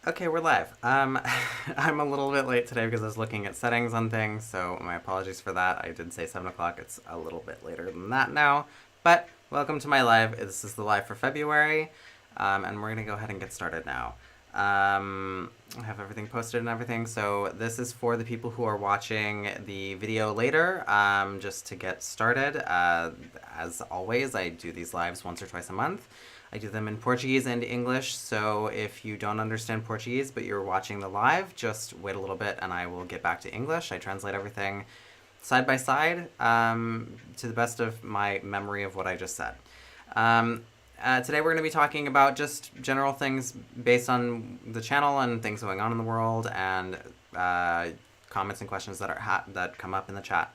Okay, we're live. I'm a little bit late today because I was looking at settings on things, so my apologies for that. I did say 7 o'clock. It's a little bit later than that now. But welcome to my live. This is the live for February, and we're going to go ahead and get started now. I have everything posted and everything, so this is for the people who are watching the video later, just to get started. As always, I do these lives once or twice a month. I do them in Portuguese and English, so if you don't understand Portuguese but you're watching the live, just wait a little bit and I will get back to English. I translate everything side by side to the best of my memory of what I just said. Today we're going to be talking about just general things based on the channel and things going on in the world and comments and questions that come up in the chat.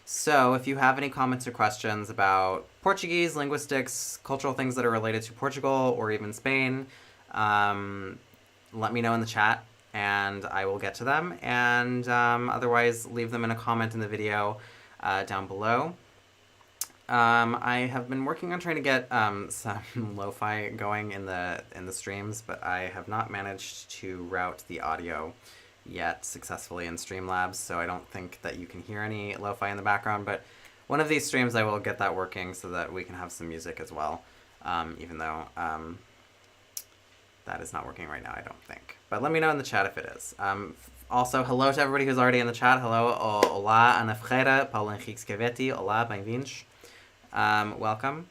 So if you have any comments or questions about Portuguese, linguistics, cultural things that are related to Portugal or even Spain, let me know in the chat and I will get to them. And otherwise, leave them in a comment in the video down below. I have been working on trying to get some lo-fi going in the streams, but I have not managed to route the audio yet successfully in Streamlabs, so I don't think that you can hear any lo-fi in the background, but one of these streams I will get that working so that we can have some music as well, even though that is not working right now, I don't think. But let me know in the chat if it is. Also, hello to everybody who's already in the chat. Hello, olá, Ana Ferreira, Paulo Henrique Scavetti, olá, bem-vindos. Welcome.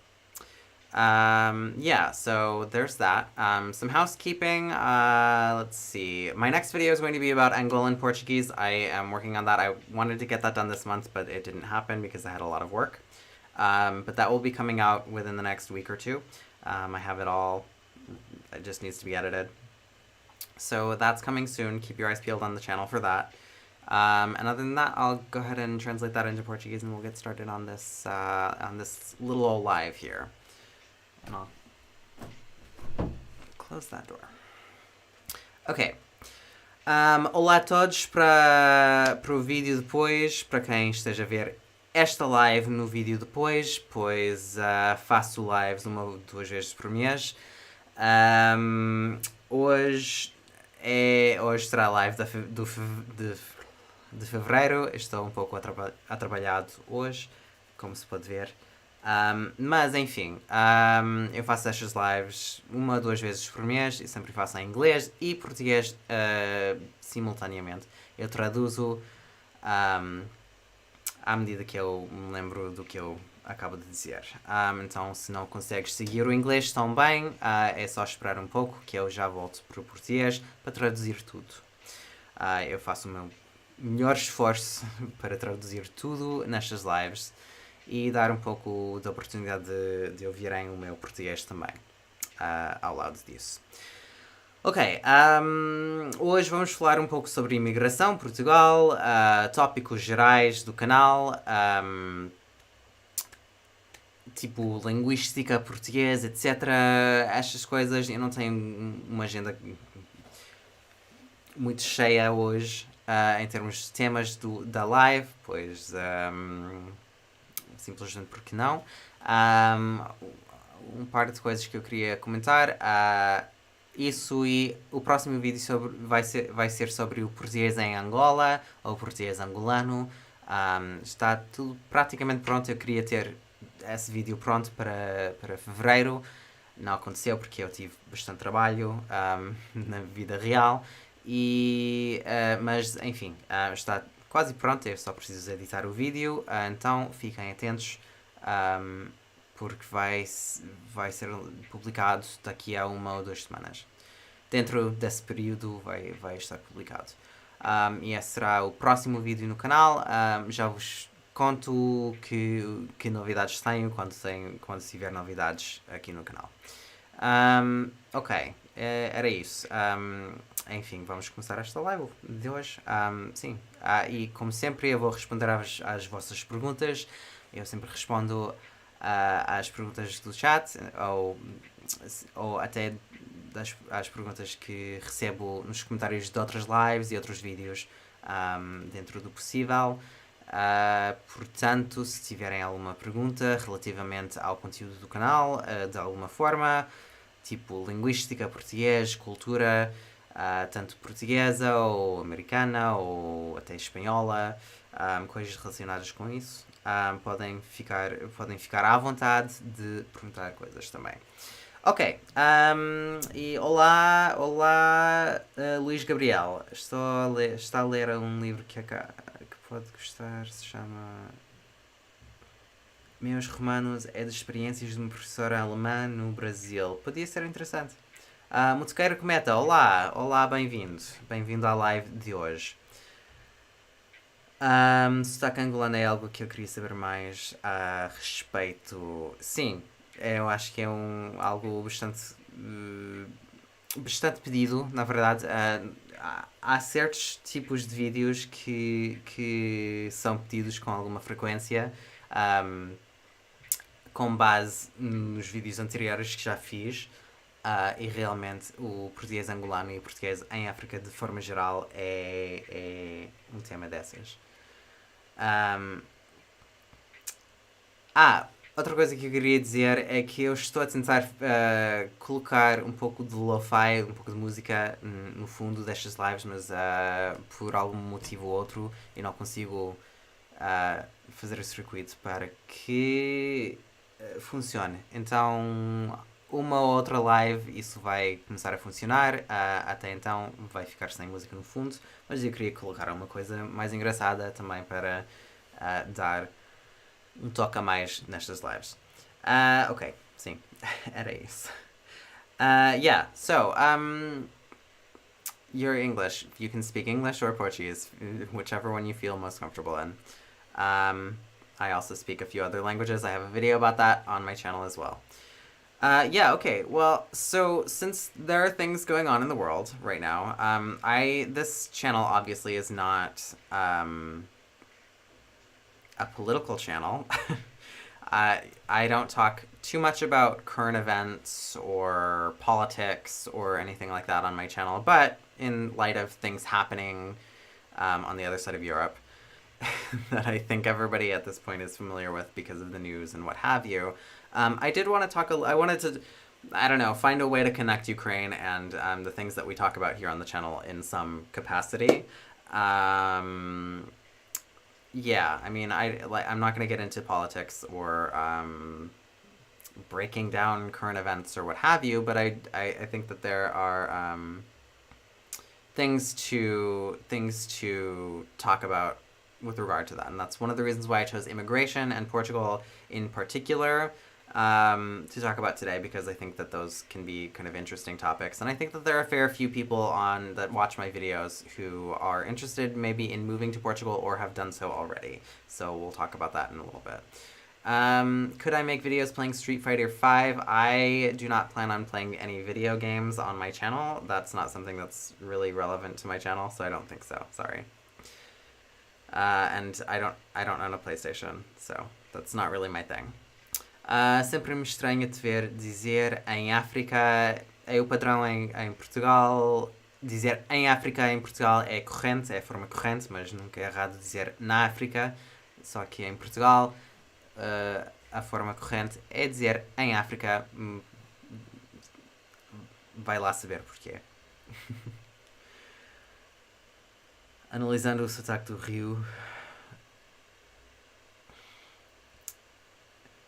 Yeah, so there's that. Some housekeeping. Let's see. My next video is going to be about Angolan Portuguese. I am working on that. I wanted to get that done this month, but it didn't happen because I had a lot of work. But that will be coming out within the next week or two. I have it all. It just needs to be edited. So that's coming soon. Keep your eyes peeled on the channel for that. And other than that, I'll go ahead and translate that into Portuguese and we'll get started on this little old live here. And I'll close that door. Ok. Olá a todos para o vídeo depois, para quem esteja a ver esta live no vídeo depois, pois faço lives 1 ou 2 vezes por mês. Hoje será a live de fevereiro. Estou um pouco atrapalhado hoje, como se pode ver. Mas enfim, eu faço estas lives 1 ou 2 vezes por mês e sempre faço em inglês e português simultaneamente. Eu traduzo à medida que eu me lembro do que eu acabo de dizer. Então, se não consegues seguir o inglês tão bem, é só esperar um pouco que eu já volto para o português para traduzir tudo. Eu faço o meu melhor esforço para traduzir tudo nestas lives e dar um pouco de oportunidade de ouvirem o meu português também, ao lado disso. Ok, hoje vamos falar um pouco sobre imigração, Portugal, tópicos gerais do canal, tipo linguística portuguesa, etc. Estas coisas. Eu não tenho uma agenda muito cheia hoje em termos de temas da live, pois simplesmente porque não. Um par de coisas que eu queria comentar. Isso e o próximo vídeo vai ser sobre o português em Angola, ou português angolano. Está tudo praticamente pronto. Eu queria ter esse vídeo pronto para fevereiro. Não aconteceu porque eu tive bastante trabalho na vida real. Mas enfim, está quase pronto. Eu só preciso editar o vídeo. Então fiquem atentos. Porque vai ser publicado daqui a 1 ou 2 semanas. Dentro desse período vai estar publicado. E esse será o próximo vídeo no canal. Já vos conto que novidades tenho quando tiver novidades aqui no canal. Ok, era isso. Enfim, vamos começar esta live de hoje. Sim, e como sempre eu vou responder às vossas perguntas. Eu sempre respondo às perguntas do chat ou até às perguntas que recebo nos comentários de outras lives e outros vídeos dentro do possível. Portanto, se tiverem alguma pergunta relativamente ao conteúdo do canal, de alguma forma, tipo linguística, português, cultura, tanto portuguesa ou americana ou até espanhola, coisas relacionadas com isso. Podem ficar à vontade de perguntar coisas também. Ok, e olá, Luís Gabriel. Está a ler um livro que pode gostar, se chama Meus Romanos é de experiências de uma professora alemã no Brasil. Podia ser interessante. Motoqueiro Cometa, olá, bem-vindo à live de hoje. Sotaque angolano é algo que eu queria saber mais a respeito. Sim, eu acho que é algo bastante pedido, na verdade. Há certos tipos de vídeos que são pedidos com alguma frequência, com base nos vídeos anteriores que já fiz. E realmente o português angolano e o português em África, de forma geral, é um tema dessas. Outra coisa que eu queria dizer é que eu estou a tentar colocar um pouco de lo-fi, um pouco de música no fundo destas lives, mas por algum motivo ou outro eu não consigo fazer o circuito para que funcione. Então, uma ou outra live isso vai começar a funcionar, até então vai ficar sem música no fundo, mas eu queria colocar uma coisa mais engraçada também para dar um toque a mais nestas lives. Ok, sim, era isso. Yeah, so, you're English. You can speak English or Portuguese, whichever one you feel most comfortable in. I also speak a few other languages. I have a video about that on my channel as well. Yeah, okay. Well, so since there are things going on in the world right now, this channel obviously is not a political channel. I don't talk too much about current events or politics or anything like that on my channel, but in light of things happening on the other side of Europe that I think everybody at this point is familiar with because of the news and what have you, I did want to I wanted to, I don't know, find a way to connect Ukraine and the things that we talk about here on the channel in some capacity. Yeah, I mean, I'm not going to get into politics or breaking down current events or what have you, but I think that there are things to talk about with regard to that, and that's one of the reasons why I chose immigration and Portugal in particular to talk about today, because I think that those can be kind of interesting topics, and I think that there are a fair few people that watch my videos who are interested maybe in moving to Portugal or have done so already. So we'll talk about that in a little bit. Could I make videos playing Street Fighter 5? I do not plan on playing any video games on my channel. That's not something that's really relevant to my channel, so I don't think so. Sorry. And I don't own a PlayStation, so that's not really my thing. Sempre me estranha te ver dizer em África, é o padrão em Portugal. Dizer em África em Portugal é corrente, é a forma corrente, mas nunca é errado dizer na África. Só que em Portugal a forma corrente é dizer em África. Vai lá saber porquê. Analisando o sotaque do Rio.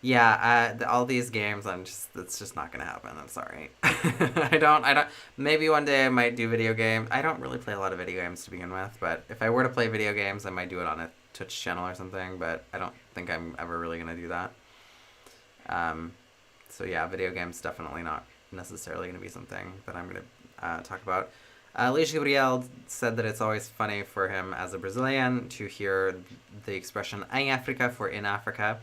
Yeah, all these games, it's just not gonna happen. I'm sorry. I don't, maybe one day I might do video games. I don't really play a lot of video games to begin with, but if I were to play video games, I might do it on a Twitch channel or something, but I don't think I'm ever really gonna do that. So yeah, video games definitely not necessarily gonna be something that I'm gonna talk about. Luís Gabriel said that it's always funny for him as a Brazilian to hear the expression em África for in Africa,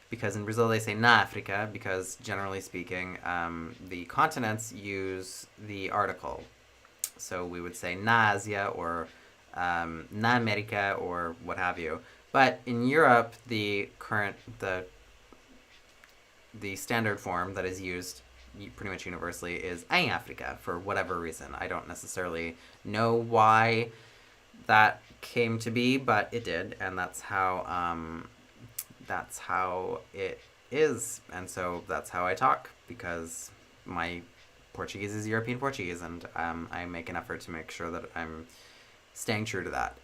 because in Brazil they say na África, because generally speaking, the continents use the article. So we would say na Ásia or na América or what have you. But in Europe, the standard form that is used pretty much universally is em África for whatever reason. I don't necessarily know why that came to be, but it did, and that's how it is, and so that's how I talk, because my Portuguese is European Portuguese, and I make an effort to make sure that I'm staying true to that.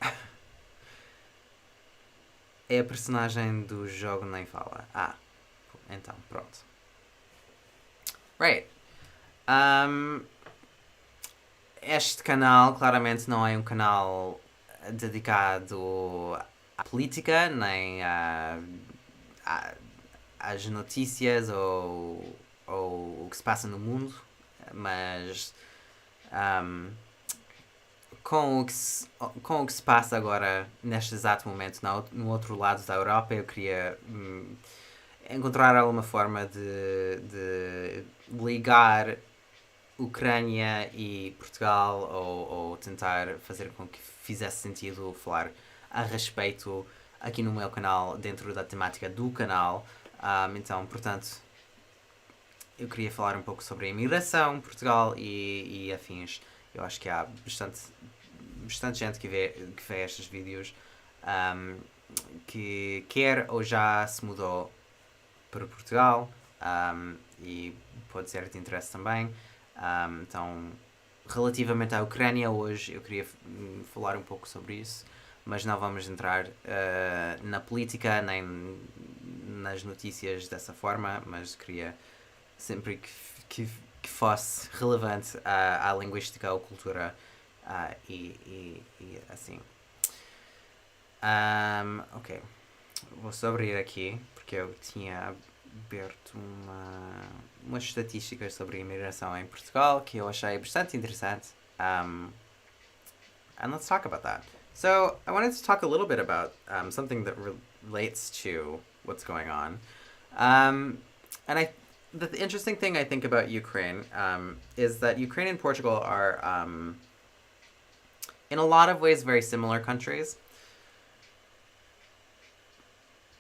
É a personagem do jogo nem fala. Ah, então, pronto. Right. Este canal claramente não é um canal dedicado à política, nem às notícias ou o que se passa no mundo, mas com o que se passa agora, neste exato momento, no outro lado da Europa, eu queria encontrar alguma forma de ligar Ucrânia e Portugal, ou tentar fazer com que fizesse sentido falar a respeito aqui no meu canal, dentro da temática do canal. Então, portanto, eu queria falar um pouco sobre a imigração, Portugal e afins. Eu acho que há bastante gente que vê estes vídeos que quer ou já se mudou para Portugal, e pode ser de interesse também. Então, relativamente à Ucrânia, hoje eu queria falar um pouco sobre isso, mas não vamos entrar na política nem nas notícias dessa forma, mas queria sempre que fosse relevante à linguística ou cultura e assim. Ok, vou só abrir aqui porque eu tinha aberto umas estatísticas sobre a imigração em Portugal que eu achei bastante interessante. And let's talk about that. So I wanted to talk a little bit about something that relates to what's going on. And the interesting thing I think about Ukraine is that Ukraine and Portugal are, in a lot of ways, very similar countries.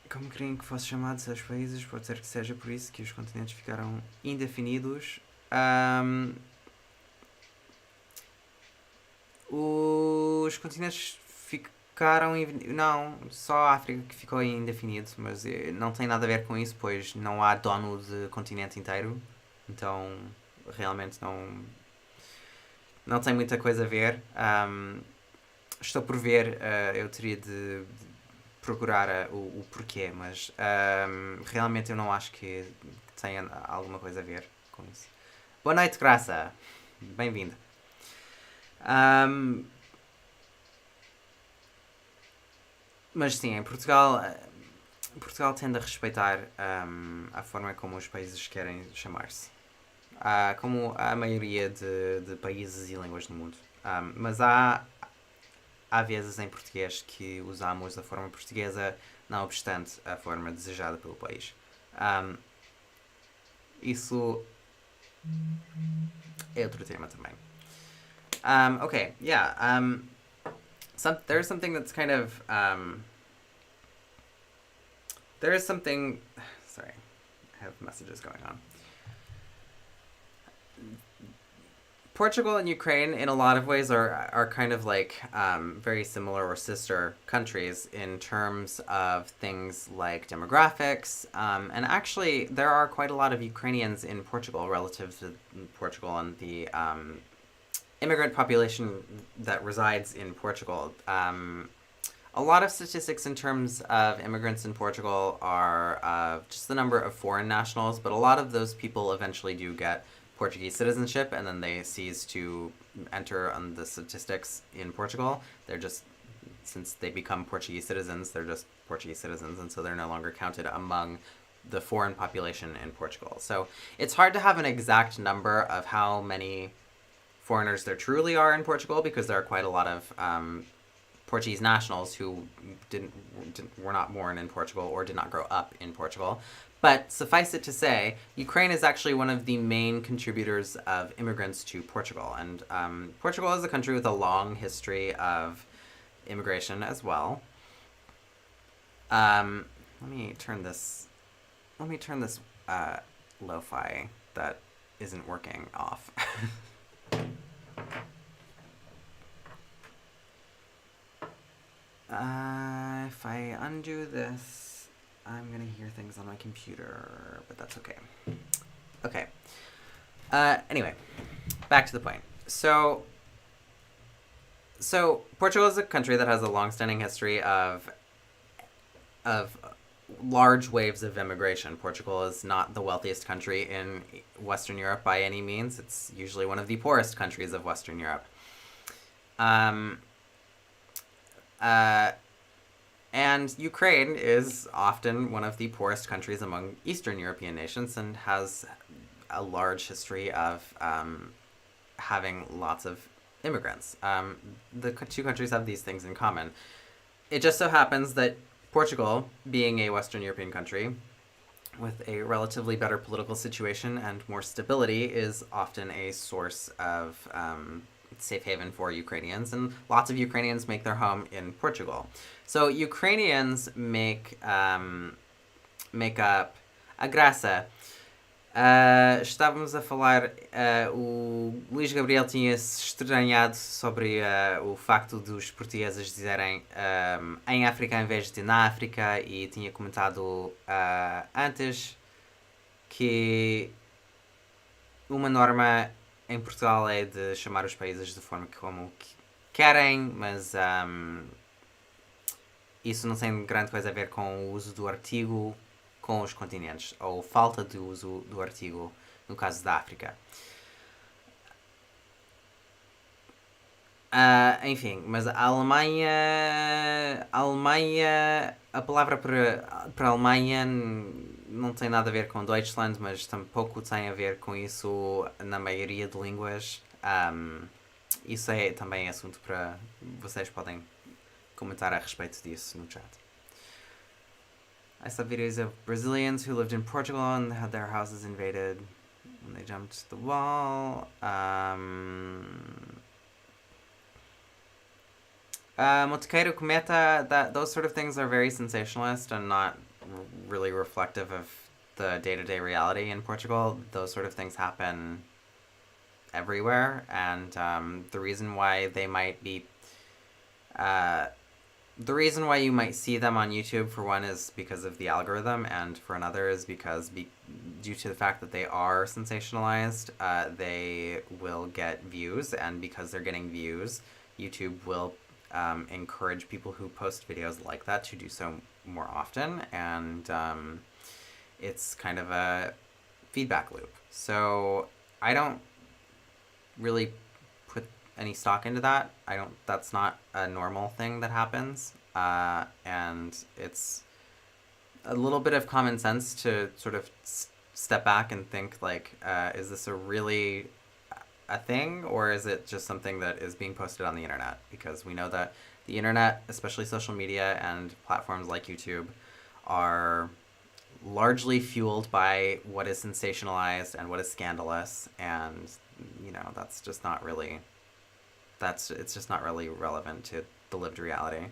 Como queriam que fosse chamado seus países, pode ser que seja por isso que os continentes ficaram indefinidos. Os continentes ficaram... Não, só a África que ficou indefinido, mas não tem nada a ver com isso, pois não há dono de continente inteiro. Então, realmente não tem muita coisa a ver. Estou por ver, eu teria de procurar o porquê, mas realmente eu não acho que tenha alguma coisa a ver com isso. Boa noite, Graça. Bem-vinda. Mas sim, em Portugal tende a respeitar a forma como os países querem chamar-se. Como a maioria de países e línguas do mundo. Mas há vezes em português que usamos a forma portuguesa, não obstante a forma desejada pelo país. Isso é outro tema também. Okay, yeah. There's something that's kind of... there is something... Sorry, I have messages going on. Portugal and Ukraine, in a lot of ways, are kind of like very similar or sister countries in terms of things like demographics. And actually, there are quite a lot of Ukrainians in Portugal relative to Portugal and the immigrant population that resides in Portugal. A lot of statistics in terms of immigrants in Portugal are just the number of foreign nationals, but a lot of those people eventually do get Portuguese citizenship, and then they cease to enter on the statistics in Portugal. They're just, since they become Portuguese citizens, they're just Portuguese citizens, and so they're no longer counted among the foreign population in Portugal. So it's hard to have an exact number of how many foreigners there truly are in Portugal, because there are quite a lot of Portuguese nationals who were not born in Portugal or did not grow up in Portugal. But suffice it to say, Ukraine is actually one of the main contributors of immigrants to Portugal. And Portugal is a country with a long history of immigration as well. Let me turn this lo-fi that isn't working off. If I undo this, I'm gonna hear things on my computer, but that's okay. Okay. Anyway, back to the point. So Portugal is a country that has a long-standing history of large waves of immigration. Portugal is not the wealthiest country in Western Europe by any means. It's usually one of the poorest countries of Western Europe. Um, uh, and Ukraine is often one of the poorest countries among Eastern European nations and has a large history of having lots of immigrants. The two countries have these things in common. It just so happens that Portugal, being a Western European country with a relatively better political situation and more stability, is often a source of safe haven for Ukrainians, and lots of Ukrainians make their home in Portugal. So Ukrainians make up a graça. Estávamos a falar, o Luís Gabriel tinha-se estranhado sobre o facto dos portugueses dizerem em África em vez de na África, e tinha comentado antes que uma norma em Portugal é de chamar os países de forma como querem, mas isso não tem grande coisa a ver com o uso do artigo com os continentes, ou falta de uso do artigo no caso da África. Enfim, mas a Alemanha, a palavra para Alemanha não tem nada a ver com Deutschland, mas tampouco tem a ver com isso na maioria de línguas. Isso é também assunto para vocês podem comentar a respeito disso no chat. I saw videos of Brazilians who lived in Portugal and had their houses invaded when they jumped the wall. Motoqueiro Cometa, those sort of things are very sensationalist and not really reflective of the day-to-day reality in Portugal. Those sort of things happen everywhere, and the reason why they might be... the reason why you might see them on YouTube, for one, is because of the algorithm, and for another is because due to the fact that they are sensationalized, they will get views, and because they're getting views, YouTube will encourage people who post videos like that to do so more often, and it's kind of a feedback loop. So I don't really put any stock into that. That's not a normal thing that happens, and it's a little bit of common sense to sort of step back and think, like, is this a thing, or is it just something that is being posted on the internet? Because we know that the internet, especially social media and platforms like YouTube, are largely fueled by what is sensationalized and what is scandalous, and it's just not really relevant to the lived reality.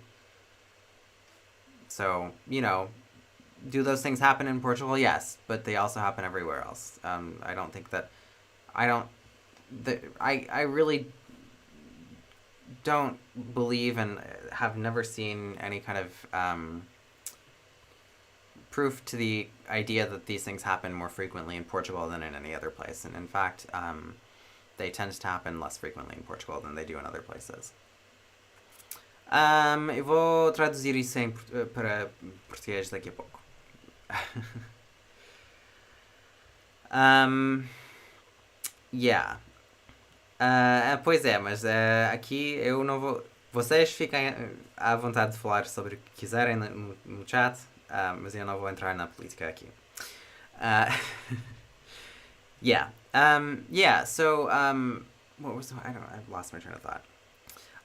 So, do those things happen in Portugal? Yes, but they also happen everywhere else. I really don't believe and have never seen any kind of proof to the idea that these things happen more frequently in Portugal than in any other place. And in fact, they tend to happen less frequently in Portugal than they do in other places. Eu vou traduzir isso para português daqui a pouco. Yeah. Pois é, mas aqui eu não vou... Vocês fiquem à vontade de falar sobre o que quiserem no chat, mas eu não vou entrar na política aqui. Yeah. So, what was... I've lost my train of thought.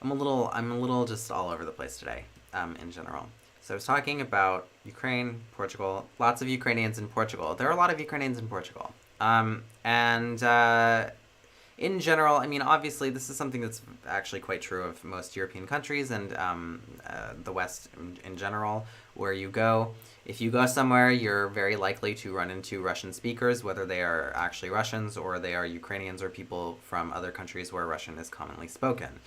I'm a little just all over the place today, in general. So I was talking about Ukraine, Portugal, lots of Ukrainians in Portugal. There are a lot of Ukrainians in Portugal. In general, I mean, obviously, this is something that's actually quite true of most European countries and the West in general, where you go. If you go somewhere, you're very likely to run into Russian speakers, whether they are actually Russians or they are Ukrainians or people from other countries where Russian is commonly spoken.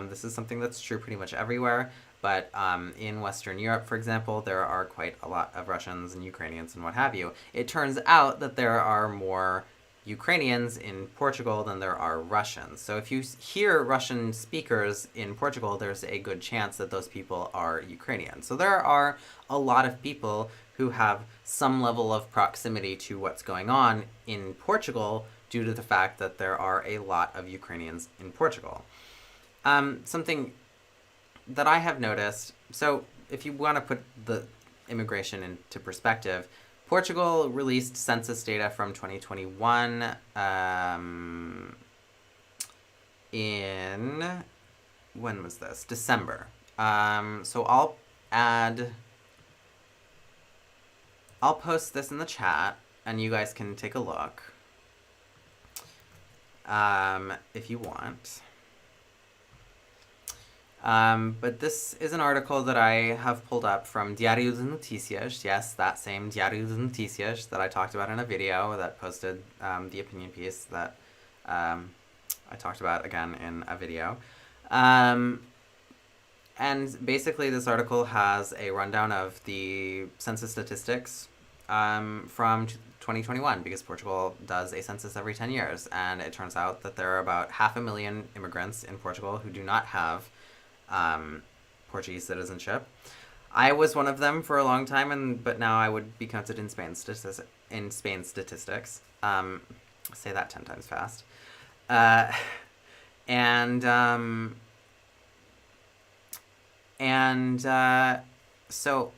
This is something that's true pretty much everywhere, but in Western Europe, for example, there are quite a lot of Russians and Ukrainians and what have you. It turns out that there are more Ukrainians in Portugal than there are Russians. So if you hear Russian speakers in Portugal, there's a good chance that those people are Ukrainian. So there are a lot of people who have some level of proximity to what's going on in Portugal due to the fact that there are a lot of Ukrainians in Portugal. Something that I have noticed, so if you want to put the immigration into perspective, Portugal released census data from 2021 in, when was this? December. So I'll post this in the chat and you guys can take a look if you want. But this is an article that I have pulled up from Diário de Notícias. Yes, that same Diário de Notícias that I talked about in a video that posted the opinion piece that I talked about again in a video. And basically this article has a rundown of the census statistics from 2021, because Portugal does a census every 10 years. And it turns out that there are about 500,000 immigrants in Portugal who do not have Portuguese citizenship. I was one of them for a long time, but now I would be counted in Spain statistics. Say that 10 times fast. So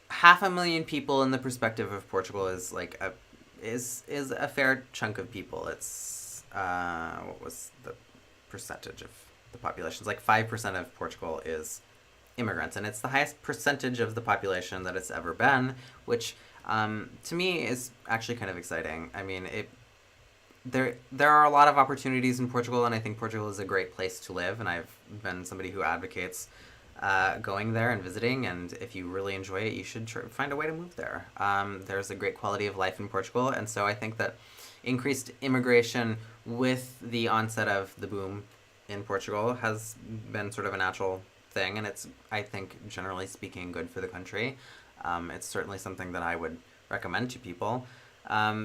500,000 people in the perspective of Portugal is like is a fair chunk of people. It's what was the percentage of the population? It's like 5% of Portugal is immigrants, and it's the highest percentage of the population that it's ever been, which to me is actually kind of exciting. I mean, there are a lot of opportunities in Portugal, and I think Portugal is a great place to live, and I've been somebody who advocates going there and visiting, and if you really enjoy it, you should find a way to move there. There's a great quality of life in Portugal, and so I think that increased immigration with the onset of the boom in Portugal has been sort of a natural thing, and it's, I think, generally speaking, good for the country. It's certainly something that I would recommend to people,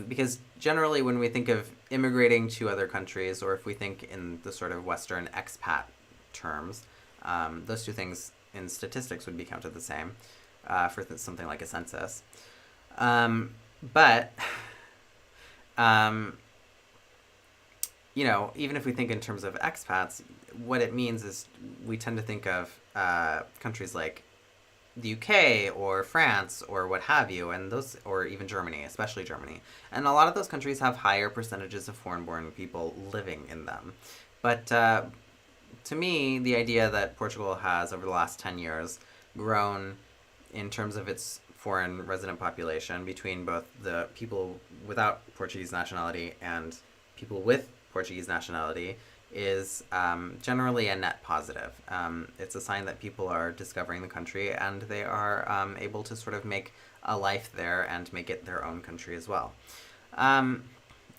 because generally when we think of immigrating to other countries, or if we think in the sort of Western expat terms, those two things in statistics would be counted the same for something like a census. But you know, even if we think in terms of expats, what it means is we tend to think of countries like the UK or France or what have you, and those, or even Germany, especially Germany. And a lot of those countries have higher percentages of foreign-born people living in them. But to me, the idea that Portugal has, over the last 10 years, grown in terms of its foreign resident population between both the people without Portuguese nationality and people with Portuguese nationality is generally a net positive. It's a sign that people are discovering the country and they are able to sort of make a life there and make it their own country as well. And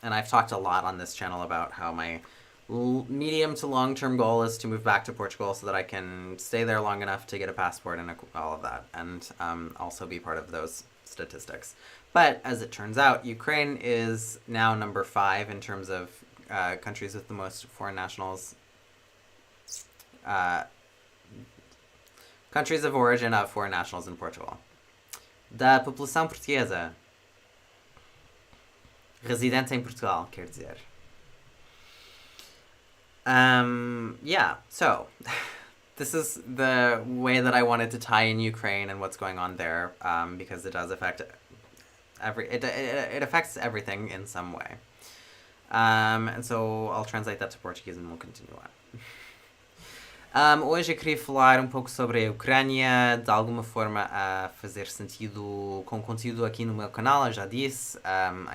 I've talked a lot on this channel about how my medium to long-term goal is to move back to Portugal so that I can stay there long enough to get a passport and all of that, and also be part of those statistics. But as it turns out, Ukraine is now number 5 in terms of countries with the most foreign nationals, countries of origin of foreign nationals in Portugal. Da população portuguesa residente em Portugal, quer dizer. Yeah, so this is the way that I wanted to tie in Ukraine and what's going on there, because it does affect it affects everything in some way. And so I'll translate that to Portuguese and we'll continue on. Hoje eu queria falar pouco sobre a Ucrânia, de alguma forma a fazer sentido com o conteúdo aqui no meu canal, eu já disse,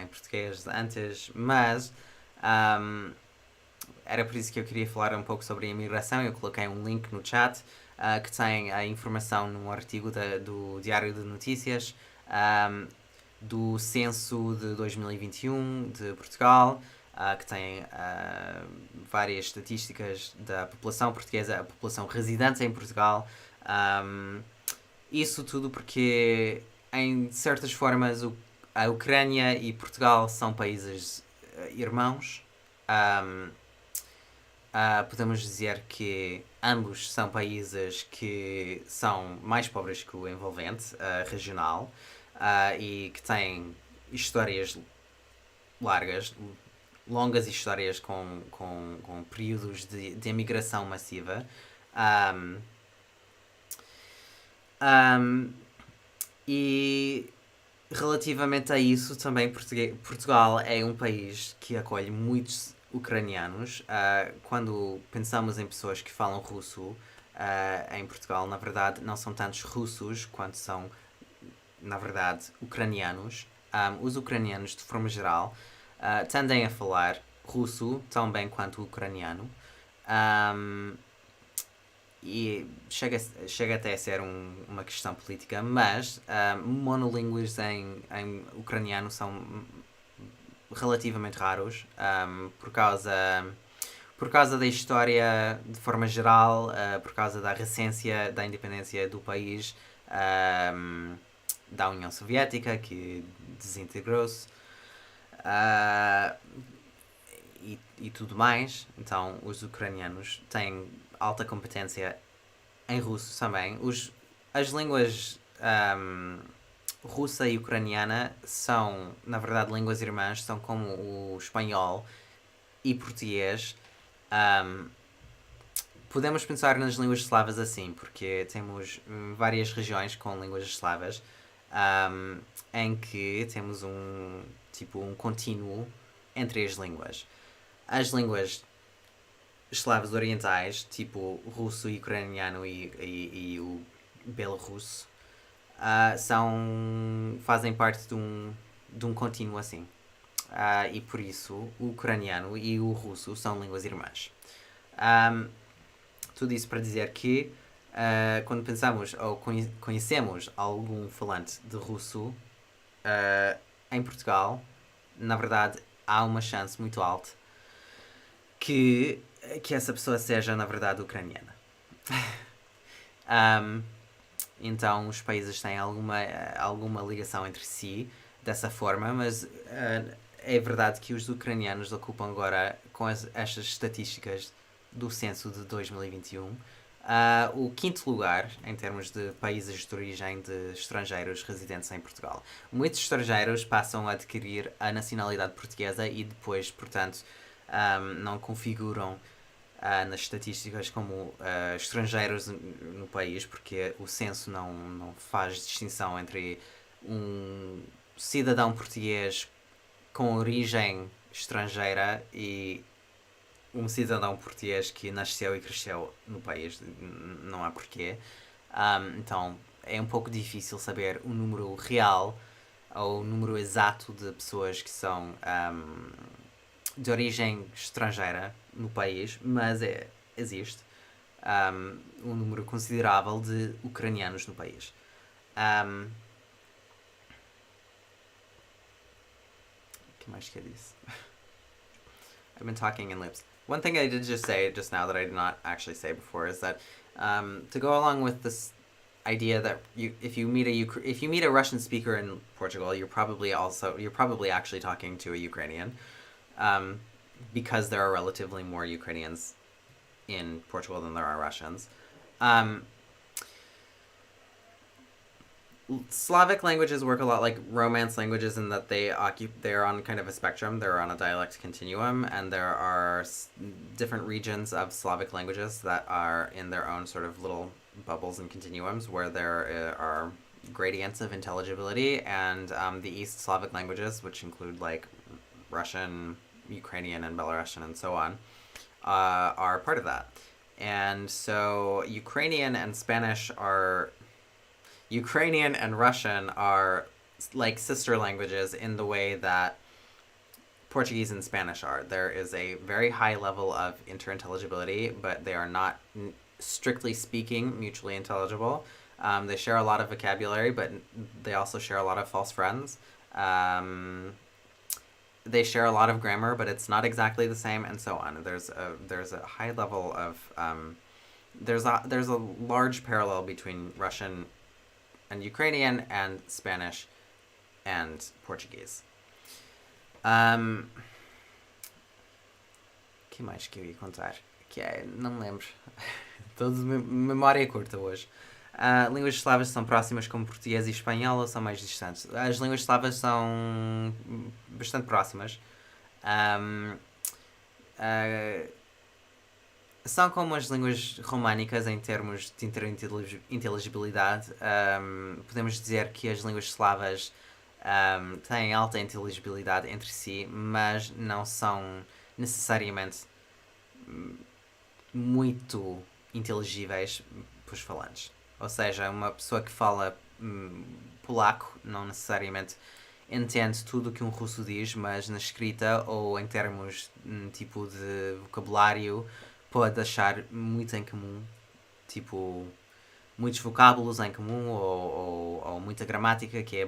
em português antes, mas era por isso que eu queria falar pouco sobre a imigração. Eu coloquei um link no chat que tem a informação num artigo do Diário de Notícias do censo de 2021 de Portugal, que tem várias estatísticas da população portuguesa, a população residente em Portugal. Isso tudo porque em certas formas, a Ucrânia e Portugal são países irmãos. Um, Podemos dizer que ambos são países que são mais pobres que o envolvente regional e que têm histórias largas, longas histórias com períodos de emigração massiva. Um, um, e relativamente a isso, também Portugal é um país que acolhe muitos ucranianos. Quando pensamos em pessoas que falam russo em Portugal, na verdade, não são tantos russos quanto são, na verdade, ucranianos. Os ucranianos, de forma geral, tendem a falar russo tão bem quanto o ucraniano. E chega até a ser uma questão política, mas monolíngues em ucraniano são relativamente raros por causa da história de forma geral, por causa da recência da independência do país, da União Soviética, que desintegrou-se, e tudo mais. Então os ucranianos têm alta competência em russo também. As línguas russa e ucraniana são, na verdade, línguas irmãs, são como o espanhol e português. Podemos pensar nas línguas eslavas assim, porque temos várias regiões com línguas eslavas em que temos um contínuo entre as línguas. As línguas eslavas orientais, tipo russo e ucraniano e o belorrusso, fazem parte de um contínuo assim. E por isso o ucraniano e o russo são línguas irmãs. Tudo isso para dizer que quando pensamos ou conhecemos algum falante de russo em Portugal, na verdade há uma chance muito alta que essa pessoa seja, na verdade, ucraniana. Então os países têm alguma ligação entre si dessa forma, mas é verdade que os ucranianos ocupam agora, com estas estatísticas do censo de 2021, o quinto lugar em termos de países de origem de estrangeiros residentes em Portugal. Muitos estrangeiros passam a adquirir a nacionalidade portuguesa e depois, portanto, não configuram nas estatísticas como estrangeiros no país, porque o censo não faz distinção entre um cidadão português com origem estrangeira e um cidadão português que nasceu e cresceu no país. Não há porquê. Então é um pouco difícil saber o número real ou o número exato de pessoas que são de origem estrangeira no país, mas existe um número considerável de ucranianos no país. O que mais que eu disse? I've been talking in loops. One thing I did just say just now that I did not actually say before is that to go along with this idea that if you meet a Russian speaker in Portugal, you're probably actually talking to a Ukrainian, because there are relatively more Ukrainians in Portugal than there are Russians. Slavic languages work a lot like Romance languages in that they're on kind of a spectrum. They're on a dialect continuum, and there are different regions of Slavic languages that are in their own sort of little bubbles and continuums where there are gradients of intelligibility, and the East Slavic languages, which include like Russian, Ukrainian, and Belarusian, and so on, are part of that. And so Ukrainian and Russian are like sister languages in the way that Portuguese and Spanish are. There is a very high level of interintelligibility, but they are not, strictly speaking, mutually intelligible. They share a lot of vocabulary, but they also share a lot of false friends. They share a lot of grammar, but it's not exactly the same, and so on. There's a high level of there's a large parallel between Russian and Ukrainian, and Spanish, and Portuguese. Que mais que eu ia contar? Que é, não me lembro. Estou de memória curta hoje. Línguas eslavas são próximas como português e espanhol ou são mais distantes? As línguas eslavas são bastante próximas. Um, uh, São como as línguas românicas em termos de inteligibilidade. Podemos dizer que as línguas eslavas têm alta inteligibilidade entre si, mas não são necessariamente muito inteligíveis para os falantes. Ou seja, uma pessoa que fala polaco não necessariamente entende tudo o que um russo diz, mas na escrita ou em termos tipo de vocabulário pode achar muito em comum, tipo muitos vocábulos em comum ou muita gramática que é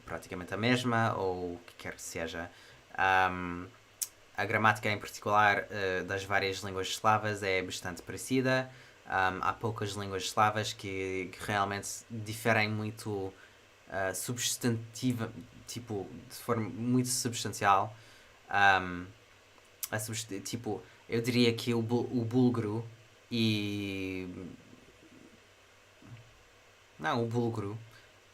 praticamente a mesma ou o que quer que seja. A gramática em particular das várias línguas eslavas é bastante parecida. Há poucas línguas eslavas que realmente diferem muito substantiva, tipo, de forma muito substancial. Tipo, eu diria que o búlgaro e... Não, o búlgaro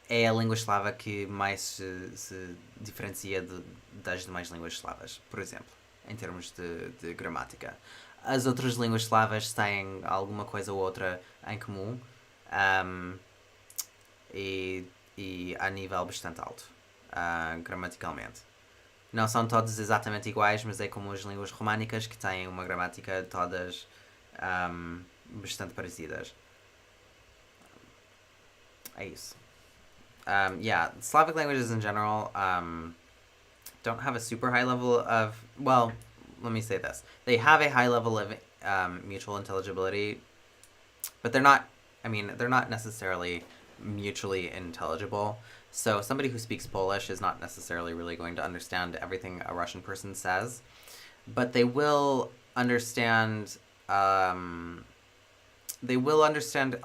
é a língua eslava que mais se diferencia das demais línguas eslavas, por exemplo, em termos de gramática. As outras línguas eslavas têm alguma coisa ou outra em comum e a nível bastante alto, gramaticalmente. Não são todas exatamente iguais, mas é como as línguas românicas que têm uma gramática todas bastante parecidas. É isso. Slavic languages in general don't have a super high level of, well, let me say this. They have a high level of mutual intelligibility, but they're not necessarily mutually intelligible. So somebody who speaks Polish is not necessarily really going to understand everything a Russian person says, but they will understand a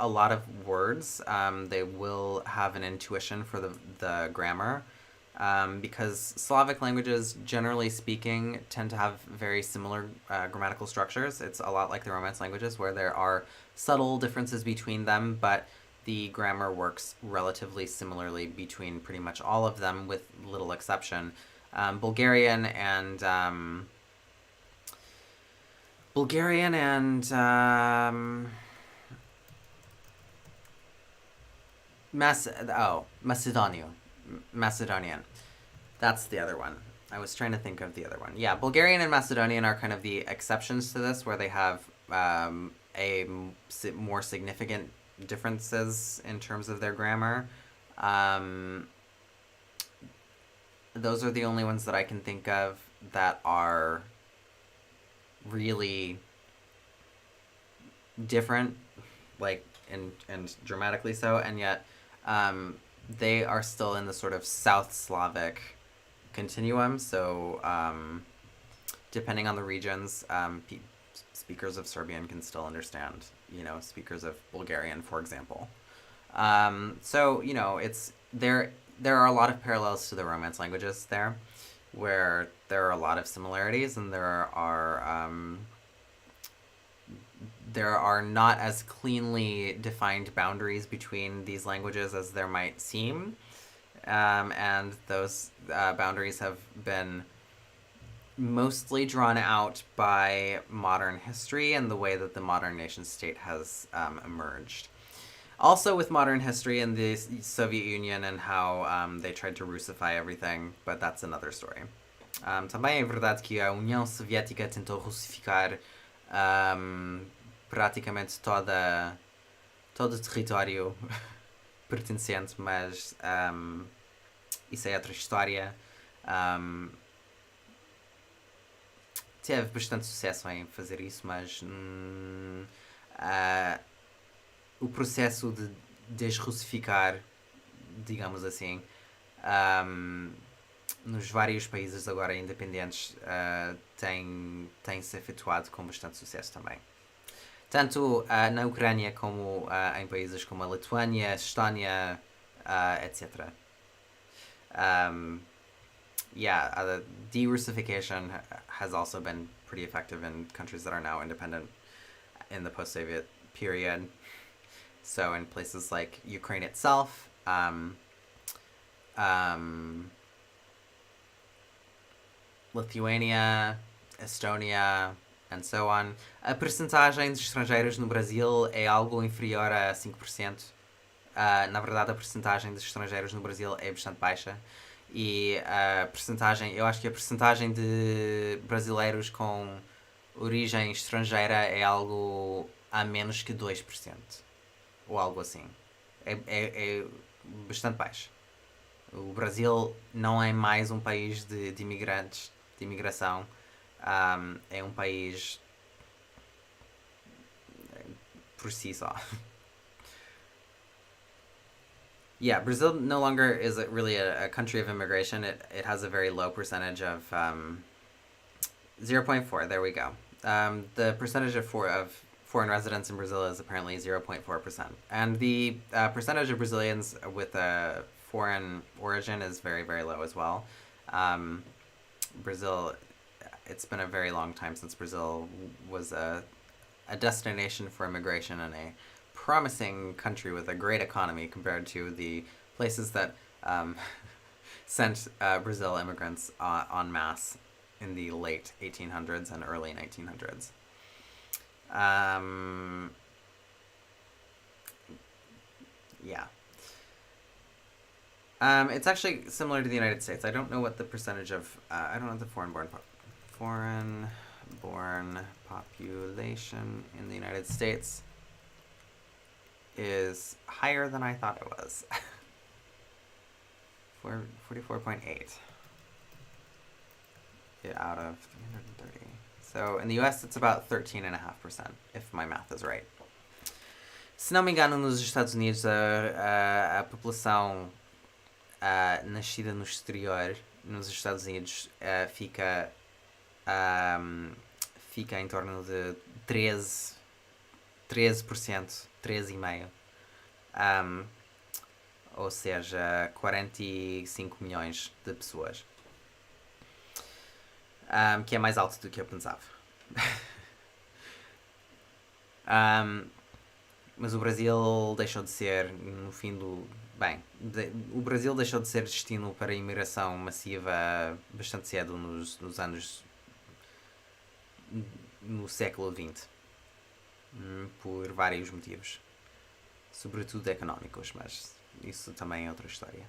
lot of words. They will have an intuition for the grammar, because Slavic languages, generally speaking, tend to have very similar grammatical structures. It's a lot like the Romance languages, where there are subtle differences between them, but the grammar works relatively similarly between pretty much all of them, with little exception. Bulgarian and Macedonian. That's the other one. I was trying to think of the other one. Yeah, Bulgarian and Macedonian are kind of the exceptions to this, where they have more significant differences in terms of their grammar. Those are the only ones that I can think of that are really different, like and dramatically so, and yet they are still in the sort of South Slavic continuum. So depending on the regions, speakers of Serbian can still understand, speakers of Bulgarian, for example. So it's there are a lot of parallels to the Romance languages there, where there are a lot of similarities, and there are not as cleanly defined boundaries between these languages as there might seem, and those boundaries have been mostly drawn out by modern history and the way that the modern nation state has emerged. Also with modern history and the Soviet Union and how they tried to Russify everything, but that's another story. Também é verdade que a União Soviética tentou russificar praticamente todo o território pertencente, mas isso é outra história. Teve bastante sucesso em fazer isso, mas o processo de desrussificar, digamos assim, nos vários países agora independentes tem-se efetuado com bastante sucesso também. Tanto na Ucrânia como em países como a Lituânia, Estónia, etc. The de-Russification has also been pretty effective in countries that are now independent in the post-Soviet period. So in places like Ukraine itself, Lithuania, Estonia, and so on. A percentagem de estrangeiros no Brasil é algo inferior a 5%. Na verdade, a percentagem de estrangeiros no Brasil é bastante baixa. E eu acho que a percentagem de brasileiros com origem estrangeira é algo a menos que 2%. Ou algo assim. É bastante baixo. O Brasil não é mais um país de imigrantes, de imigração. É um país por si só. Yeah, Brazil no longer is really a country of immigration. It has a very low percentage of 0.4. There we go. The percentage of foreign residents in Brazil is apparently 0.4%. And the percentage of Brazilians with a foreign origin is very, very low as well. Brazil, it's been a very long time since Brazil was a destination for immigration and a promising country with a great economy compared to the places that sent Brazil immigrants en masse in the late 1800s and early 1900s. It's actually similar to the United States. I don't know what the percentage of I don't know the foreign-born population in the United States is higher than I thought it was. 44.8 out of 330. So in the US it's about 13.5%, if my math is right. Se não me engano, nos Estados Unidos a população nascida no exterior, nos Estados Unidos, fica em torno de 13%, 13,5%. Ou seja, 45 milhões de pessoas. Que é mais alto do que eu pensava. Mas o Brasil deixou de ser, no fim do... o Brasil deixou de ser destino para a imigração massiva bastante cedo nos anos... no século XX. Por vários motivos. Sobretudo económicos, mas isso também é outra história.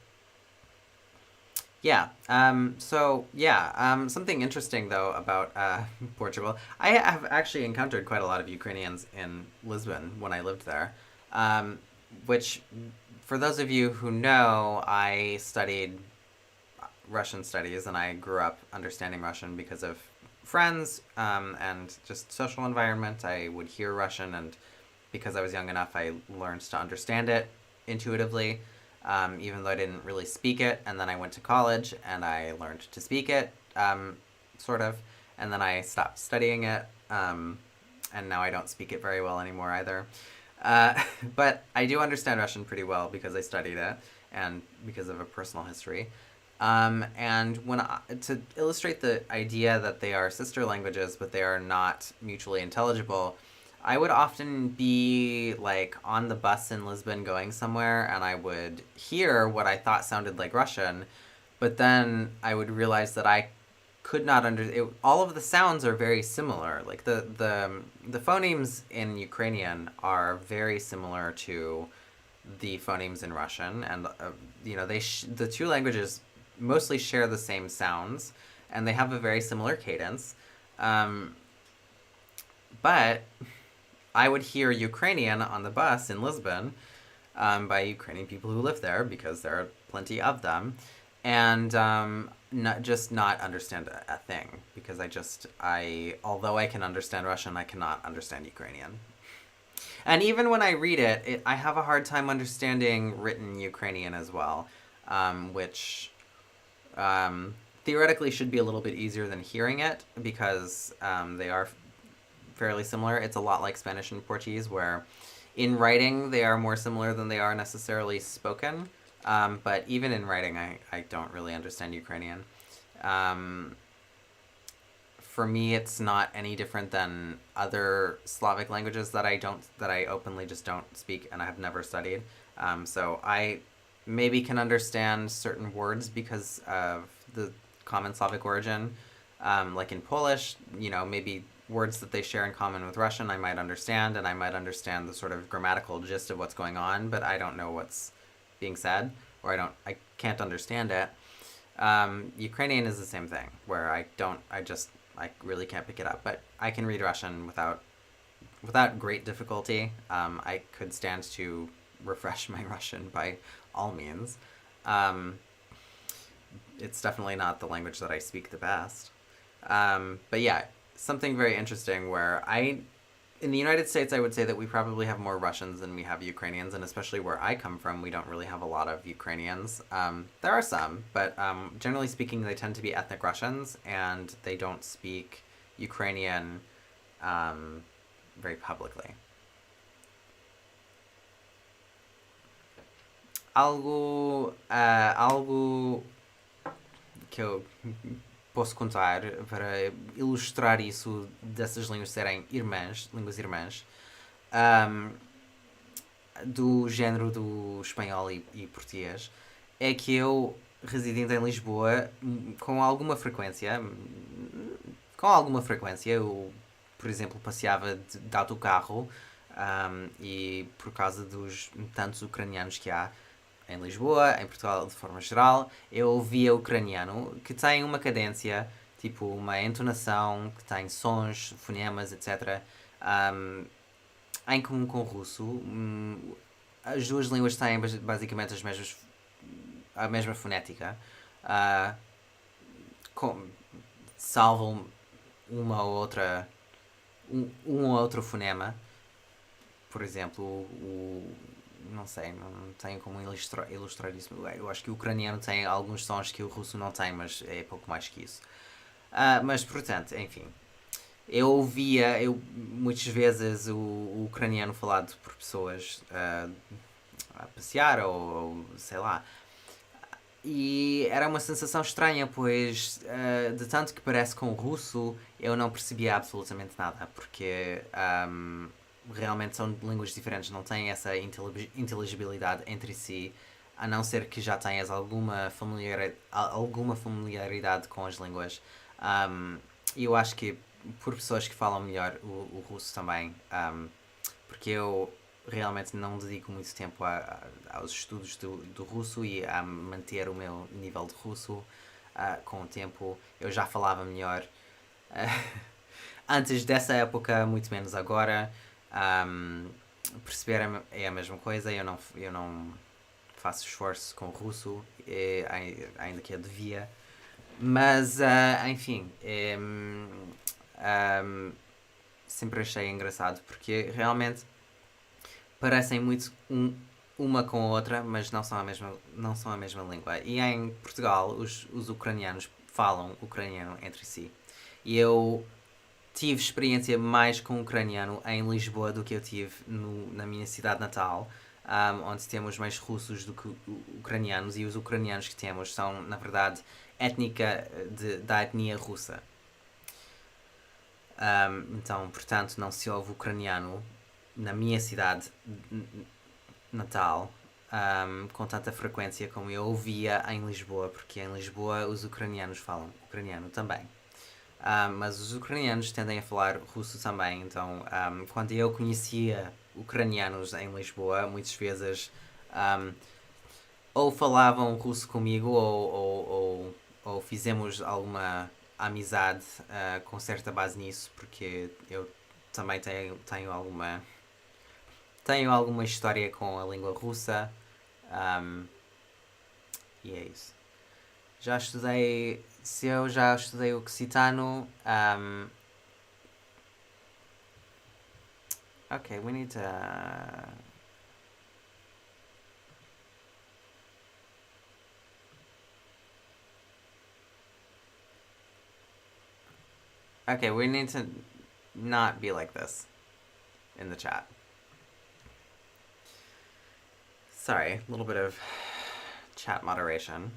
Something interesting though about Portugal. I have actually encountered quite a lot of Ukrainians in Lisbon when I lived there, which, for those of you who know, I studied Russian studies and I grew up understanding Russian because of friends and just social environment. I would hear Russian, and because I was young enough, I learned to understand it intuitively. Even though I didn't really speak it, and then I went to college and I learned to speak it, sort of, and then I stopped studying it, and now I don't speak it very well anymore either. But I do understand Russian pretty well because I studied it and because of a personal history. And to illustrate the idea that they are sister languages but they are not mutually intelligible, I would often be like on the bus in Lisbon going somewhere, and I would hear what I thought sounded like Russian, but then I would realize that I could not all of the sounds are very similar. Like the phonemes in Ukrainian are very similar to the phonemes in Russian, and the two languages mostly share the same sounds, and they have a very similar cadence. But I would hear Ukrainian on the bus in Lisbon by Ukrainian people who live there, because there are plenty of them, and not understand a thing, because although I can understand Russian, I cannot understand Ukrainian. And even when I read it, I have a hard time understanding written Ukrainian as well, which theoretically should be a little bit easier than hearing it, because they are fairly similar. It's a lot like Spanish and Portuguese, where in writing they are more similar than they are necessarily spoken. But even in writing, I don't really understand Ukrainian. Um, for me, it's not any different than other Slavic languages that I openly just don't speak and I have never studied. So I maybe can understand certain words because of the common Slavic origin. Like in Polish, maybe words that they share in common with Russian I might understand, and I might understand the sort of grammatical gist of what's going on, but I don't know what's being said, or I can't understand it. Ukrainian is the same thing, where I really can't pick it up, but I can read Russian without great difficulty. I could stand to refresh my Russian by all means. Um, it's definitely not the language that I speak the best. But yeah, something very interesting where in the United States, I would say that we probably have more Russians than we have Ukrainians, and especially where I come from, we don't really have a lot of Ukrainians. There are some, but generally speaking, they tend to be ethnic Russians, and they don't speak Ukrainian very publicly. Algo que eu posso contar para ilustrar isso dessas línguas serem línguas irmãs, um, do género do espanhol e português, é que eu, residindo em Lisboa, com alguma frequência, eu, por exemplo, passeava de autocarro, e por causa dos tantos ucranianos que há em Lisboa, em Portugal de forma geral, eu ouvia ucraniano que tem uma cadência, tipo uma entonação, que tem sons, fonemas, etc. um, em comum com o russo. As duas línguas têm basicamente a mesma fonética, uh, com, salvo uma ou outra um ou outro fonema. Por exemplo, não sei, não tenho como ilustrar isso. Eu acho que o ucraniano tem alguns sons que o russo não tem, mas é pouco mais que isso. Mas, portanto, enfim. Eu ouvia muitas vezes o ucraniano falado por pessoas a passear ou sei lá. E era uma sensação estranha, pois de tanto que parece com o russo, eu não percebia absolutamente nada, porque realmente são línguas diferentes, não têm essa inteligibilidade entre si, a não ser que já tenhas alguma familiaridade com as línguas. E eu acho que por pessoas que falam melhor o russo também, porque eu realmente não dedico muito tempo aos estudos do russo e a manter o meu nível de russo. Com o tempo eu já falava melhor. Antes dessa época, muito menos agora. Perceber é a mesma coisa. Eu não faço esforço com o russo, ainda que eu devia. Mas, enfim, sempre achei engraçado porque realmente parecem muito uma com a outra, mas não são a mesma língua. E em Portugal, os ucranianos falam ucraniano entre si. E eu tive experiência mais com ucraniano em Lisboa do que eu tive na minha cidade natal, onde temos mais russos do que ucranianos, e os ucranianos que temos são, na verdade, étnica da etnia russa. Então, portanto, não se ouve ucraniano na minha cidade natal com tanta frequência como eu ouvia em Lisboa, porque em Lisboa os ucranianos falam ucraniano também. Mas os ucranianos tendem a falar russo também, então quando eu conhecia ucranianos em Lisboa, muitas vezes ou falavam russo comigo ou fizemos alguma amizade com certa base nisso, porque eu também tenho alguma história com a língua russa, e é isso. Se eu já estudei occitano, okay, we need to okay, we need to not be like this in the chat. Sorry, a little bit of chat moderation.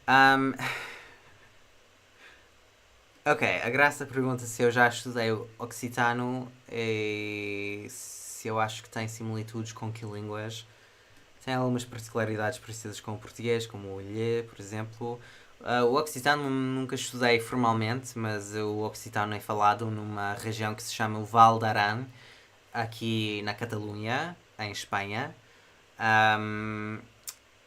Um, ok, a Graça pergunta se eu já estudei o occitano e se eu acho que tem similitudes com que línguas. Tem algumas particularidades parecidas com o português, como o lhe, por exemplo. O occitano nunca estudei formalmente, mas o occitano é falado numa região que se chama o Val d'Aran, aqui na Catalunha, em Espanha.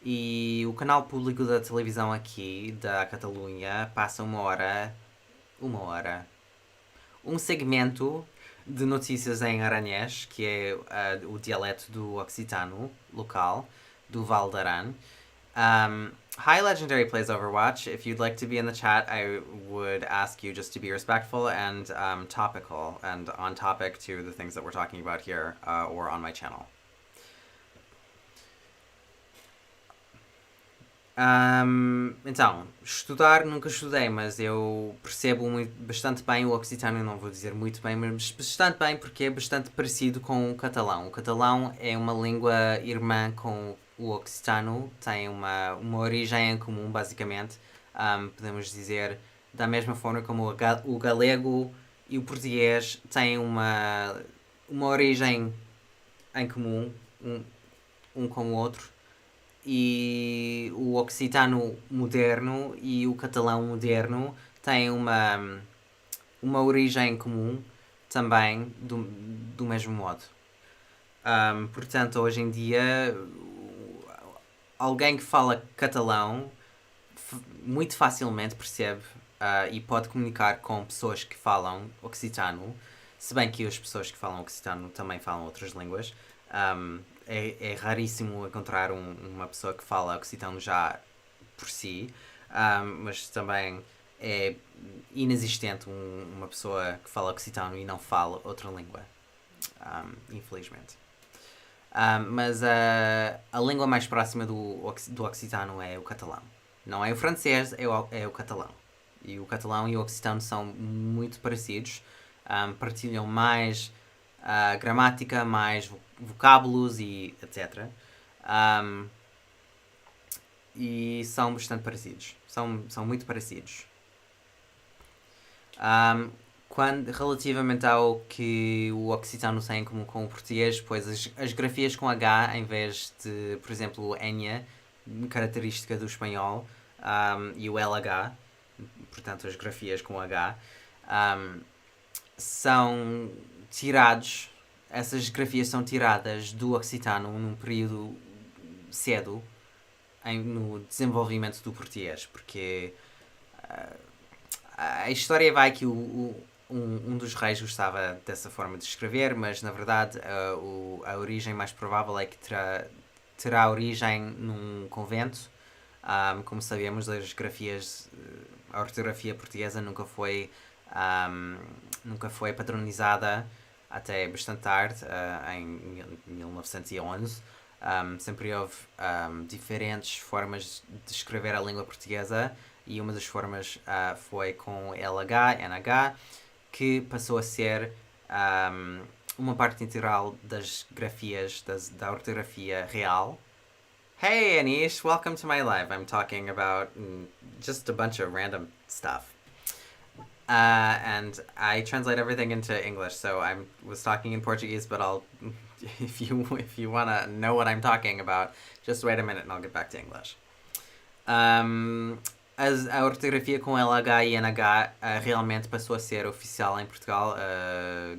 E o canal público da televisão aqui, da Catalunha, passa um segmento de notícias em aranês, que é o dialeto do occitano local, do Val d'Aran. Hi, Legendary Plays Overwatch. If you'd like to be in the chat, I would ask you just to be respectful and topical and on topic to the things that we're talking about here or on my channel. Então, estudar nunca estudei, mas eu percebo bastante bem o occitano, eu não vou dizer muito bem, mas bastante bem porque é bastante parecido com o catalão. O catalão é uma língua irmã com o occitano, tem uma origem em comum, basicamente. Podemos dizer, da mesma forma como o galego e o português têm uma origem em comum, um com o outro. E o occitano moderno e o catalão moderno têm uma origem comum também do mesmo modo. Portanto, hoje em dia, alguém que fala catalão muito facilmente percebe e pode comunicar com pessoas que falam occitano, se bem que as pessoas que falam occitano também falam outras línguas. É raríssimo encontrar uma pessoa que fala occitano já por si, mas também é inexistente uma pessoa que fala occitano e não fala outra língua, infelizmente. Mas a língua mais próxima do occitano é o catalão. Não é o francês, é o catalão. E o catalão e o occitano são muito parecidos, partilham mais gramática, mais vocábulos e etc. E são bastante parecidos. São muito parecidos. Relativamente ao que o occitano tem em comum com o português, pois as grafias com H, em vez de, por exemplo, o Enya, característica do espanhol, e o LH, portanto as grafias com H, são tirados. Essas grafias são tiradas do occitano num período cedo no desenvolvimento do português, porque a história vai que um dos reis gostava dessa forma de escrever, mas na verdade a origem mais provável é que terá origem num convento. Como sabemos, a ortografia portuguesa nunca foi padronizada até bastante tarde, em 1911. Sempre houve diferentes formas de escrever a língua portuguesa e uma das formas foi com LH, NH, que passou a ser uma parte integral das grafias, da ortografia real. Hey Anish, welcome to my live. I'm talking about just a bunch of random stuff. And I translate everything into English, so I was talking in Portuguese, but if you want to know what I'm talking about, just wait a minute and I'll get back to English. A ortografia com LH e NH realmente passou a ser oficial em Portugal,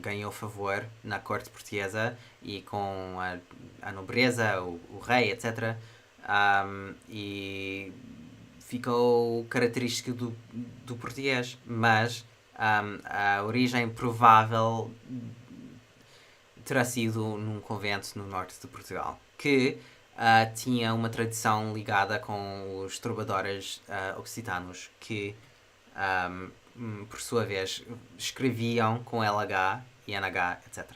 ganhou favor na corte portuguesa e com a nobreza, o rei, etc. E ficou característico do português, mas a origem provável terá sido num convento no norte de Portugal, que tinha uma tradição ligada com os trovadores occitanos, que por sua vez escreviam com LH e NH, etc.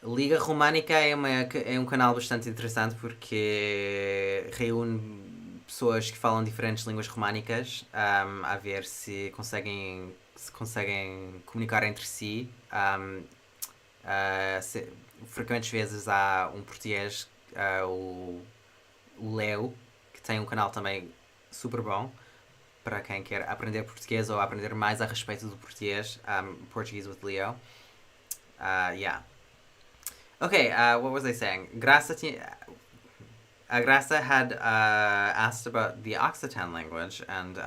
Liga Românica é um canal bastante interessante porque reúne pessoas que falam diferentes línguas românicas a ver se conseguem comunicar entre si. frequentes vezes há um português, o Leo, que tem um canal também super bom para quem quer aprender português ou aprender mais a respeito do português. Portuguese with Leo. Yeah. Okay, what was I saying? Graça had asked about the Occitan language and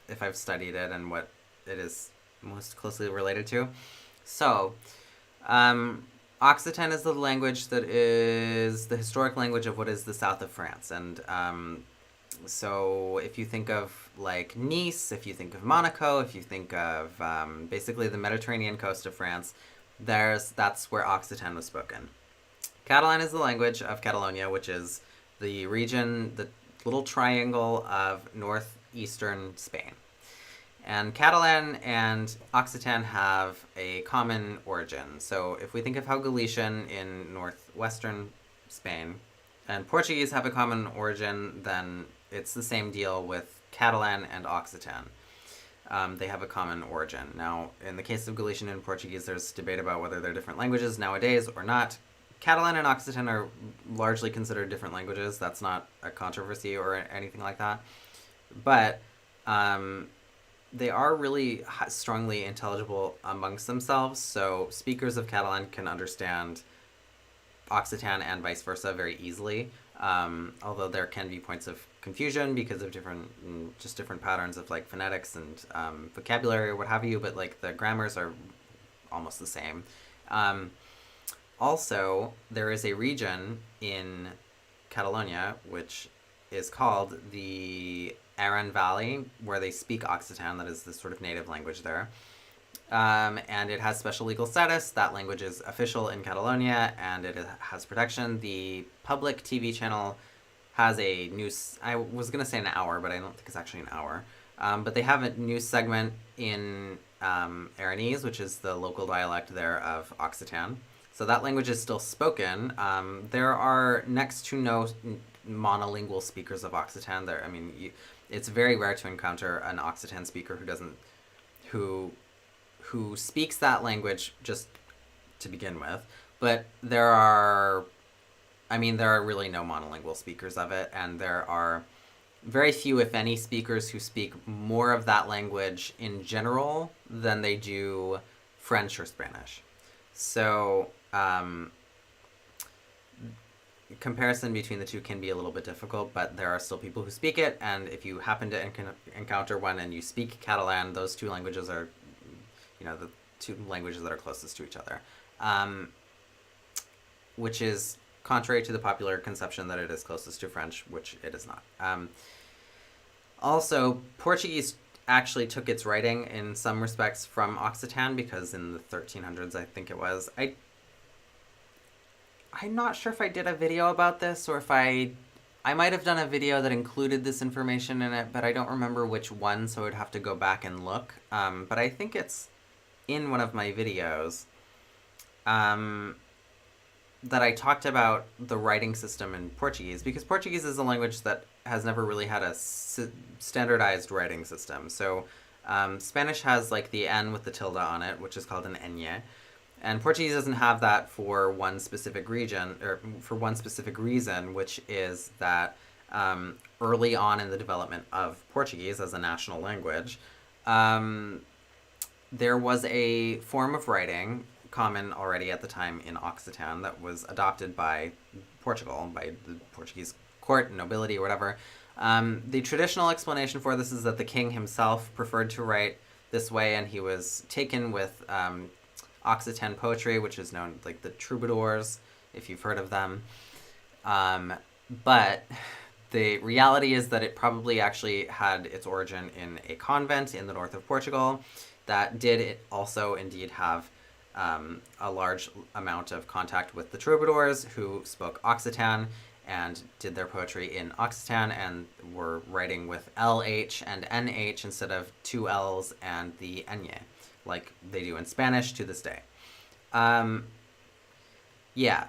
if I've studied it and what it is most closely related to. So, Occitan is the language that is the historic language of what is the south of France. And so if you think of like Nice, if you think of Monaco, if you think of basically the Mediterranean coast of France, that's where Occitan was spoken. Catalan is the language of Catalonia, which is the region, the little triangle of northeastern Spain. And Catalan and Occitan have a common origin. So if we think of how Galician in northwestern Spain and Portuguese have a common origin, then it's the same deal with Catalan and Occitan. They have a common origin. Now, in the case of Galician and Portuguese, there's debate about whether they're different languages nowadays or not. Catalan and Occitan are largely considered different languages. That's not a controversy or anything like that. But they are really strongly intelligible amongst themselves, so speakers of Catalan can understand Occitan and vice versa very easily, although there can be points of confusion because of different patterns of like phonetics and vocabulary or what have you, but like the grammars are almost the same. Also, there is a region in Catalonia which is called the Aran Valley, where they speak Occitan, that is the sort of native language there. And it has special legal status. That language is official in Catalonia, and it has protection. The public TV channel has a news... I was going to say an hour, but I don't think it's actually an hour. But they have a news segment in Aranese, which is the local dialect there of Occitan. So that language is still spoken. There are next to no monolingual speakers of Occitan there. I mean, it's very rare to encounter an Occitan speaker who speaks that language just to begin with. But there are really no monolingual speakers of it, and there are very few, if any, speakers who speak more of that language in general than they do French or Spanish. So comparison between the two can be a little bit difficult, but there are still people who speak it, and if you happen to encounter one and you speak Catalan, those two languages are, the two languages that are closest to each other, which is contrary to the popular conception that it is closest to French, which it is not. Also, Portuguese actually took its writing in some respects from Occitan, because in the 1300s, I think it was, I'm not sure if I did a video about this or if I might have done a video that included this information in it, but I don't remember which one, so I'd have to go back and look. But I think it's in one of my videos that I talked about the writing system in Portuguese, because Portuguese is a language that has never really had a standardized writing system. So Spanish has like the N with the tilde on it, which is called an ñ. And Portuguese doesn't have that for one specific region, or for one specific reason, which is that early on in the development of Portuguese as a national language, there was a form of writing common already at the time in Occitan that was adopted by Portugal, by the Portuguese court, nobility, or whatever. The traditional explanation for this is that the king himself preferred to write this way, and he was taken with Occitan poetry, which is known like the troubadours, if you've heard of them. But the reality is that it probably actually had its origin in a convent in the north of Portugal that did also indeed have a large amount of contact with the troubadours who spoke Occitan and did their poetry in Occitan and were writing with LH and NH instead of two L's and the ñ, like they do in Spanish to this day.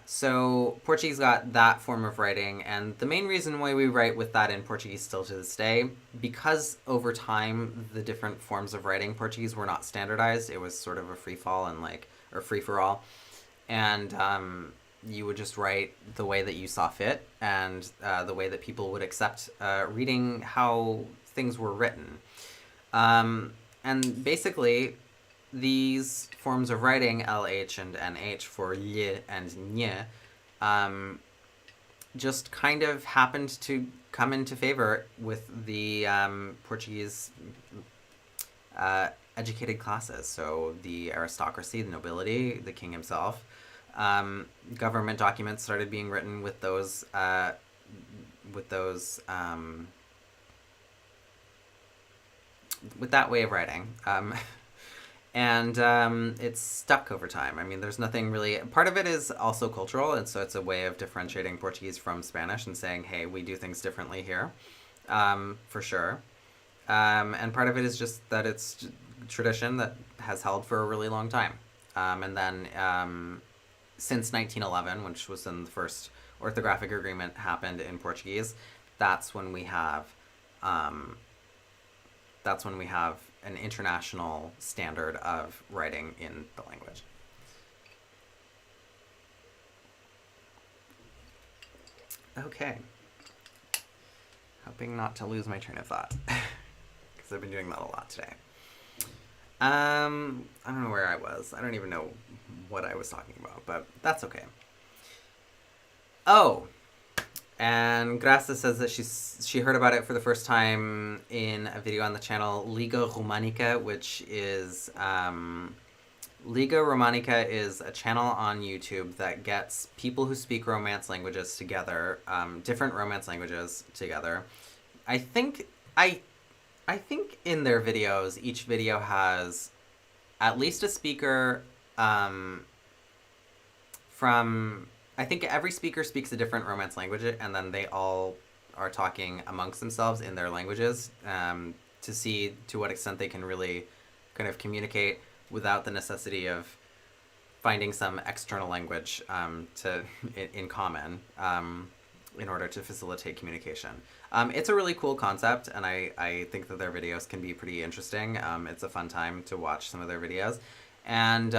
So Portuguese got that form of writing, and the main reason why we write with that in Portuguese still to this day, because over time the different forms of writing Portuguese were not standardized. It was sort of a free-for-all, and you would just write the way that you saw fit and the way that people would accept reading how things were written. And basically, these forms of writing, LH and NH for y and ny, just kind of happened to come into favor with the Portuguese educated classes. So the aristocracy, the nobility, the king himself. Government documents started being written with those with that way of writing. And it's stuck over time. I mean, there's nothing really... Part of it is also cultural, and so it's a way of differentiating Portuguese from Spanish and saying, hey, we do things differently here, for sure. And part of it is just that it's tradition that has held for a really long time. And then since 1911, which was when the first orthographic agreement happened in Portuguese, that's when we have an international standard of writing in the language. Okay. Hoping not to lose my train of thought, because I've been doing that a lot today. I don't know where I was. I don't even know what I was talking about, but that's okay. Oh, and Graça says that she heard about it for the first time in a video on the channel Liga Romanica, which is Liga Romanica is a channel on YouTube that gets people who speak Romance languages together, different Romance languages together. I think in their videos, each video has at least a speaker from... I think every speaker speaks a different Romance language, and then they all are talking amongst themselves in their languages to see to what extent they can really kind of communicate without the necessity of finding some external language in common in order to facilitate communication. It's a really cool concept, and I think that their videos can be pretty interesting. It's a fun time to watch some of their videos. And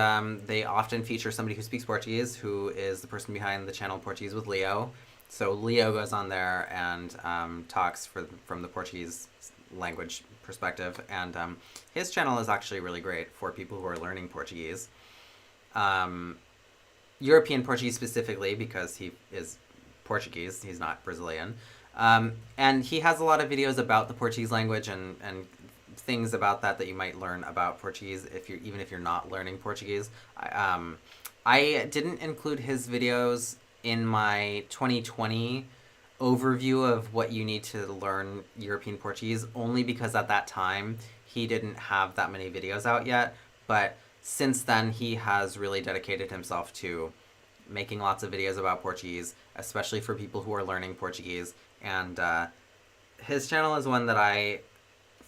they often feature somebody who speaks Portuguese, who is the person behind the channel Portuguese with Leo. So Leo goes on there and talks from the Portuguese language perspective. And his channel is actually really great for people who are learning Portuguese. European Portuguese specifically, because he is Portuguese, he's not Brazilian. And he has a lot of videos about the Portuguese language and things about that you might learn about Portuguese even if you're not learning Portuguese. I didn't include his videos in my 2020 overview of what you need to learn European Portuguese, only because at that time he didn't have that many videos out yet. But since then, he has really dedicated himself to making lots of videos about Portuguese, especially for people who are learning Portuguese. And his channel is one that I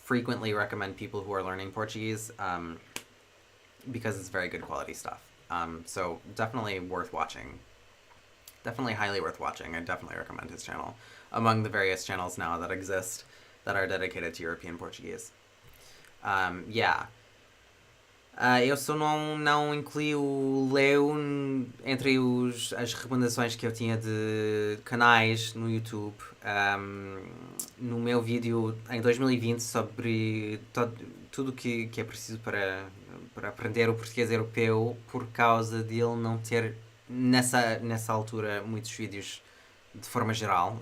frequently recommend people who are learning Portuguese because it's very good quality stuff. So definitely worth watching. Definitely highly worth watching. I definitely recommend his channel among the various channels now that exist that are dedicated to European Portuguese. Yeah. Eu só não incluí o Leo entre as recomendações que eu tinha de canais no YouTube. No meu vídeo em 2020 sobre tudo que é preciso para aprender o português europeu, por causa de ele não ter nessa altura muitos vídeos de forma geral.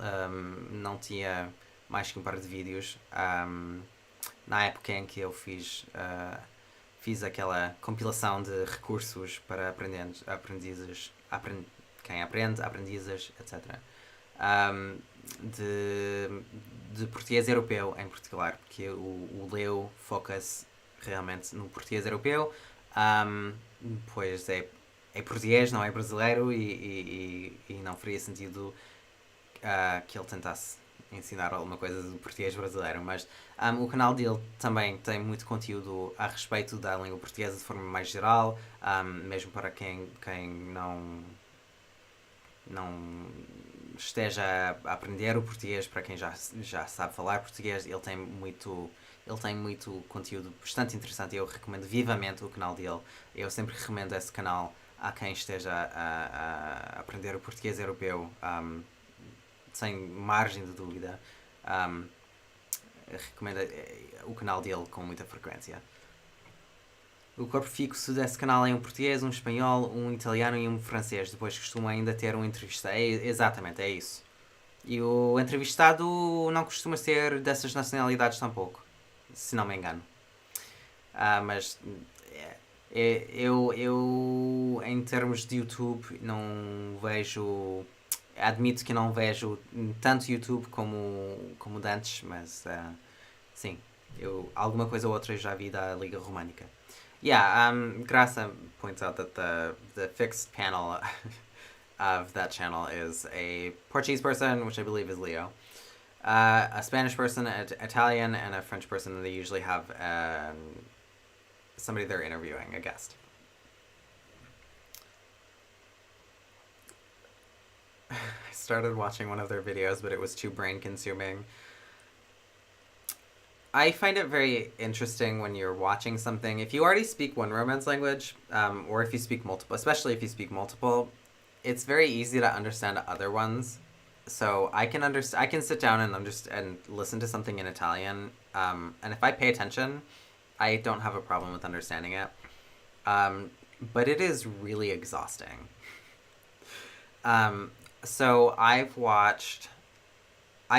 Não tinha mais que um par de vídeos. Na época em que eu fiz aquela compilação de recursos para aprendizes, quem aprende, aprendizes, etc. De português europeu em particular, porque o Leo foca-se realmente no português europeu, pois é português, não é brasileiro, e não faria sentido que ele tentasse ensinar alguma coisa do português brasileiro, mas o canal dele também tem muito conteúdo a respeito da língua portuguesa de forma mais geral, mesmo para quem não esteja a aprender o português, para quem já sabe falar português. Ele tem muito conteúdo bastante interessante e eu recomendo vivamente o canal dele. Eu sempre recomendo esse canal há quem esteja a aprender o português europeu sem margem de dúvida. Um, recomendo o canal dele com muita frequência. O corpo fixo desse canal é um português, um espanhol, um italiano e um francês. Depois costuma ainda ter um entrevistado. Exatamente, é isso. E o entrevistado não costuma ser dessas nacionalidades tampouco, se não me engano. Mas eu, em termos de YouTube, não vejo. Admito que não vejo tanto YouTube como de antes, mas sim, alguma coisa ou outra já vi da Liga Românica. Yeah, Graça points out that the fixed panel of that channel is a Portuguese person, which I believe is Leo, a Spanish person, an Italian, and a French person. They usually have somebody they're interviewing, a guest. I started watching one of their videos, but it was too brain consuming. I find it very interesting when you're watching something. If you already speak one Romance language, or if you speak multiple, especially if you speak multiple, it's very easy to understand other ones. So I can sit down and listen to something in Italian, and if I pay attention, I don't have a problem with understanding it. But it is really exhausting. So I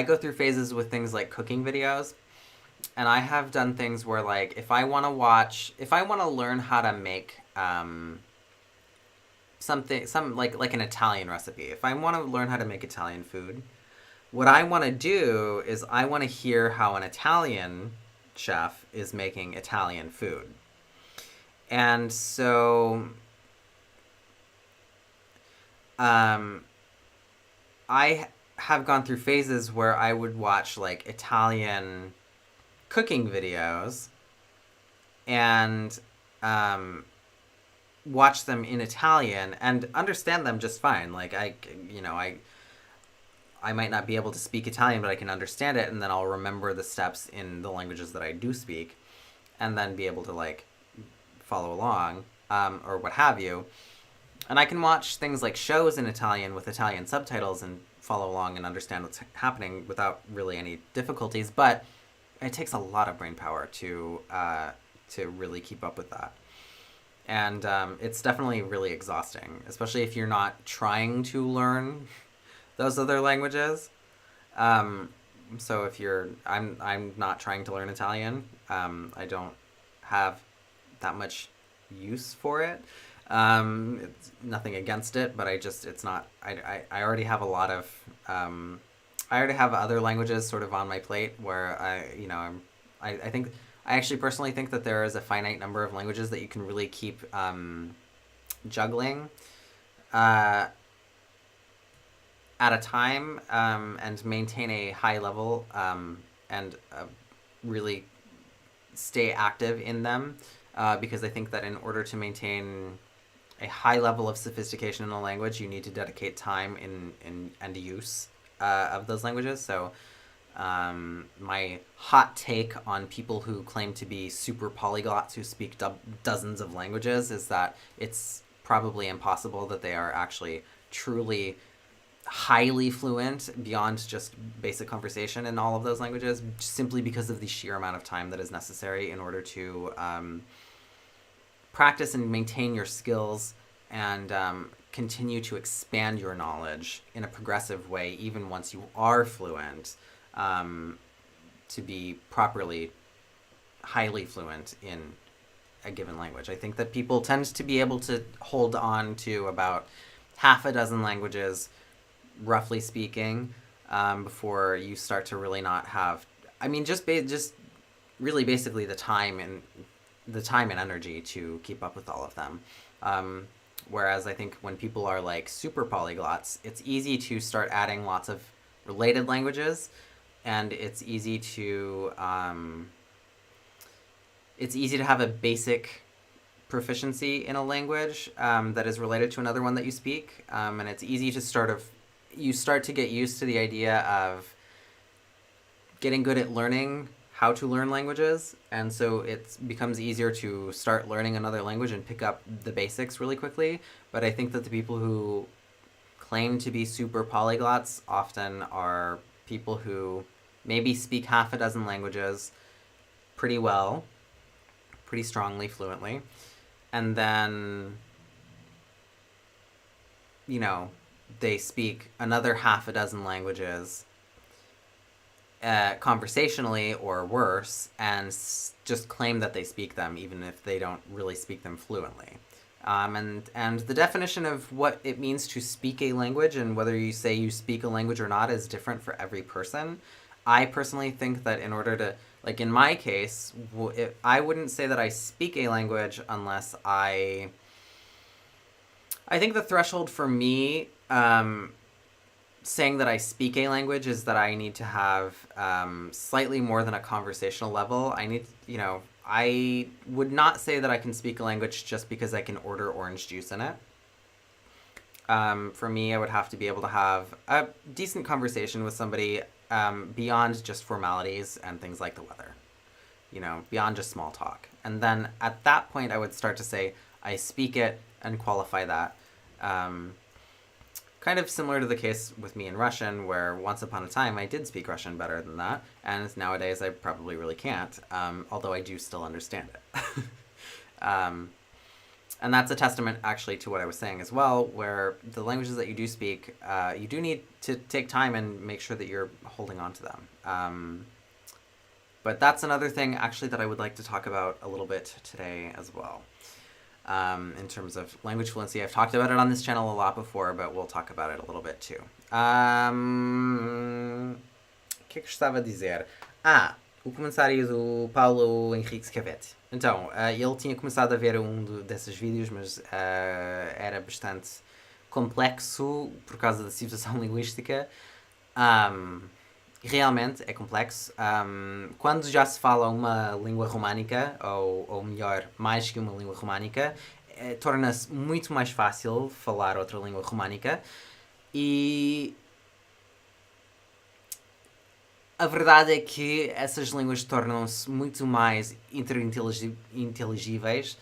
go through phases with things like cooking videos, and I have done things where, like, if I want to learn how to make some like an Italian recipe, if I want to learn how to make Italian food, what I want to do is I want to hear how an Italian chef is making Italian food. And so I have gone through phases where I would watch like Italian cooking videos and watch them in Italian and understand them just fine. Like I might not be able to speak Italian, but I can understand it, and then I'll remember the steps in the languages that I do speak, and then be able to like follow along, or what have you. And I can watch things like shows in Italian with Italian subtitles and follow along and understand what's happening without really any difficulties, but it takes a lot of brain power to really keep up with that. And it's definitely really exhausting, especially if you're not trying to learn those other languages. So if I'm not trying to learn Italian. I don't have that much use for it. It's nothing against it, but it's not. I already have a lot of. I already have other languages sort of on my plate where I think. I actually personally think that there is a finite number of languages that you can really keep juggling at a time, and maintain a high level, and really stay active in them, because I think that in order to maintain a high level of sophistication in a language, you need to dedicate time and use of those languages. So my hot take on people who claim to be super polyglots who speak dozens of languages is that it's probably impossible that they are actually truly highly fluent beyond just basic conversation in all of those languages, simply because of the sheer amount of time that is necessary in order to practice and maintain your skills and continue to expand your knowledge in a progressive way, even once you are fluent, to be properly highly fluent in a given language. I think that people tend to be able to hold on to about half a dozen languages, roughly speaking, before you start to really not have. I mean, just really basically the time and energy to keep up with all of them. Whereas I think when people are like super polyglots, it's easy to start adding lots of related languages, and it's easy to have a basic proficiency in a language that is related to another one that you speak, and it's easy to start to get used to the idea of getting good at learning how to learn languages, and so it becomes easier to start learning another language and pick up the basics really quickly. But I think that the people who claim to be super polyglots often are people who maybe speak half a dozen languages pretty well, pretty strongly, fluently, and then, you know, they speak another half a dozen languages conversationally or worse, and just claim that they speak them even if they don't really speak them fluently. And the definition of what it means to speak a language and whether you say you speak a language or not is different for every person. I personally think that in order to, like in my case, I wouldn't say that I speak a language unless I think the threshold for me, saying that I speak a language is that I need to have slightly more than a conversational level. I would not say that I can speak a language just because I can order orange juice in it. For me, I would have to be able to have a decent conversation with somebody beyond just formalities and things like the weather. Beyond just small talk. And then at that point, I would start to say, I speak it and qualify that. Kind of similar to the case with me in Russian, where once upon a time I did speak Russian better than that, and nowadays I probably really can't, although I do still understand it. And that's a testament actually to what I was saying as well, where the languages that you do speak, you do need to take time and make sure that you're holding on to them. But that's another thing actually that I would like to talk about a little bit today as well. In terms of language fluency, I've talked about it on this channel a lot before, but we'll talk about it a little bit too. Que é que estava a dizer? O comentário do Paulo Henrique Scavete. Então, ele tinha começado a ver desses vídeos, mas era bastante complexo por causa da situação linguística. Realmente é complexo. Quando já se fala uma língua românica, ou melhor, mais que uma língua românica, torna-se muito mais fácil falar outra língua românica. E a verdade é que essas línguas tornam-se muito mais interinteligíveis,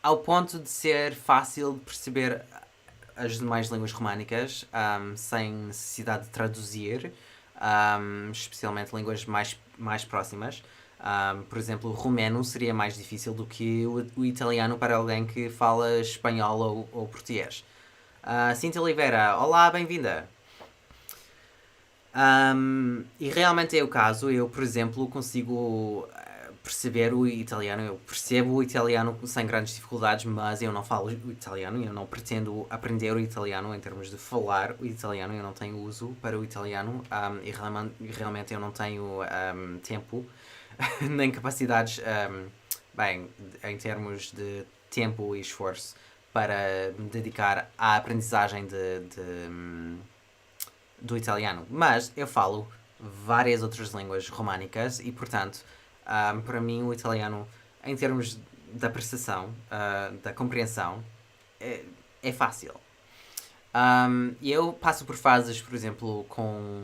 ao ponto de ser fácil de perceber as demais línguas românicas, sem necessidade de traduzir, especialmente línguas mais próximas. Por exemplo, o romeno seria mais difícil do que o italiano para alguém que fala espanhol ou português. Cintia Oliveira, olá, bem-vinda! E realmente é o caso. Eu, por exemplo, consigo perceber o italiano. Eu percebo o italiano sem grandes dificuldades, mas eu não falo o italiano. Eu não pretendo aprender o italiano em termos de falar o italiano. Eu não tenho uso para o italiano, e realmente eu não tenho tempo nem capacidades, em termos de tempo e esforço para me dedicar à aprendizagem do italiano. Mas eu falo várias outras línguas românicas e, portanto, para mim o italiano, em termos da percepção, da compreensão, é fácil. Eu passo por fases, por exemplo, com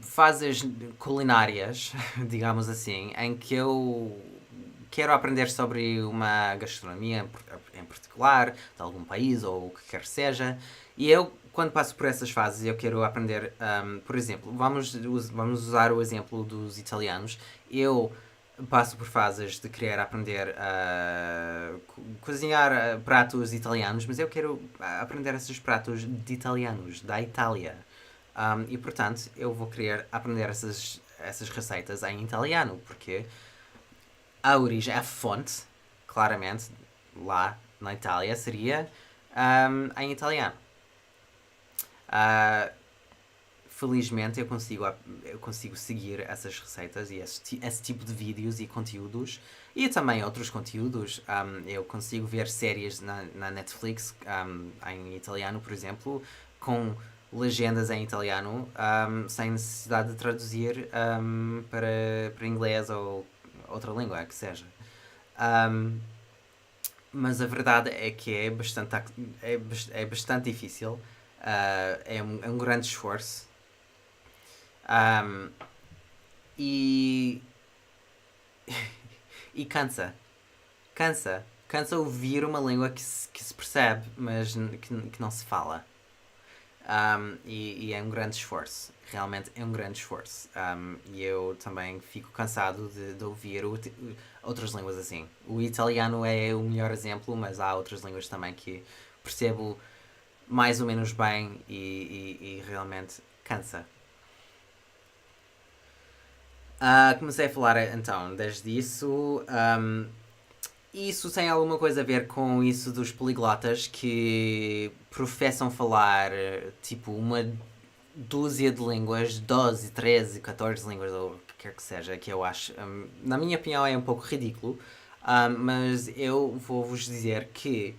fases culinárias, digamos assim, em que eu quero aprender sobre uma gastronomia em particular, de algum país ou o que quer que seja, e eu, quando passo por essas fases, eu quero aprender, por exemplo, vamos usar o exemplo dos italianos. Eu passo por fases de querer aprender a cozinhar pratos italianos, mas eu quero aprender esses pratos de italianos, da Itália. E, portanto, eu vou querer aprender essas receitas em italiano, porque a origem, a fonte, claramente, lá na Itália, seria em italiano. Felizmente eu consigo seguir essas receitas e esse tipo de vídeos e conteúdos, e também outros conteúdos. Eu consigo ver séries na Netflix em italiano, por exemplo, com legendas em italiano, sem necessidade de traduzir para inglês ou outra língua que seja. Mas a verdade é que é bastante difícil. É um grande esforço Um, e. E cansa. Cansa. Cansa ouvir uma língua que se percebe, mas que não se fala. E é um grande esforço. Realmente é um grande esforço. E eu também fico cansado de ouvir outras línguas assim. O italiano é o melhor exemplo, mas há outras línguas também que percebo mais ou menos bem e realmente cansa. Comecei a falar então desde isso. Isso tem alguma coisa a ver com isso dos poliglotas que professam falar tipo uma dúzia de línguas, 12, 13, 14 línguas, ou o que quer que seja, que eu acho, na minha opinião, é um pouco ridículo. Mas eu vou-vos dizer que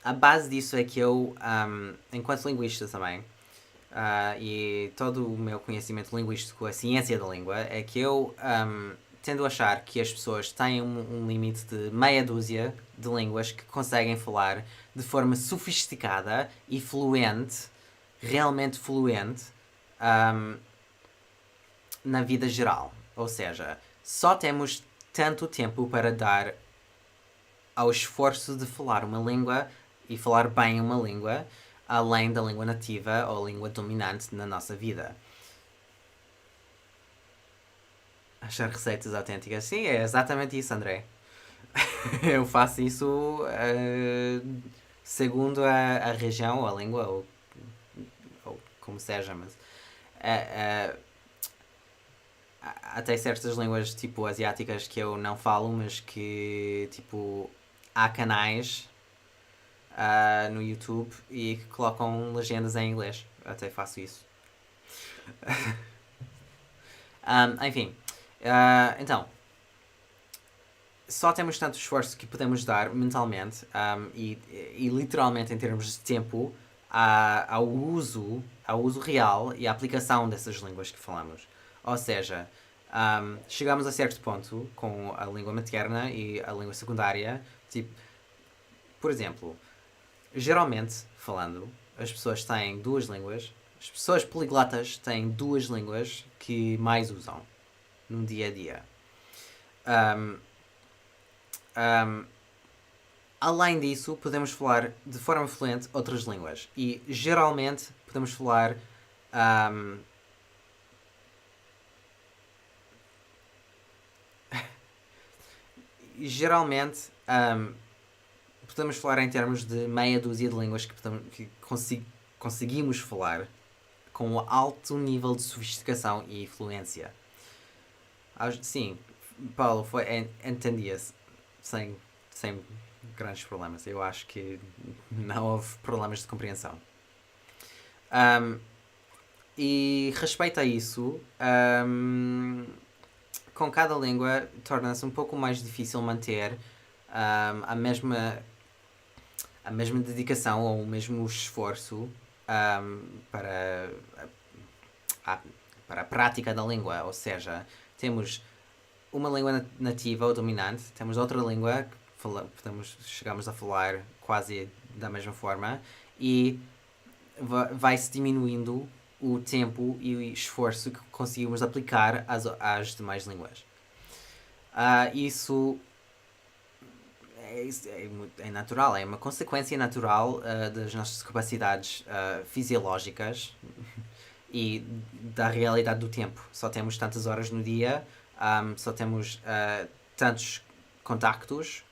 a base disso é que eu, enquanto linguista também, e todo o meu conhecimento linguístico, a ciência da língua, é que eu tendo a achar que as pessoas têm um limite de meia dúzia de línguas que conseguem falar de forma sofisticada e fluente, realmente fluente, um, na vida geral. Ou seja, só temos tanto tempo para dar ao esforço de falar uma língua e falar bem uma língua, além da língua nativa ou língua dominante na nossa vida. Achar receitas autênticas. Sim, é exatamente isso, André. Eu faço isso segundo a região, ou a língua, ou como seja, mas uh, até certas línguas tipo asiáticas que eu não falo, mas que tipo há canais no YouTube e que colocam legendas em inglês. Até faço isso. Enfim, então, só temos tanto esforço que podemos dar mentalmente e literalmente em termos de tempo ao uso real e à aplicação dessas línguas que falamos. Ou seja, chegamos a certo ponto com a língua materna e a língua secundária. Tipo, por exemplo, geralmente falando, as pessoas têm duas línguas. As pessoas poliglotas têm duas línguas que mais usam no dia a dia. Um, um, Além disso, podemos falar de forma fluente outras línguas. E geralmente podemos falar. Um, geralmente podemos falar em termos de meia dúzia de línguas que conseguimos falar com alto nível de sofisticação e fluência. Sim, Paulo, entendia-se sem grandes problemas. Eu acho que não houve problemas de compreensão. Um, e respeito a isso, com cada língua torna-se um pouco mais difícil manter a mesma dedicação ou o mesmo esforço para, a, para a prática da língua. Ou seja, temos uma língua nativa ou dominante, temos outra língua que chegamos a falar quase da mesma forma e vai-se diminuindo o tempo e o esforço que conseguimos aplicar às demais línguas. Isso é natural, é uma consequência natural das nossas capacidades fisiológicas e da realidade do tempo. Só temos tantas horas no dia, só temos tantos contactos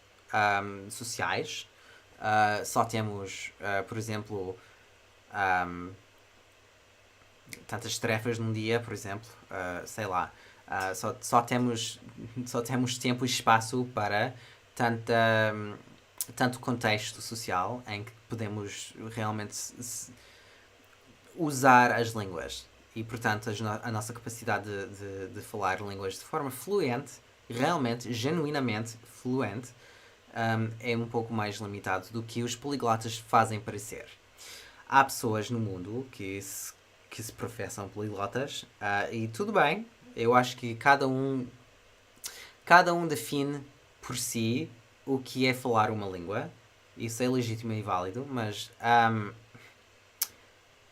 sociais, só temos, por exemplo, tantas tarefas num dia, por exemplo, sei lá, só temos tempo e espaço para tanto contexto social em que podemos realmente usar as línguas. E, portanto, a nossa capacidade de falar línguas de forma fluente, realmente, genuinamente fluente, é um pouco mais limitado do que os poliglotas fazem parecer. Há pessoas no mundo que se professam poliglotas e tudo bem, eu acho que cada um define por si o que é falar uma língua. Isso é legítimo e válido, mas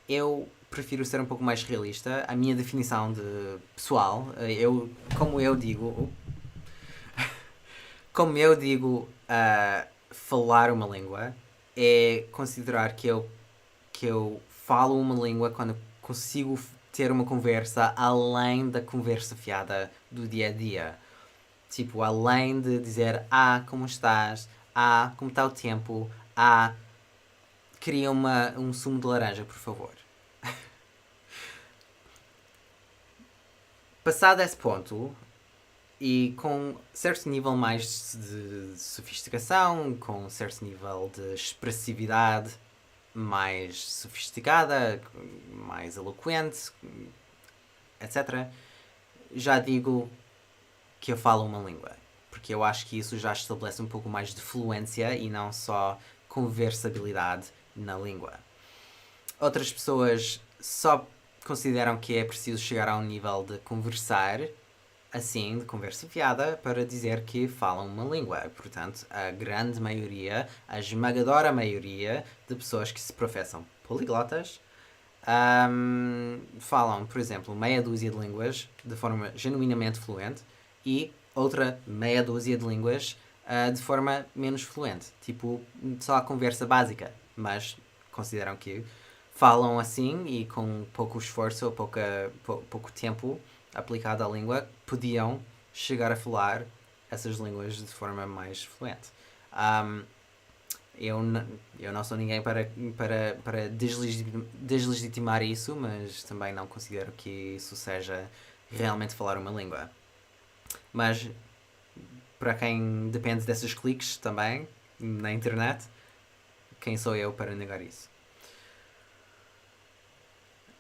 eu prefiro ser um pouco mais realista. A minha definição de pessoal, como eu digo, falar uma língua é considerar que eu falo uma língua quando consigo ter uma conversa além da conversa fiada do dia a dia. Tipo, além de dizer como estás? Como está o tempo? Queria um sumo de laranja, por favor. Passado esse ponto, e com certo nível mais de sofisticação, com certo nível de expressividade mais sofisticada, mais eloquente, etc., já digo que eu falo uma língua. Porque eu acho que isso já estabelece um pouco mais de fluência e não só conversabilidade na língua. Outras pessoas só consideram que é preciso chegar a um nível de conversar, assim, de conversa fiada, para dizer que falam uma língua. Portanto, a grande maioria, a esmagadora maioria de pessoas que se professam poliglotas falam, por exemplo, meia dúzia de línguas de forma genuinamente fluente e outra meia dúzia de línguas de forma menos fluente. Tipo, só a conversa básica, mas consideram que falam assim e com pouco esforço ou pouco tempo aplicado à língua, podiam chegar a falar essas línguas de forma mais fluente. Eu não sou ninguém para deslegitimar isso, mas também não considero que isso seja realmente falar uma língua. Mas para quem depende desses cliques também na internet, quem sou eu para negar isso?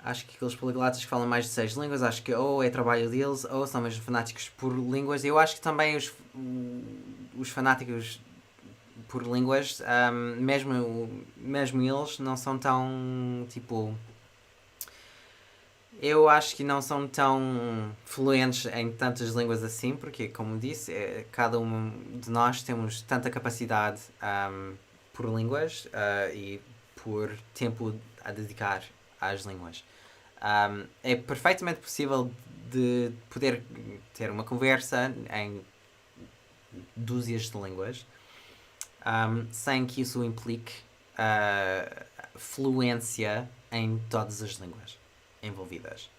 Acho que aqueles poliglotas que falam mais de 6 línguas, acho que ou é trabalho deles ou são mesmo fanáticos por línguas. Eu acho que também os fanáticos por línguas, mesmo eles não são tão, tipo... Eu acho que não são tão fluentes em tantas línguas assim, porque, como disse, cada um de nós temos tanta capacidade por línguas e por tempo a dedicar às línguas. É perfeitamente possível de poder ter uma conversa em dúzias de línguas sem que isso implique fluência em todas as línguas envolvidas.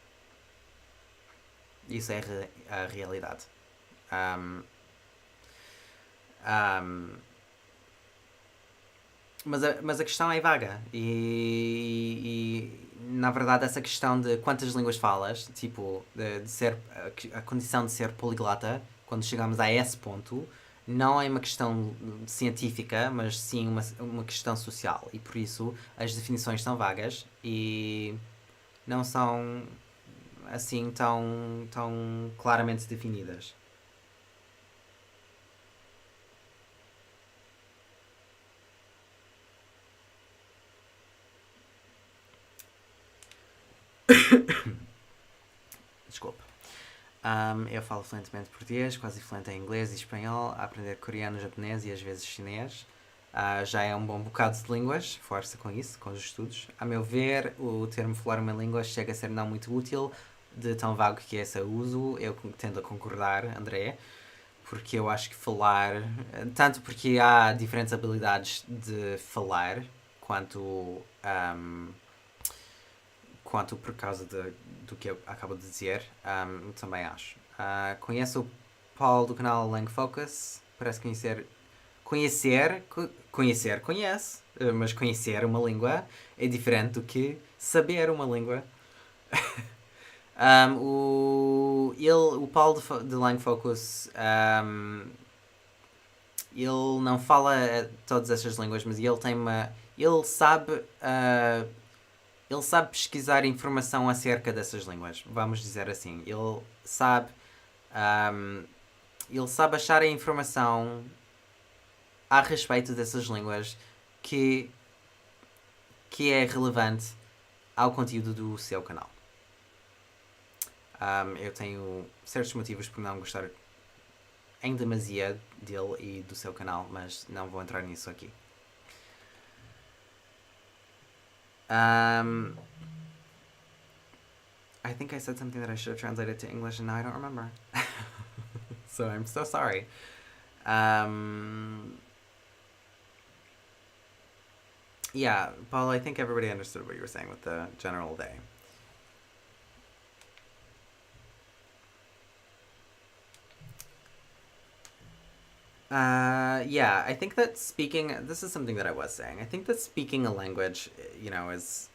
Isso é a realidade. Mas a questão é vaga e na verdade essa questão de quantas línguas falas, tipo, de ser a condição de ser poliglota, quando chegamos a esse ponto, não é uma questão científica, mas sim uma questão social. E por isso as definições são vagas e não são assim tão claramente definidas. Desculpa. Eu falo fluentemente português, quase fluente em inglês e espanhol, a aprender coreano, japonês e às vezes chinês. Já é um bom bocado de línguas, força com isso, com os estudos. A meu ver, o termo falar uma língua chega a ser não muito útil, de tão vago que é esse uso. Eu tendo a concordar, André, porque eu acho que falar, tanto porque há diferentes habilidades de falar, quanto por causa do que eu acabo de dizer, também acho. Conheço o Paulo do canal Lang Focus, parece conhece, mas conhecer uma língua é diferente do que saber uma língua. O Paulo de Lang Focus, ele não fala todas essas línguas, mas ele sabe ele sabe pesquisar informação acerca dessas línguas, vamos dizer assim. Ele sabe achar a informação a respeito dessas línguas que é relevante ao conteúdo do seu canal. Eu tenho certos motivos por não gostar em demasia dele e do seu canal, mas não vou entrar nisso aqui. I think I said something that I should have translated to English, and now I don't remember. So I'm so sorry. Um, yeah, Paul, I think everybody understood what you were saying with the general day. Yeah, I think that speaking, this is something that I was saying. I think that speaking a language, is,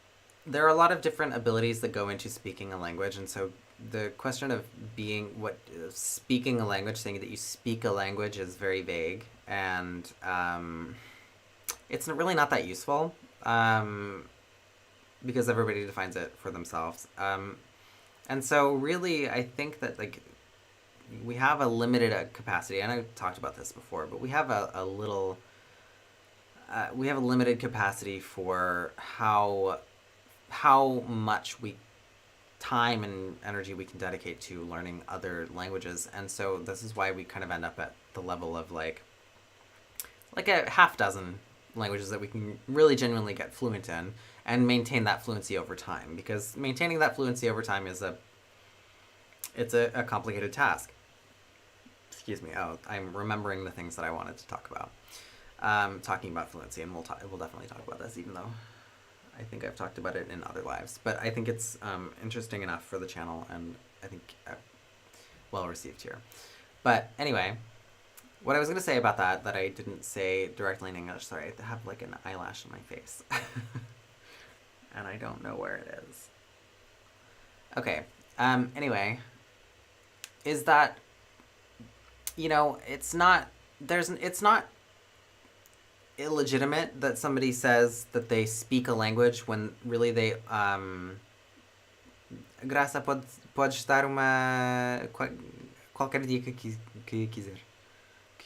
there are a lot of different abilities that go into speaking a language. And so the question of speaking a language, saying that you speak a language is very vague. And it's really not that useful because everybody defines it for themselves. And so really, I think that, like, we have a limited capacity, and I talked about this before, but we have a little, we have a limited capacity for how much time and energy we can dedicate to learning other languages. And so this is why we kind of end up at the level of like a half dozen languages that we can really genuinely get fluent in and maintain that fluency over time, because maintaining that fluency over time is a complicated task. Excuse me. Oh, I'm remembering the things that I wanted to talk about. Talking about fluency, and we'll definitely talk about this, even though I think I've talked about it in other lives. But I think it's interesting enough for the channel, and I think well received here. But anyway, what I was going to say about that I didn't say directly in English. Sorry, I have like an eyelash on my face, and I don't know where it is. Okay. Anyway, is that, it's not illegitimate that somebody says that they speak a language when really they Graça, podes dar qualquer dia que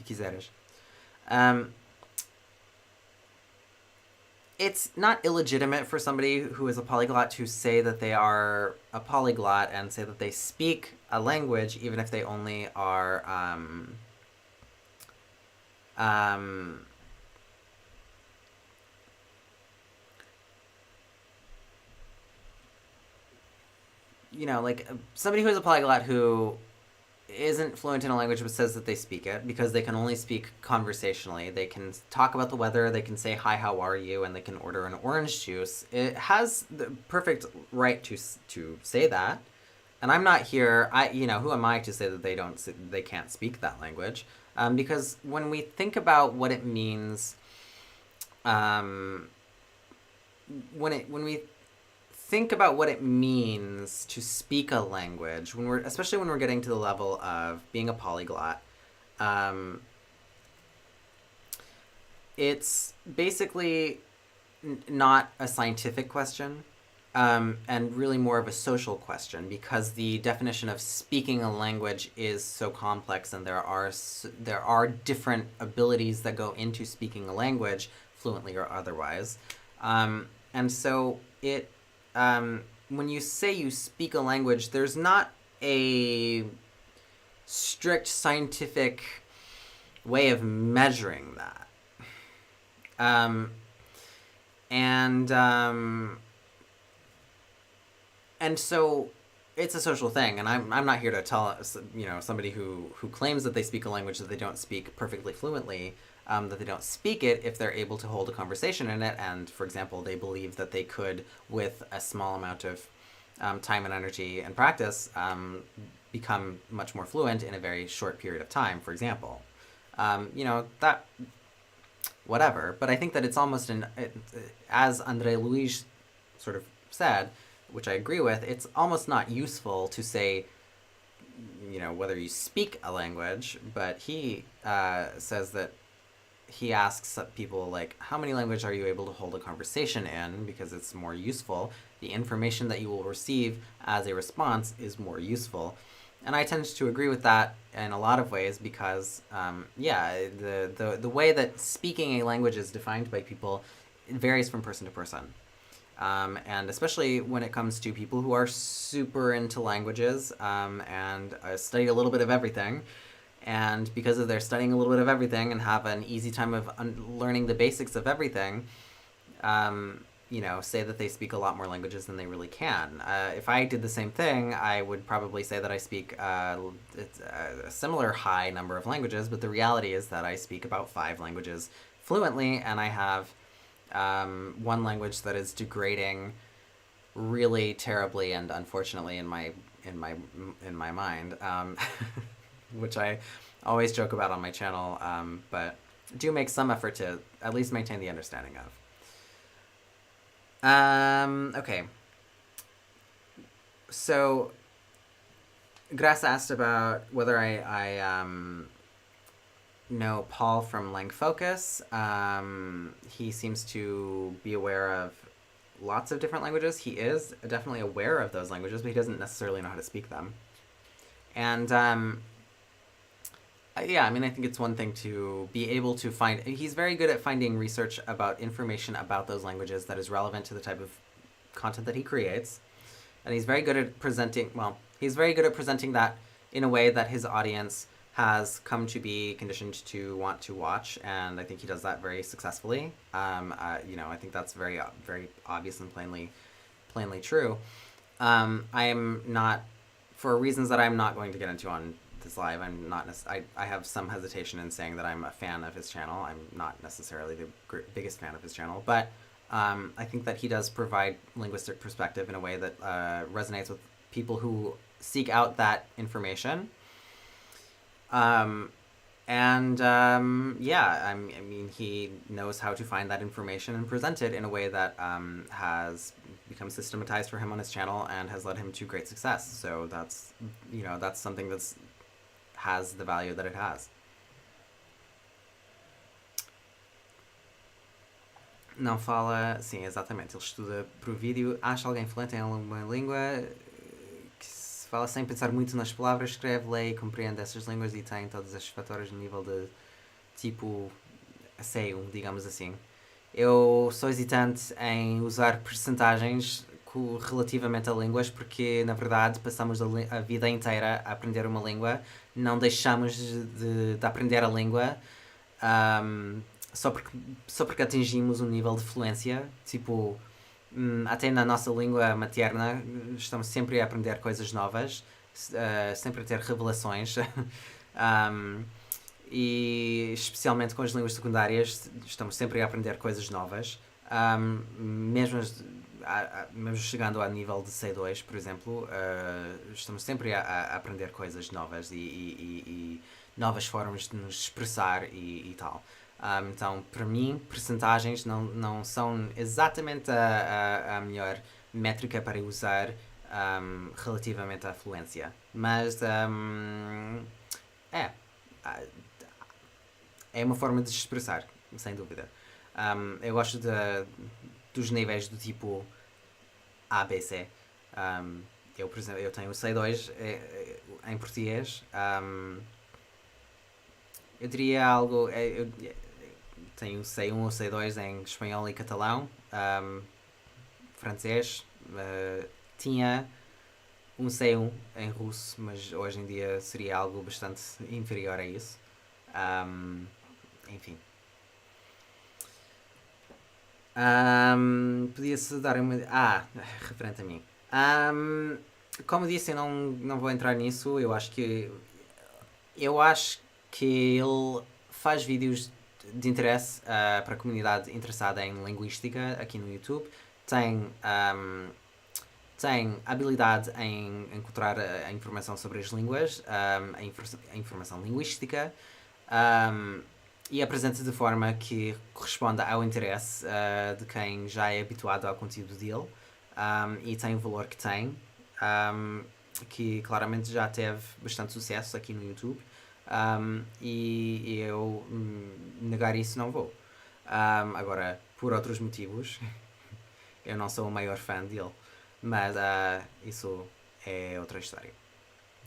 quiseres. It's not illegitimate for somebody who is a polyglot to say that they are a polyglot and say that they speak a language, even if they only are like somebody who is a polyglot who isn't fluent in a language but says that they speak it because they can only speak conversationally. They can talk about the weather, they can say hi, how are you, and they can order an orange juice. It has the perfect right to say that. And I'm not here, who am I to say that they can't speak that language? Because when we think about what it means, when we think about what it means to speak a language, especially when we're getting to the level of being a polyglot, it's basically not a scientific question, and really more of a social question, because the definition of speaking a language is so complex, and there are different abilities that go into speaking a language, fluently or otherwise, and so when you say you speak a language, there's not a strict scientific way of measuring that. And so it's a social thing, and I'm not here to tell somebody who claims that they speak a language that they don't speak perfectly fluently, that they don't speak it if they're able to hold a conversation in it, and, for example, they believe that they could, with a small amount of time and energy and practice, become much more fluent in a very short period of time, for example. That, whatever. But I think that it's almost as André Luis sort of said, which I agree with, it's almost not useful to say, whether you speak a language, but he says that he asks people, like, how many languages are you able to hold a conversation in, because it's more useful. The information that you will receive as a response is more useful. And I tend to agree with that in a lot of ways, because, the way that speaking a language is defined by people, it varies from person to person. And especially when it comes to people who are super into languages and study a little bit of everything. And because of their studying a little bit of everything and have an easy time of learning the basics of everything, say that they speak a lot more languages than they really can. If I did the same thing, I would probably say that I speak a similar high number of languages, but the reality is that I speak about 5 languages fluently, and I have one language that is degrading really terribly and unfortunately in my mind, which I always joke about on my channel, but do make some effort to at least maintain the understanding of. Okay. So, Grace asked about whether I know Paul from Lang Focus. He seems to be aware of lots of different languages. He is definitely aware of those languages, but he doesn't necessarily know how to speak them. And yeah, I mean, I think it's one thing to be able to find... He's very good at finding research about information about those languages that is relevant to the type of content that he creates. And he's very good at presenting... Well, he's very good at presenting that in a way that his audience has come to be conditioned to want to watch, and I think he does that very successfully. I think that's very, very obvious and plainly true. I am not, for reasons that I'm not going to get into on this live, I have some hesitation in saying that I'm a fan of his channel. I'm not necessarily the biggest fan of his channel, but I think that he does provide linguistic perspective in a way that resonates with people who seek out that information. He knows how to find that information and present it in a way that has become systematized for him on his channel and has led him to great success. So that's something that's has the value that it has. Não fala, sim, exatamente, ele estuda por vídeo, acha alguém fluente em uma língua, que se fala sem pensar muito nas palavras, escreve, lê e compreende essas línguas e tem todos estes fatores no nível de, tipo, C1, digamos assim. Eu sou hesitante em usar percentagens relativamente a línguas, porque, na verdade, passamos a vida inteira a aprender uma língua, não deixamos de aprender a língua só porque atingimos um nível de fluência. Tipo, até na nossa língua materna estamos sempre a aprender coisas novas, sempre a ter revelações. E especialmente com as línguas secundárias estamos sempre a aprender coisas novas, mesmo chegando a nível de C2, por exemplo, estamos sempre a aprender coisas novas e novas formas de nos expressar e tal. Então, para mim, percentagens não são exatamente a melhor métrica para usar relativamente à fluência, mas é uma forma de se expressar, sem dúvida. Eu gosto dos níveis do tipo A, B, C. Eu, por exemplo, eu tenho o C2 em português. Eu diria algo... Eu tenho o C1 ou C2 em espanhol e catalão. Francês. Tinha um C1 em russo, mas hoje em dia seria algo bastante inferior a isso. Enfim. Podia-se dar uma... referente a mim. Como disse, eu não vou entrar nisso. Eu acho que ele faz vídeos de interesse para a comunidade interessada em linguística aqui no YouTube. Tem habilidade em encontrar a informação sobre as línguas, a informação linguística, e apresenta de forma que corresponda ao interesse de quem já é habituado ao conteúdo dele, e tem o valor que tem, que claramente já teve bastante sucesso aqui no YouTube, e eu negar isso não vou. Agora, por outros motivos, eu não sou o maior fã dele, mas isso é outra história,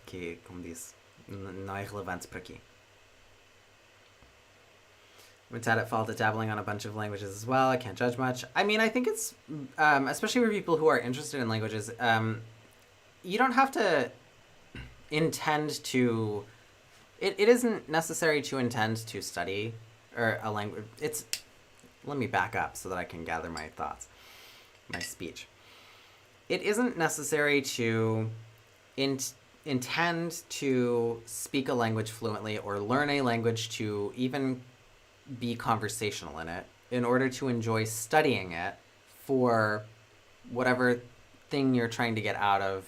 que, como disse, não é relevante para aqui. Tad at fault at dabbling on a bunch of languages as well. I can't judge much. I mean, I think it's, especially for people who are interested in languages, you don't have to intend to... It isn't necessary to intend to study or a language. Let me back up so that I can gather my thoughts. my speech. It isn't necessary to intend to speak a language fluently or learn a language to even be conversational in it in order to enjoy studying it for whatever thing you're trying to get out of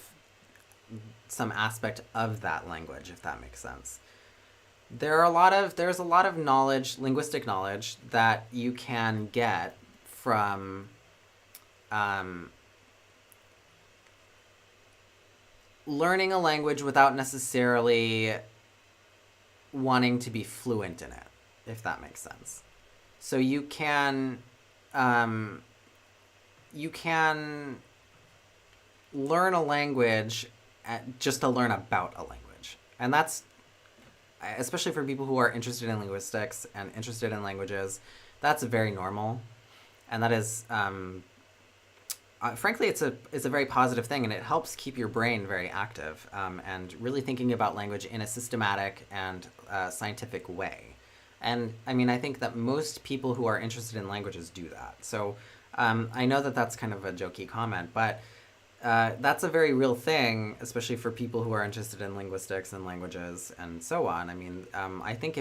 some aspect of that language, if that makes sense. There's a lot of knowledge, linguistic knowledge, that you can get from learning a language without necessarily wanting to be fluent in it, if that makes sense. So you can learn a language just to learn about a language. And that's, especially for people who are interested in linguistics and interested in languages, that's very normal. And that is, frankly, it's a very positive thing, and it helps keep your brain very active and really thinking about language in a systematic and scientific way. And I mean, I think that most people who are interested in languages do that. So I know that that's kind of a jokey comment, but that's a very real thing, especially for people who are interested in linguistics and languages and so on. I mean, I think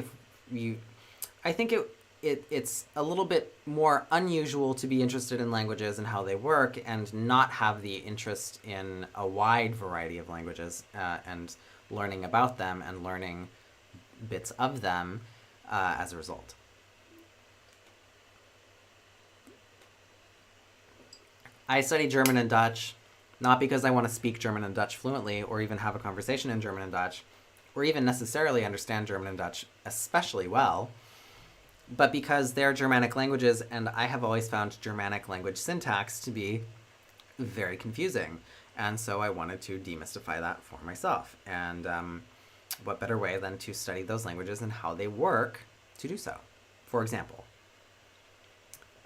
it's a little bit more unusual to be interested in languages and how they work and not have the interest in a wide variety of languages and learning about them and learning bits of them as a result. I study German and Dutch, not because I want to speak German and Dutch fluently or even have a conversation in German and Dutch, or even necessarily understand German and Dutch especially well, but because they're Germanic languages, and I have always found Germanic language syntax to be very confusing. And so I wanted to demystify that for myself. And what better way than to study those languages and how they work to do so? For example,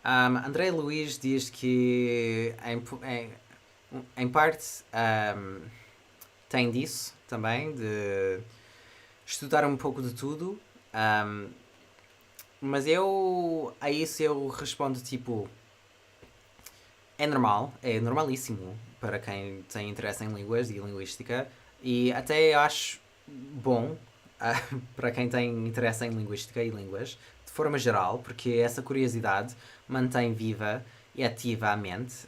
André Luiz diz que, em parte, tem disso também, de estudar um pouco de tudo. Mas a isso eu respondo tipo, é normal, é normalíssimo para quem tem interesse em línguas e linguística, e até acho bom para quem tem interesse em linguística e línguas, de forma geral, porque essa curiosidade mantém viva e ativa a mente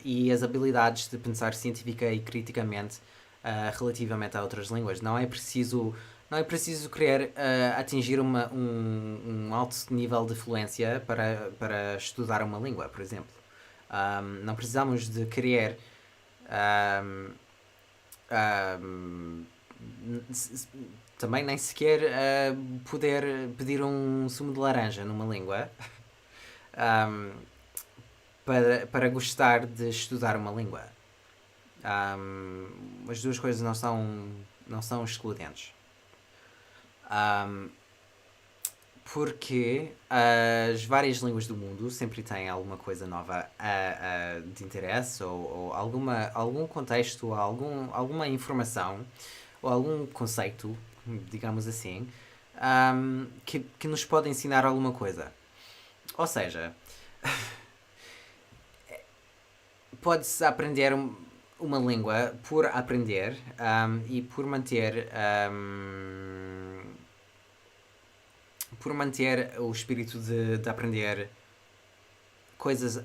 e as habilidades de pensar científica e criticamente relativamente a outras línguas. Não é preciso querer atingir um alto nível de fluência para estudar uma língua, por exemplo. Não precisamos de querer também nem sequer poder pedir um sumo de laranja numa língua para gostar de estudar uma língua. As duas coisas não são excludentes. Porque as várias línguas do mundo sempre têm alguma coisa nova de interesse ou algum contexto, alguma informação ou algum conceito, digamos assim, que nos pode ensinar alguma coisa. Ou seja, pode-se aprender uma língua por aprender e por manter o espírito de aprender coisas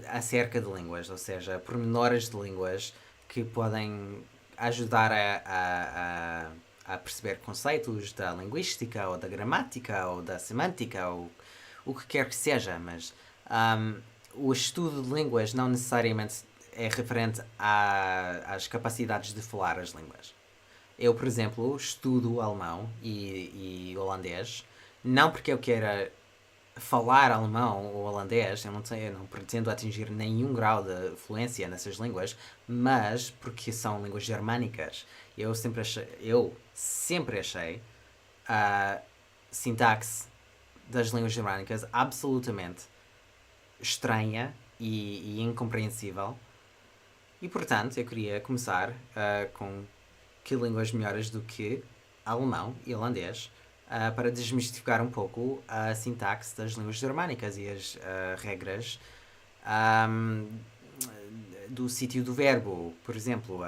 acerca de línguas, ou seja, pormenores de línguas que podem ajudar a perceber conceitos da linguística ou da gramática ou da semântica ou o que quer que seja, mas o estudo de línguas não necessariamente é referente às capacidades de falar as línguas. Eu, por exemplo, estudo alemão e holandês, não porque eu queira falar alemão ou holandês, eu não pretendo atingir nenhum grau de fluência nessas línguas, mas porque são línguas germânicas. Eu sempre achei a sintaxe das línguas germânicas absolutamente estranha e incompreensível. E, portanto, eu queria começar com que línguas melhores do que alemão e holandês para desmistificar um pouco a sintaxe das línguas germânicas e as regras do sítio do verbo, por exemplo,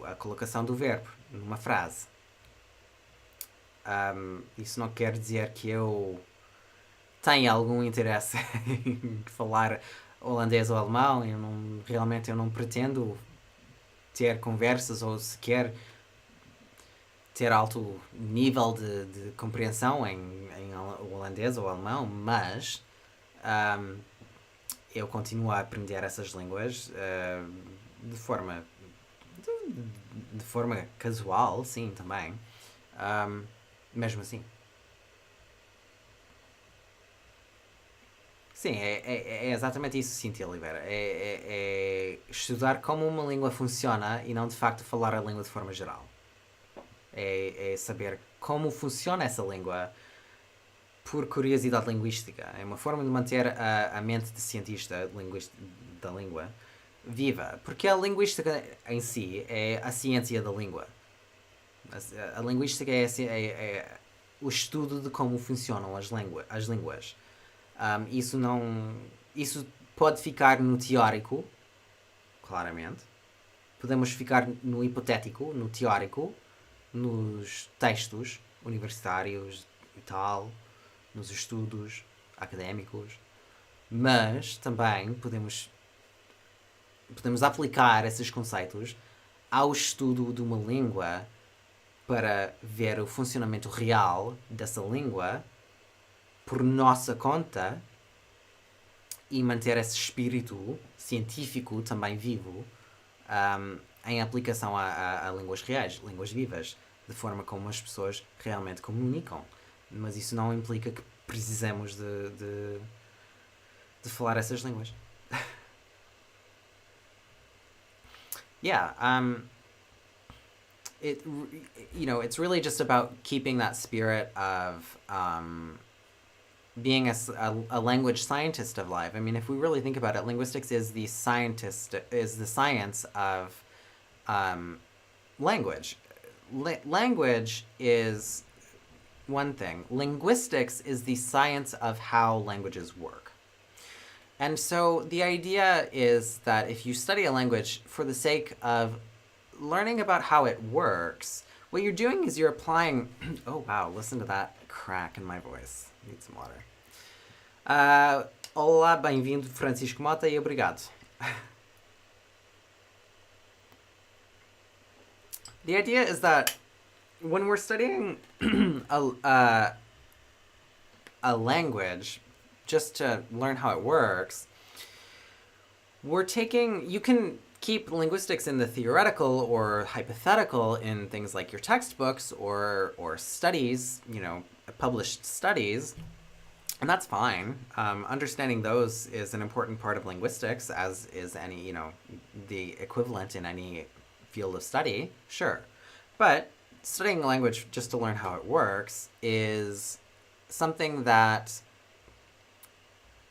a colocação do verbo numa frase. Isso não quer dizer que eu tenha algum interesse em falar holandês ou alemão. Realmente eu não pretendo ter conversas ou sequer ter alto nível de compreensão em holandês ou alemão, mas eu continuo a aprender essas línguas de forma casual, sim, também. Mesmo assim. Sim, é exatamente isso, Cintia Oliveira. É estudar como uma língua funciona e não de facto falar a língua de forma geral. É saber como funciona essa língua por curiosidade linguística. É uma forma de manter a mente de cientista da língua viva. Porque a linguística em si é a ciência da língua. A linguística é o estudo de como funcionam as línguas. Isso pode ficar no teórico, claramente. Podemos ficar no hipotético, no teórico, nos textos universitários e tal, nos estudos académicos, mas também podemos aplicar esses conceitos ao estudo de uma língua para ver o funcionamento real dessa língua por nossa conta e manter esse espírito científico também vivo em aplicação a línguas reais, línguas vivas, de forma como as pessoas realmente comunicam. Mas isso não implica que precisemos de falar essas línguas. Yeah, it's really just about keeping that spirit of being a language scientist of life. I mean, if we really think about it, linguistics is the science of language. Language is one thing. Linguistics is the science of how languages work. And so the idea is that if you study a language for the sake of learning about how it works, what you're doing is you're applying... Oh, wow, listen to that crack in my voice. Need some water. Olá, bem-vindo, Francisco Mota, e obrigado. The idea is that when we're studying a language, just to learn how it works, you can keep linguistics in the theoretical or hypothetical in things like your textbooks or studies, published studies, and that's fine. Understanding those is an important part of linguistics, as is any, the equivalent in any field of study, sure. But studying a language just to learn how it works is something that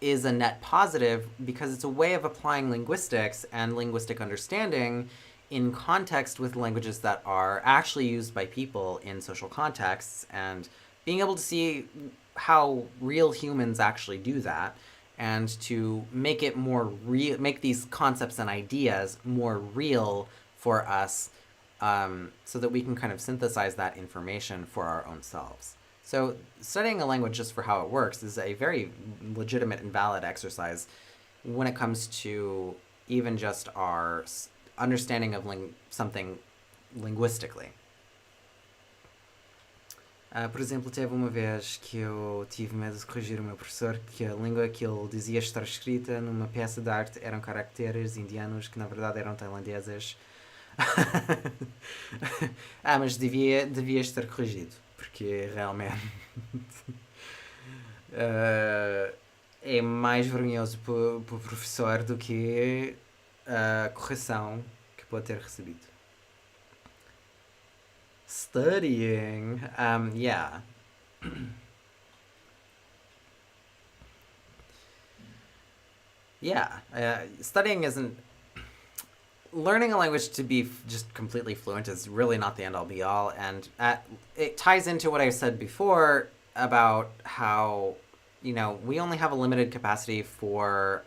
is a net positive because it's a way of applying linguistics and linguistic understanding in context with languages that are actually used by people in social contexts, and being able to see how real humans actually do that, and to make it more real, make these concepts and ideas more real for us, so that we can kind of synthesize that information for our own selves. So studying a language just for how it works is a very legitimate and valid exercise when it comes to even just our understanding of something linguistically. Por exemplo, teve uma vez que eu tive medo de corrigir o meu professor que a língua que ele dizia estar escrita numa peça de arte eram caracteres indianos que na verdade eram tailandeses. Mas devias ter corrigido, porque realmente é mais vergonhoso para o professor do que a correção que pode ter recebido. Studying, yeah. Yeah, studying isn't... Learning a language to be just completely fluent is really not the end-all be-all, and it ties into what I said before about how, we only have a limited capacity for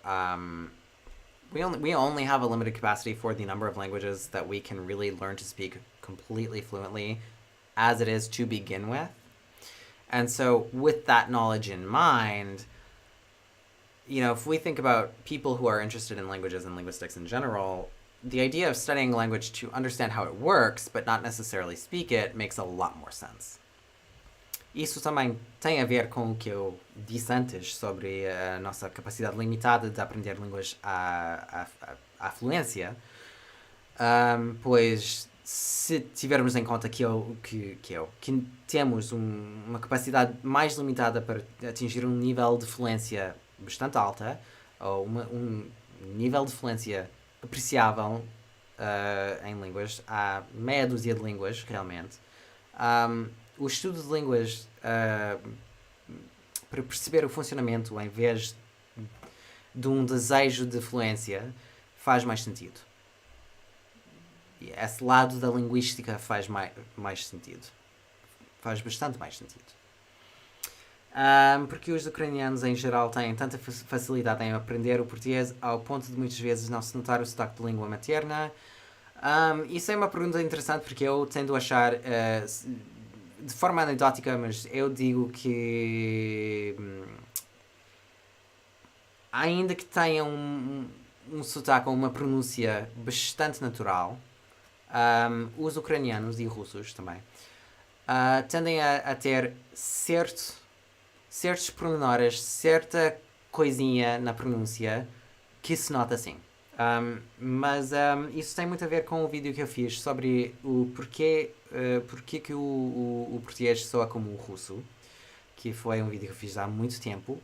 we only have a limited capacity for the number of languages that we can really learn to speak completely fluently as it is to begin with. And so with that knowledge in mind, if we think about people who are interested in languages and linguistics in general, the idea of studying language to understand how it works, but not necessarily speak it, makes a lot more sense. Isso também tem a ver com o que eu disse antes sobre a nossa capacidade limitada de aprender línguas à fluência, pois se tivermos em conta que temos uma capacidade mais limitada para atingir um nível de fluência bastante alta, ou um nível de fluência apreciável em línguas, há meia dúzia de línguas, realmente. O estudo de línguas para perceber o funcionamento em vez de um desejo de fluência faz mais sentido. E esse lado da linguística faz mais sentido. Faz bastante mais sentido. Porque os ucranianos em geral têm tanta facilidade em aprender o português ao ponto de muitas vezes não se notar o sotaque de língua materna. Isso é uma pergunta interessante porque eu tendo a achar, de forma anedótica, mas eu digo que ainda que tenham um sotaque ou uma pronúncia bastante natural, os ucranianos e russos também tendem a ter certos pormenores, certa coisinha na pronúncia que se nota assim. Mas isso tem muito a ver com o vídeo que eu fiz sobre o porquê que o português soa como o russo, que foi um vídeo que eu fiz há muito tempo,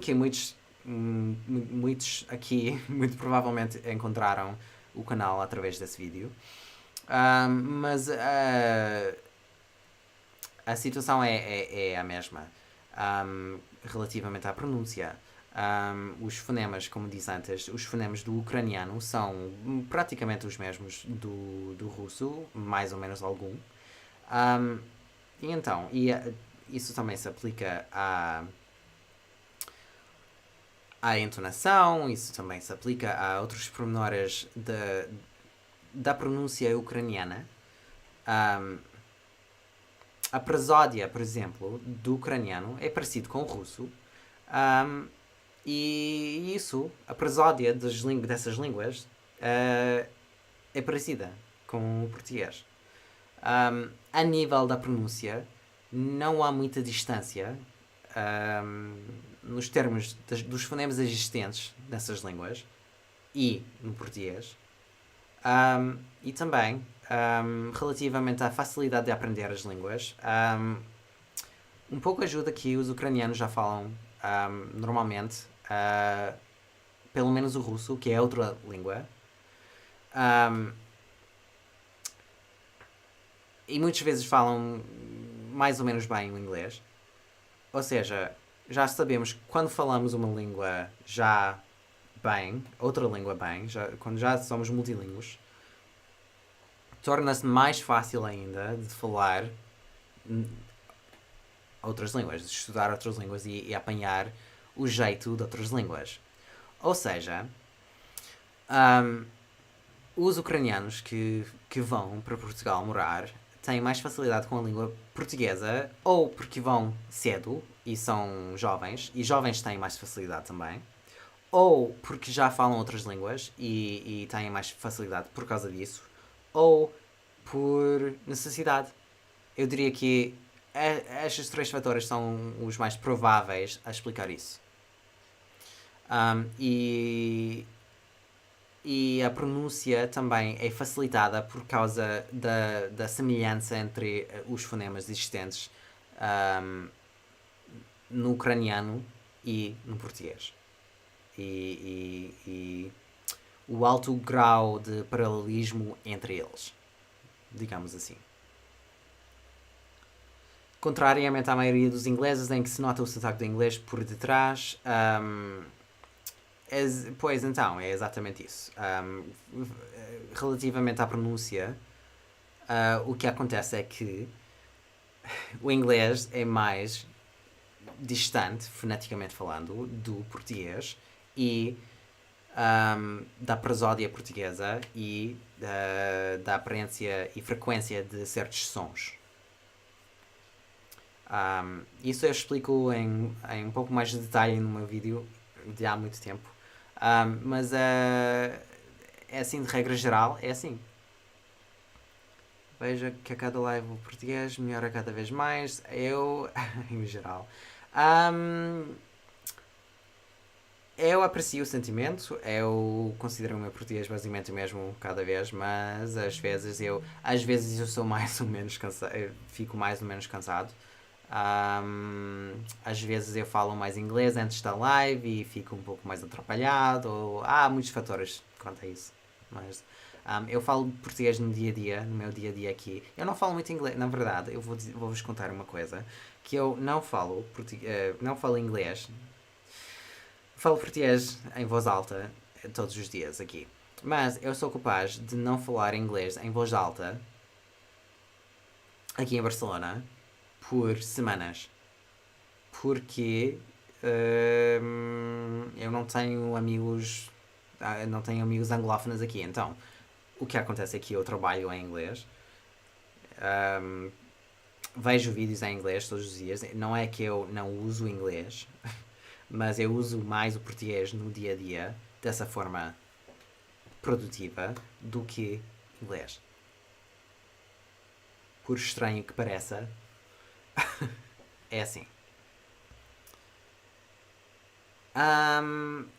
que muitos aqui muito provavelmente encontraram o canal através desse vídeo. Mas a situação é a mesma relativamente à pronúncia. Os fonemas, como disse antes, os fonemas do ucraniano são praticamente os mesmos do russo, mais ou menos algum. Isso também se aplica à entonação, isso também se aplica a outros pormenores da pronúncia ucraniana. A prosódia, por exemplo, do ucraniano é parecido com o russo. E isso, a prosódia dessas línguas é parecida com o português. A nível da pronúncia, não há muita distância nos termos dos fonemas existentes nessas línguas e no português. E também, relativamente à facilidade de aprender as línguas, um pouco ajuda que os ucranianos já falam normalmente, pelo menos o russo, que é outra língua. E muitas vezes falam mais ou menos bem o inglês. Ou seja, já sabemos que quando falamos uma língua já bem, outra língua bem, quando já somos multilingües, torna-se mais fácil ainda de falar outras línguas, de estudar outras línguas e apanhar o jeito de outras línguas. Ou seja, os ucranianos que vão para Portugal morar têm mais facilidade com a língua portuguesa, ou porque vão cedo e são jovens, e jovens têm mais facilidade também, ou porque já falam outras línguas e têm mais facilidade por causa disso, ou por necessidade. Eu diria que estes três fatores são os mais prováveis a explicar isso. E a pronúncia também é facilitada por causa da semelhança entre os fonemas existentes no ucraniano e no português. E o alto grau de paralelismo entre eles, digamos assim. Contrariamente à maioria dos ingleses, em que se nota o sotaque do inglês por detrás, pois então, é exatamente isso. Relativamente à pronúncia, o que acontece é que o inglês é mais distante, foneticamente falando, do português, e da prosódia portuguesa e da aparência e frequência de certos sons. Isso eu explico em um pouco mais de detalhe no meu vídeo de há muito tempo. Mas é assim, de regra geral, é assim. Veja que a cada live o português melhora cada vez mais. Eu, em geral. Eu aprecio o sentimento, eu considero o meu português basicamente o mesmo cada vez, mas às vezes eu sou mais ou menos cansado, fico mais ou menos cansado. Às vezes eu falo mais inglês antes da live e fico um pouco mais atrapalhado. Há muitos fatores quanto a isso. Mas eu falo português no dia a dia, no meu dia a dia aqui. Eu não falo muito inglês, na verdade, vou-vos contar uma coisa: que eu não falo inglês, falo português em voz alta todos os dias aqui. Mas eu sou capaz de não falar inglês em voz alta aqui em Barcelona por semanas. Porque eu não tenho amigos. Não tenho amigos anglófonos aqui. Então, o que acontece é que eu trabalho em inglês. Vejo vídeos em inglês todos os dias. Não é que eu não uso inglês, mas eu uso mais o português no dia a dia dessa forma produtiva do que inglês. Por estranho que pareça, é assim.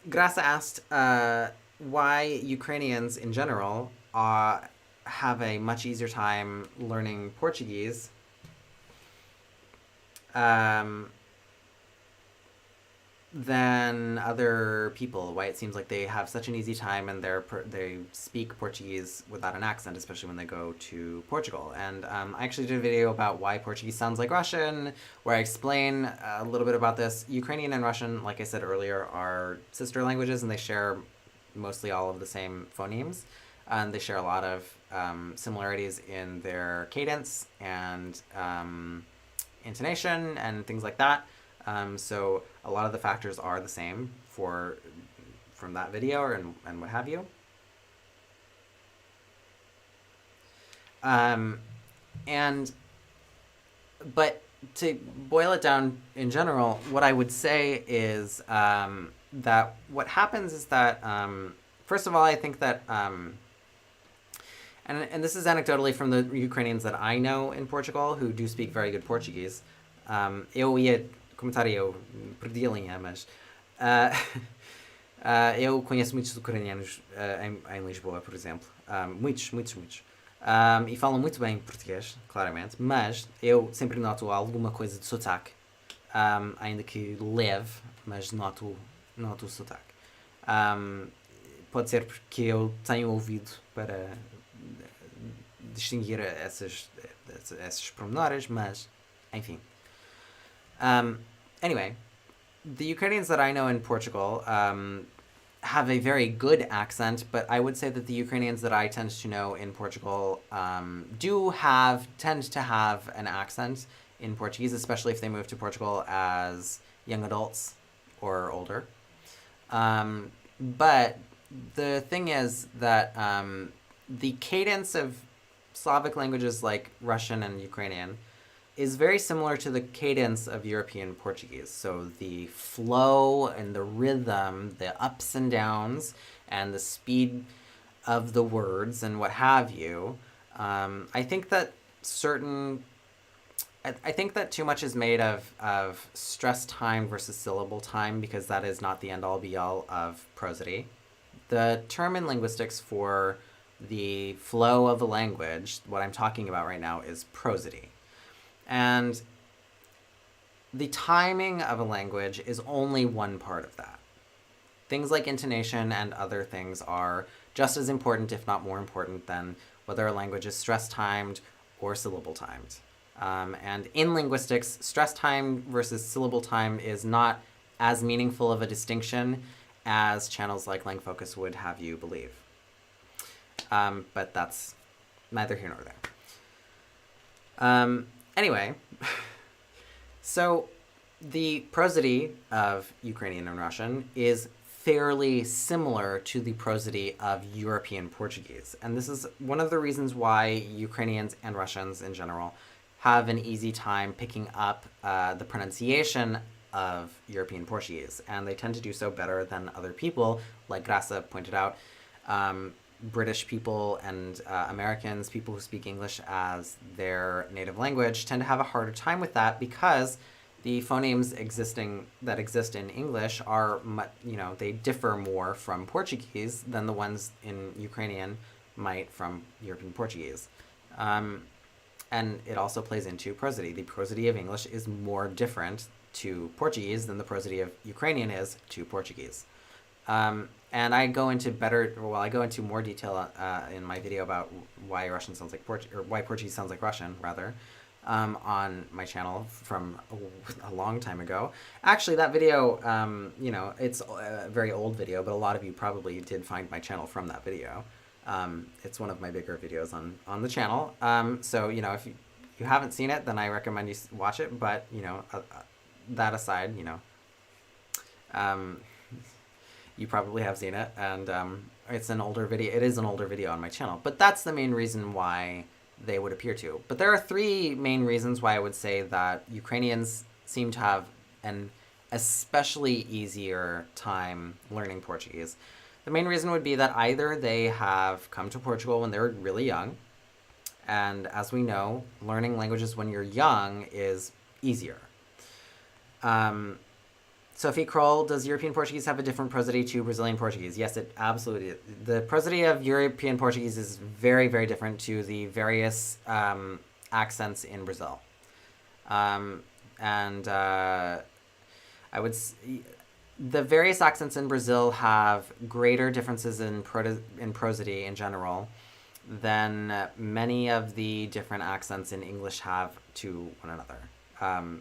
Graça asked why Ukrainians in general have a much easier time learning Portuguese than other people. Why it seems like they have such an easy time and they speak Portuguese without an accent, especially when they go to Portugal. And I actually did a video about why Portuguese sounds like Russian, where I explain a little bit about this. Ukrainian and Russian, like I said earlier, are sister languages, and they share mostly all of the same phonemes. And they share a lot of similarities in their cadence and intonation and things like that. So a lot of the factors are the same from that video and what have you. But to boil it down in general, what I would say is that what happens is that first of all, I think that and this is anecdotally from the Ukrainians that I know in Portugal who do speak very good Portuguese. Eu ia comentar e eu perdi a linha, mas eu conheço muitos ucranianos em Lisboa, por exemplo. Muitos. E falam muito bem português, claramente, mas eu sempre noto alguma coisa de sotaque, ainda que leve, mas noto o sotaque. Pode ser porque eu tenho ouvido para distinguir esses pormenores, mas enfim. Anyway, the Ukrainians that I know in Portugal have a very good accent, but I would say that the Ukrainians that I tend to know in Portugal tend to have an accent in Portuguese, especially if they move to Portugal as young adults or older. But the thing is that the cadence of Slavic languages like Russian and Ukrainian is very similar to the cadence of European Portuguese. So the flow and the rhythm, the ups and downs, and the speed of the words and what have you. I think that too much is made of stress time versus syllable time, because that is not the end-all be-all of prosody. The term in linguistics for the flow of a language, what I'm talking about right now, is prosody. And the timing of a language is only one part of that. Things like intonation and other things are just as important, if not more important, than whether a language is stress-timed or syllable-timed. And in linguistics, stress-time versus syllable-time is not as meaningful of a distinction as channels like LangFocus would have you believe. But that's neither here nor there. Anyway, so the prosody of Ukrainian and Russian is fairly similar to the prosody of European Portuguese. And this is one of the reasons why Ukrainians and Russians in general have an easy time picking up the pronunciation of European Portuguese. And they tend to do so better than other people, like Grasa pointed out. British people and Americans, people who speak English as their native language, tend to have a harder time with that because the phonemes that exist in English are, they differ more from Portuguese than the ones in Ukrainian might from European Portuguese. And it also plays into prosody. The prosody of English is more different to Portuguese than the prosody of Ukrainian is to Portuguese. And I go into more detail in my video about why Russian sounds like why Portuguese sounds like Russian, rather, on my channel from a long time ago. Actually, that video, it's a very old video, but a lot of you probably did find my channel from that video. It's one of my bigger videos on the channel. So, if you haven't seen it, then I recommend you watch it. But, that aside, you probably have seen it, and it's an older video. It is an older video on my channel, but that's the main reason why they would appear to. But there are three main reasons why I would say that Ukrainians seem to have an especially easier time learning Portuguese. The main reason would be that either they have come to Portugal when they were really young, and as we know, learning languages when you're young is easier. Sophie Kroll, does European Portuguese have a different prosody to Brazilian Portuguese? Yes, it absolutely is. The prosody of European Portuguese is very, very different to the various accents in Brazil. I would the various accents in Brazil have greater differences in prosody in general than many of the different accents in English have to one another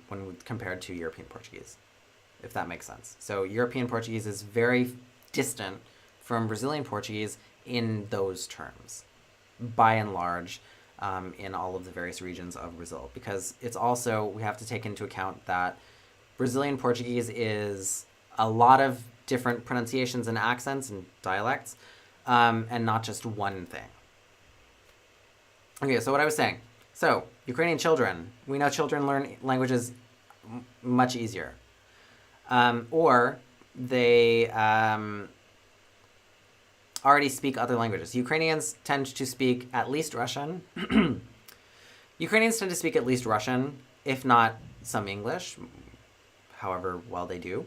when compared to European Portuguese, if that makes sense. So European Portuguese is very distant from Brazilian Portuguese in those terms, by and large, in all of the various regions of Brazil. Because it's also, we have to take into account that Brazilian Portuguese is a lot of different pronunciations and accents and dialects, and not just one thing. Okay, so what I was saying. So, Ukrainian children. We know children learn languages much easier. Or they already speak other languages. Ukrainians tend to speak at least Russian. Ukrainians tend to speak at least Russian, if not some English, however well they do.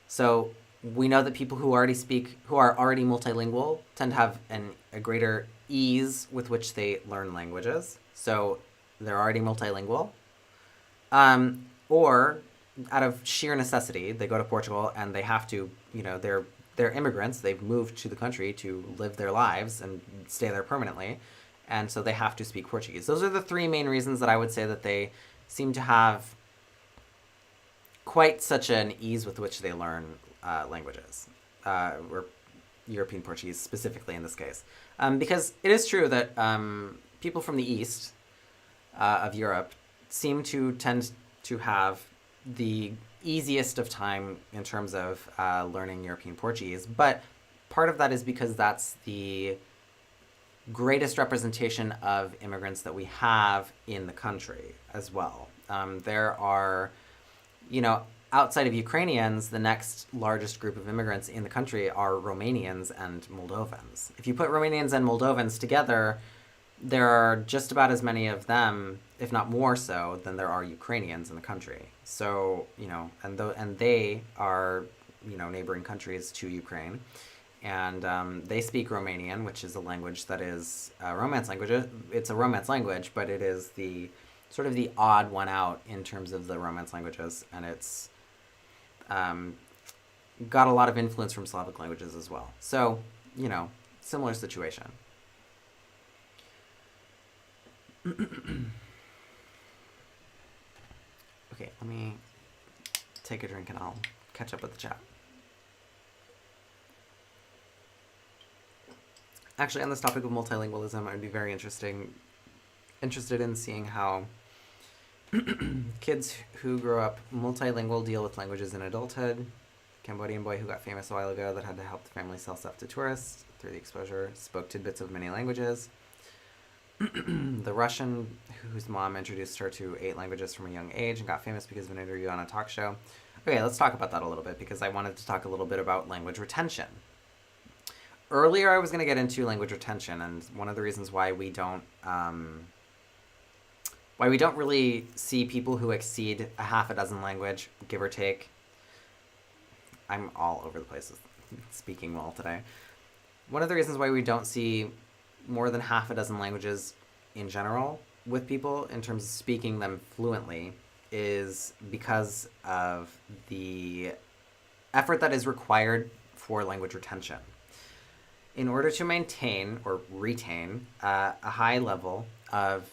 So we know that people who are already multilingual tend to have a greater ease with which they learn languages. So they're already multilingual. Or out of sheer necessity, they go to Portugal and they have to, they're immigrants. They've moved to the country to live their lives and stay there permanently. And so they have to speak Portuguese. Those are the three main reasons that I would say that they seem to have quite such an ease with which they learn languages, or European Portuguese specifically in this case. Because it is true that people from the east of Europe seem to tend to have the easiest of time in terms of learning European Portuguese, but part of that is because that's the greatest representation of immigrants that we have in the country as well. There are, outside of Ukrainians, the next largest group of immigrants in the country are Romanians and Moldovans. If you put Romanians and Moldovans together, there are just about as many of them, if not more so, than there are Ukrainians in the country. So, and they are, neighboring countries to Ukraine. And they speak Romanian, which is a language that is a Romance language. It's a Romance language, but it is the sort of the odd one out in terms of the Romance languages. And it's got a lot of influence from Slavic languages as well. So, similar situation. Okay, let me take a drink and I'll catch up with the chat. Actually, on this topic of multilingualism, I'd be very interested in seeing how kids who grow up multilingual deal with languages in adulthood, Cambodian boy who got famous a while ago that had to help the family sell stuff to tourists through the exposure, spoke tidbits of many languages. The Russian whose mom introduced her to 8 languages from a young age and got famous because of an interview on a talk show. Okay, let's talk about that a little bit because I wanted to talk a little bit about language retention. Earlier, I was going to get into language retention, and one of the reasons why we don't really see people who exceed a half a dozen language, give or take. I'm all over the place with speaking well today. One of the reasons why we don't see more than half a dozen languages in general with people in terms of speaking them fluently is because of the effort that is required for language retention. In order to maintain or retain a high level of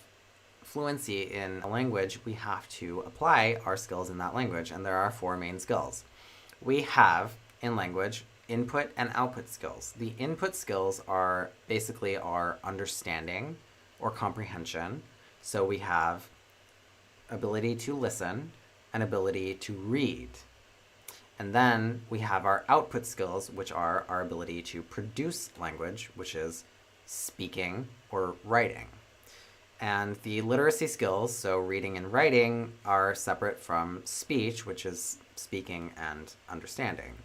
fluency in a language, we have to apply our skills in that language, and there are 4 main skills. We have, in language, input and output skills. The input skills are basically our understanding or comprehension. So we have ability to listen and ability to read. And then we have our output skills, which are our ability to produce language, which is speaking or writing. And the literacy skills, so reading and writing, are separate from speech, which is speaking and understanding.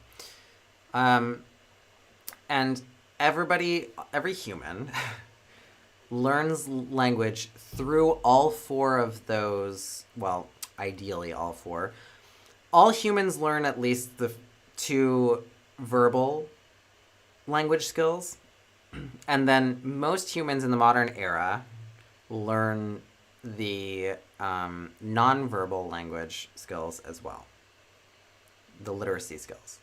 And every human learns language through all 4 of those, well, ideally all 4. All humans learn at least the 2 verbal language skills, and then most humans in the modern era learn the nonverbal language skills as well, the literacy skills.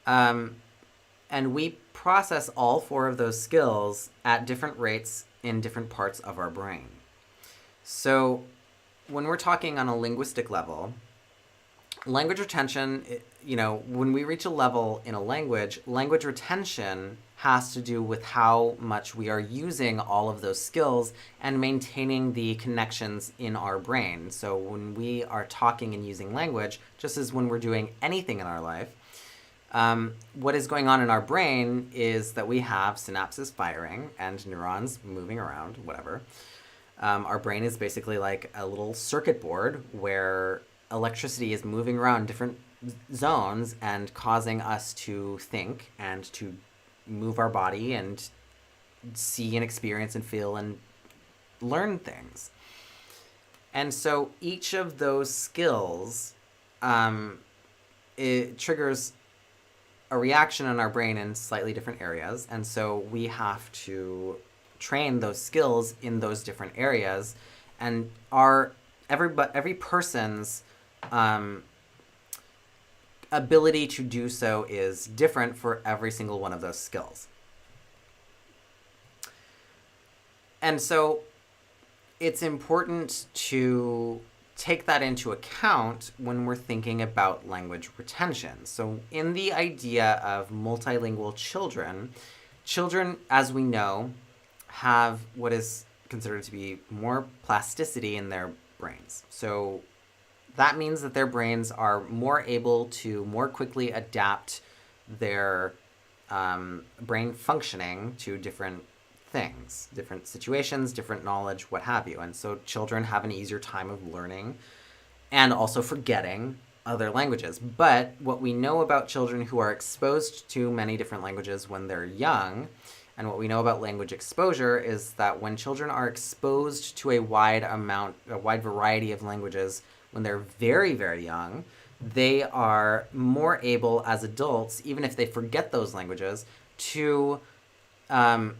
And we process all 4 of those skills at different rates in different parts of our brain. So when we're talking on a linguistic level, language retention, when we reach a level in a language retention has to do with how much we are using all of those skills and maintaining the connections in our brain. So when we are talking and using language, just as when we're doing anything in our life, what is going on in our brain is that we have synapses firing and neurons moving around, whatever. Our brain is basically like a little circuit board where electricity is moving around different zones and causing us to think and to move our body and see and experience and feel and learn things. And so each of those skills, it triggers a reaction in our brain in slightly different areas. And so we have to train those skills in those different areas. And every person's ability to do so is different for every single one of those skills. And so it's important to take that into account when we're thinking about language retention. So in the idea of multilingual children, as we know, have what is considered to be more plasticity in their brains. So that means that their brains are more able to more quickly adapt their brain functioning to different things, different situations, different knowledge, what have you. And so children have an easier time of learning and also forgetting other languages. But what we know about children who are exposed to many different languages when they're young, and what we know about language exposure, is that when children are exposed to a wide variety of languages when they're very, very young, they are more able as adults, even if they forget those languages, to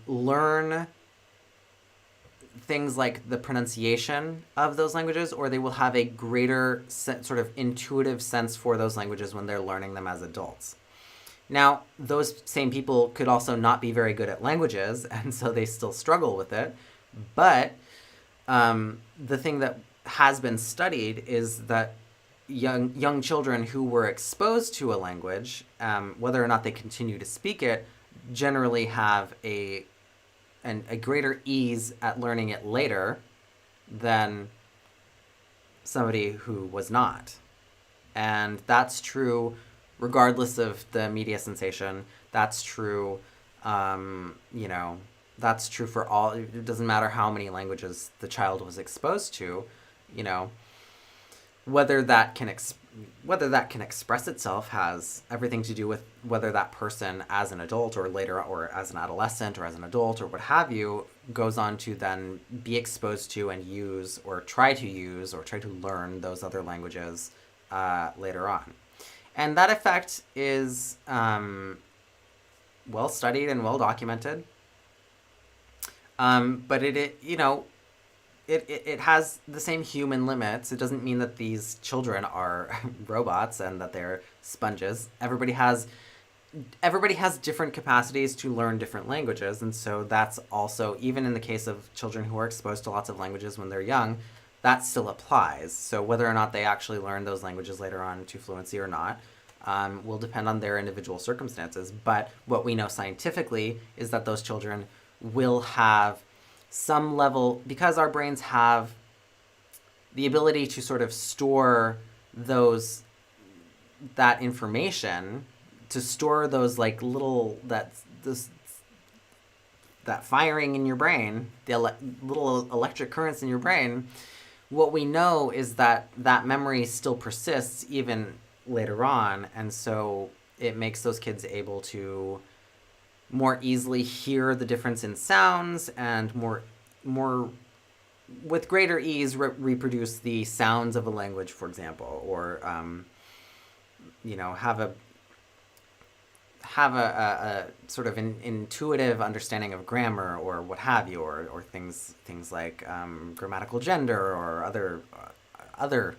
learn things like the pronunciation of those languages, or they will have a greater sort of intuitive sense for those languages when they're learning them as adults. Now, those same people could also not be very good at languages, and so they still struggle with it. But the thing that has been studied is that young children who were exposed to a language, whether or not they continue to speak it, generally have a greater ease at learning it later than somebody who was not. And that's true regardless of the media sensation. That's true, you know, that's true for all. It doesn't matter how many languages the child was exposed to, you know, whether that can express itself has everything to do with whether that person as an adult or later or as an adolescent or as an adult or what have you goes on to then be exposed to and use or try to learn those other languages later on. And that effect is well studied and well documented. But it has the same human limits. It doesn't mean that these children are robots and that they're sponges. Everybody has different capacities to learn different languages, and so that's also, even in the case of children who are exposed to lots of languages when they're young, that still applies. So whether or not they actually learn those languages later on to fluency or not will depend on their individual circumstances. But what we know scientifically is that those children will have some level, because our brains have the ability to sort of store that information, to store those like little that firing in your brain, the little electric currents in your brain. What we know is that memory still persists even later on, and so it makes those kids able to more easily hear the difference in sounds and more with greater ease reproduce the sounds of a language, for example, or have a sort of an intuitive understanding of grammar or what have you, or things like grammatical gender or other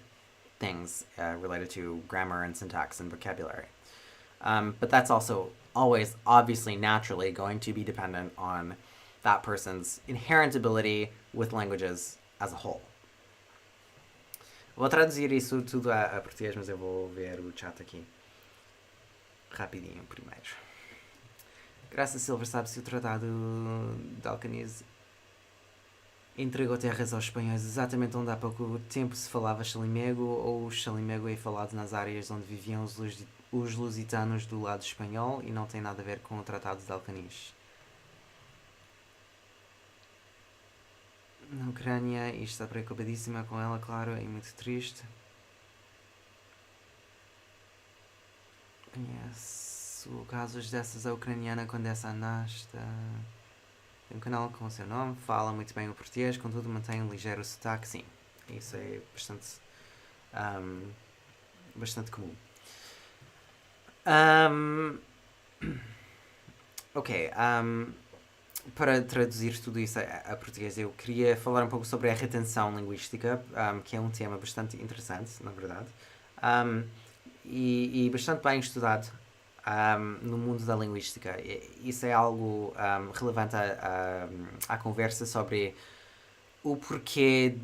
things related to grammar and syntax and vocabulary. But that's also always, obviously, naturally going to be dependent on that person's inherent ability with languages as a whole. Vou traduzir isso tudo a português, mas eu vou ver o chat aqui rapidinho primeiro. Graça Silva, sabe se o Tratado de Alcaniz entregou terras aos espanhóis exatamente onde há pouco tempo se falava chalimego, ou o chalimego é falado nas áreas onde viviam os lusitanos do lado espanhol e não tem nada a ver com o Tratado de Alcaniz. Na Ucrânia, isto está preocupadíssima com ela, claro, e muito triste. Conheço casos dessas, a ucraniana Condessa Anasta. Tem um canal com o seu nome, fala muito bem o português, contudo mantém um ligeiro sotaque, sim. Isso é bastante comum. Ok, para traduzir tudo isso a português, eu queria falar um pouco sobre a retenção linguística, que é um tema bastante interessante, na verdade, e bastante bem estudado no mundo da linguística. Isso é algo relevante à conversa sobre o porquê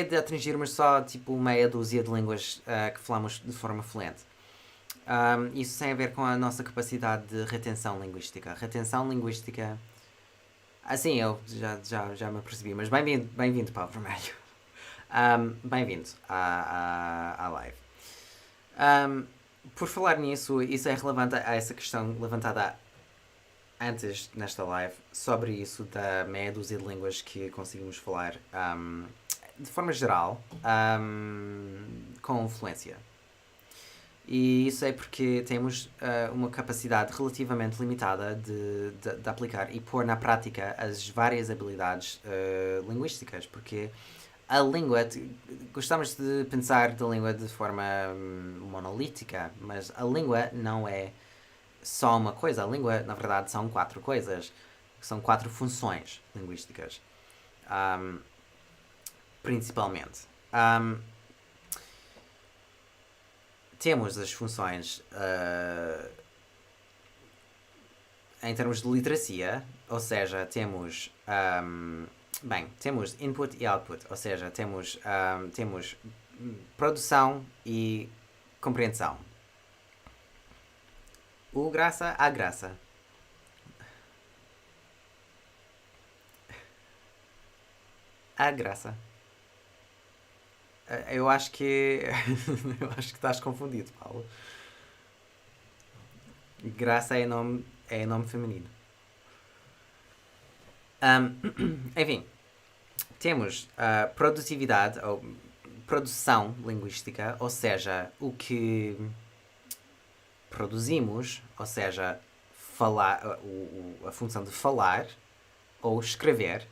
de atingirmos só tipo meia dúzia de línguas que falamos de forma fluente. Isso tem a ver com a nossa capacidade de retenção linguística. Retenção linguística... Assim, eu já me apercebi, mas bem-vindo Paulo Vermelho. Bem-vindo à live. Por falar nisso, isso é relevante a essa questão levantada antes nesta live, sobre isso da meia dúzia de línguas que conseguimos falar de forma geral com fluência. E isso é porque temos uma capacidade relativamente limitada de aplicar e pôr na prática as várias habilidades linguísticas, porque a língua, gostamos de pensar da língua de forma monolítica, mas a língua não é só uma coisa. A língua, na verdade, são 4 coisas. São 4 funções linguísticas, principalmente. Temos as funções em termos de literacia, ou seja, temos temos input e output, ou seja, temos produção e compreensão. O graça, a graça. A graça. Eu acho que estás confundido, Paulo. Graça é nome feminino. Um, enfim, temos a produtividade ou produção linguística, ou seja, o que produzimos, ou seja, falar, a função de falar ou escrever,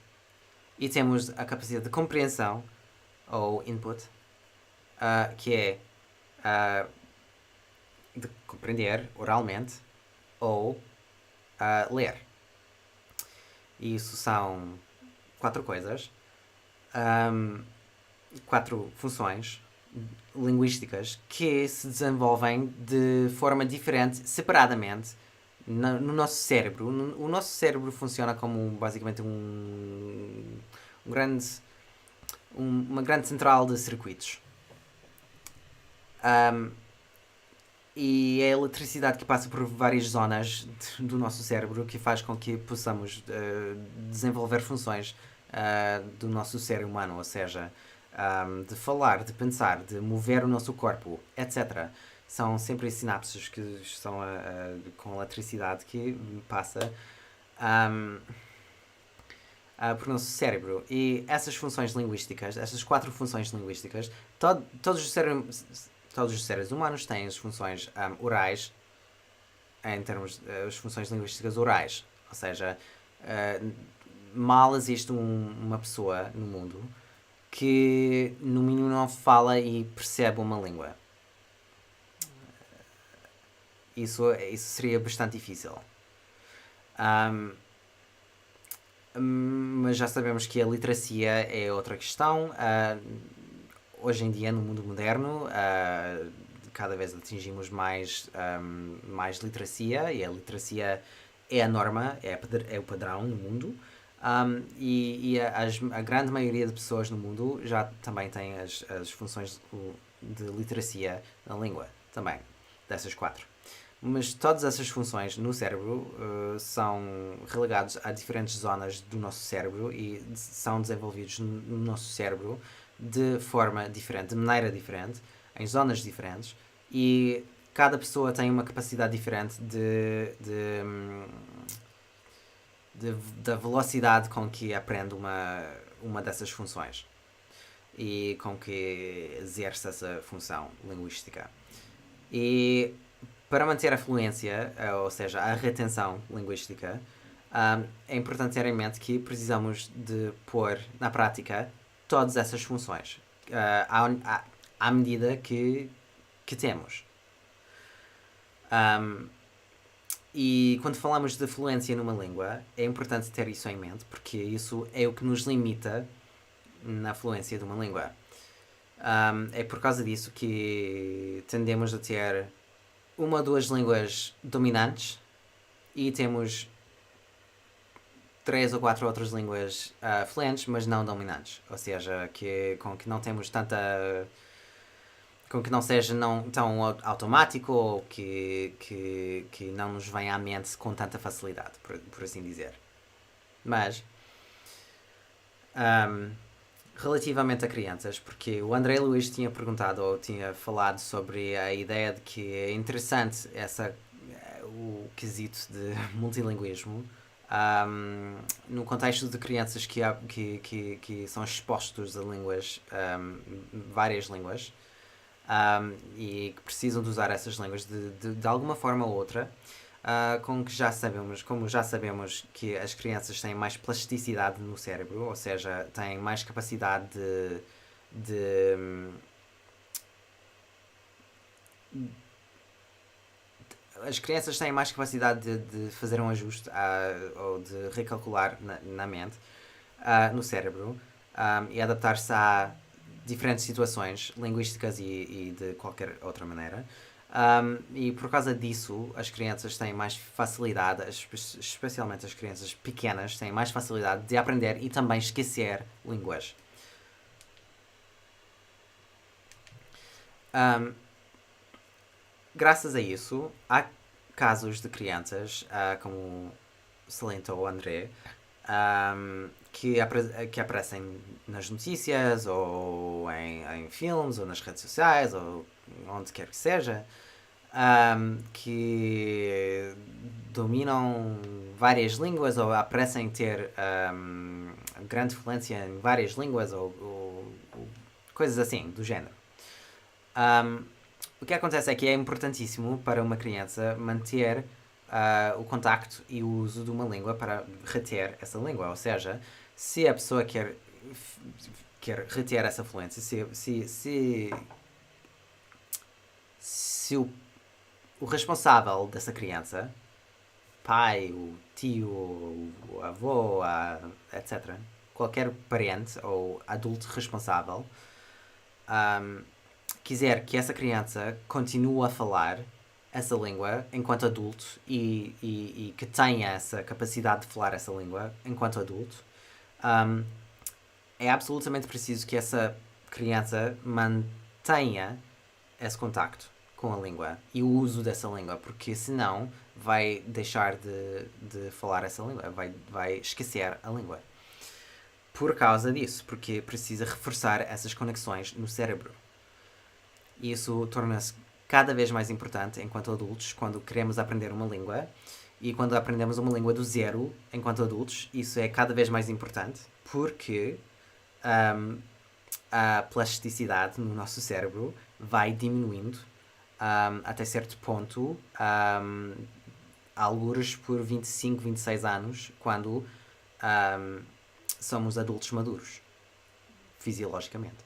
e temos a capacidade de compreensão ou input, que é de compreender oralmente ou ler. E isso são quatro coisas, quatro funções linguísticas que se desenvolvem de forma diferente, separadamente, no nosso cérebro. O nosso cérebro funciona como basicamente um grande, uma grande central de circuitos. E é a eletricidade que passa por várias zonas do nosso cérebro que faz com que possamos desenvolver funções do nosso ser humano, ou seja, de falar, de pensar, de mover o nosso corpo, etc. São sempre sinapses que estão com eletricidade que passa por nosso cérebro. E essas funções linguísticas, essas quatro funções linguísticas, todos os seres humanos têm as funções orais, em termos as funções linguísticas orais. Ou seja, mal existe uma pessoa no mundo que no mínimo não fala e percebe uma língua. Isso seria bastante difícil. Mas já sabemos que a literacia é outra questão. Hoje em dia, no mundo moderno, cada vez atingimos mais literacia, e a literacia é a norma, é o padrão no mundo. E a grande maioria de pessoas no mundo já também tem as funções de literacia na língua, também, dessas quatro. Mas todas essas funções no cérebro são relegadas a diferentes zonas do nosso cérebro e são desenvolvidos no nosso cérebro de forma diferente, de maneira diferente, em zonas diferentes, e cada pessoa tem uma capacidade diferente da velocidade com que aprende uma dessas funções e com que exerce essa função linguística. E para manter a fluência, ou seja, a retenção linguística, é importante ter em mente que precisamos de pôr na prática todas essas funções à medida que temos. E quando falamos de fluência numa língua, é importante ter isso em mente, porque isso é o que nos limita na fluência de uma língua. É por causa disso que tendemos a ter uma ou duas línguas dominantes e temos 3 ou 4 outras línguas fluentes, mas não dominantes. Ou seja, com que não temos tanta... com que não seja tão automático ou que não nos venha à mente com tanta facilidade, por assim dizer. Mas, relativamente a crianças, porque o André Luiz tinha perguntado ou tinha falado sobre a ideia de que é interessante o quesito de multilinguismo no contexto de crianças que são expostos a línguas, várias línguas, e que precisam de usar essas línguas de alguma forma ou outra, como já sabemos que as crianças têm mais plasticidade no cérebro, ou seja, têm mais capacidade as crianças têm mais capacidade de fazer um ajuste ou de recalcular na mente, no cérebro, e adaptar-se a diferentes situações linguísticas e de qualquer outra maneira. E por causa disso, as crianças têm mais facilidade, especialmente as crianças pequenas, têm mais facilidade de aprender e também esquecer línguas. Graças a isso, há casos de crianças, como salientou o André, que aparecem nas notícias ou em filmes ou nas redes sociais ou onde quer que seja, que dominam várias línguas ou parecem ter grande fluência em várias línguas ou coisas assim, do género. O que acontece é que é importantíssimo para uma criança manter o contacto e o uso de uma língua para reter essa língua. Ou seja, se a pessoa quer reter essa fluência, se o responsável dessa criança, pai, o tio, o avô, etc., qualquer parente ou adulto responsável, quiser que essa criança continue a falar essa língua enquanto adulto e que tenha essa capacidade de falar essa língua enquanto adulto, é absolutamente preciso que essa criança mantenha esse contacto com a língua e o uso dessa língua, porque senão vai deixar de falar essa língua, vai esquecer a língua. Por causa disso, porque precisa reforçar essas conexões no cérebro. E isso torna-se cada vez mais importante enquanto adultos, quando queremos aprender uma língua. E quando aprendemos uma língua do zero, enquanto adultos, isso é cada vez mais importante, porque a plasticidade no nosso cérebro vai diminuindo até certo ponto, algures por 25, 26 anos, quando somos adultos maduros, fisiologicamente.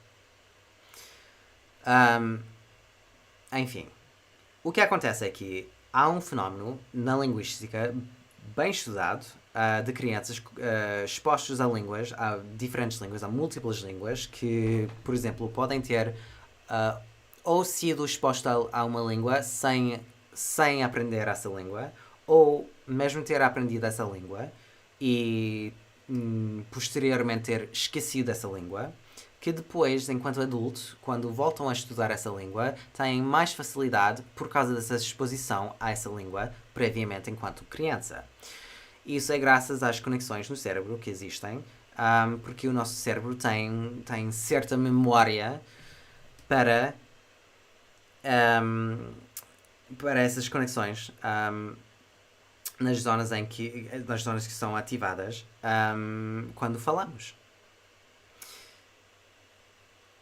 Enfim, o que acontece é que há um fenómeno na linguística bem estudado de crianças expostos a línguas, a diferentes línguas, a múltiplas línguas, que, por exemplo, podem ter ou sido expostos a uma língua sem aprender essa língua, ou mesmo ter aprendido essa língua e posteriormente ter esquecido essa língua, que depois, enquanto adultos, quando voltam a estudar essa língua, têm mais facilidade por causa dessa exposição a essa língua previamente enquanto criança. Isso é graças às conexões no cérebro que existem, porque o nosso cérebro tem certa memória para essas conexões nas zonas que são ativadas quando falamos.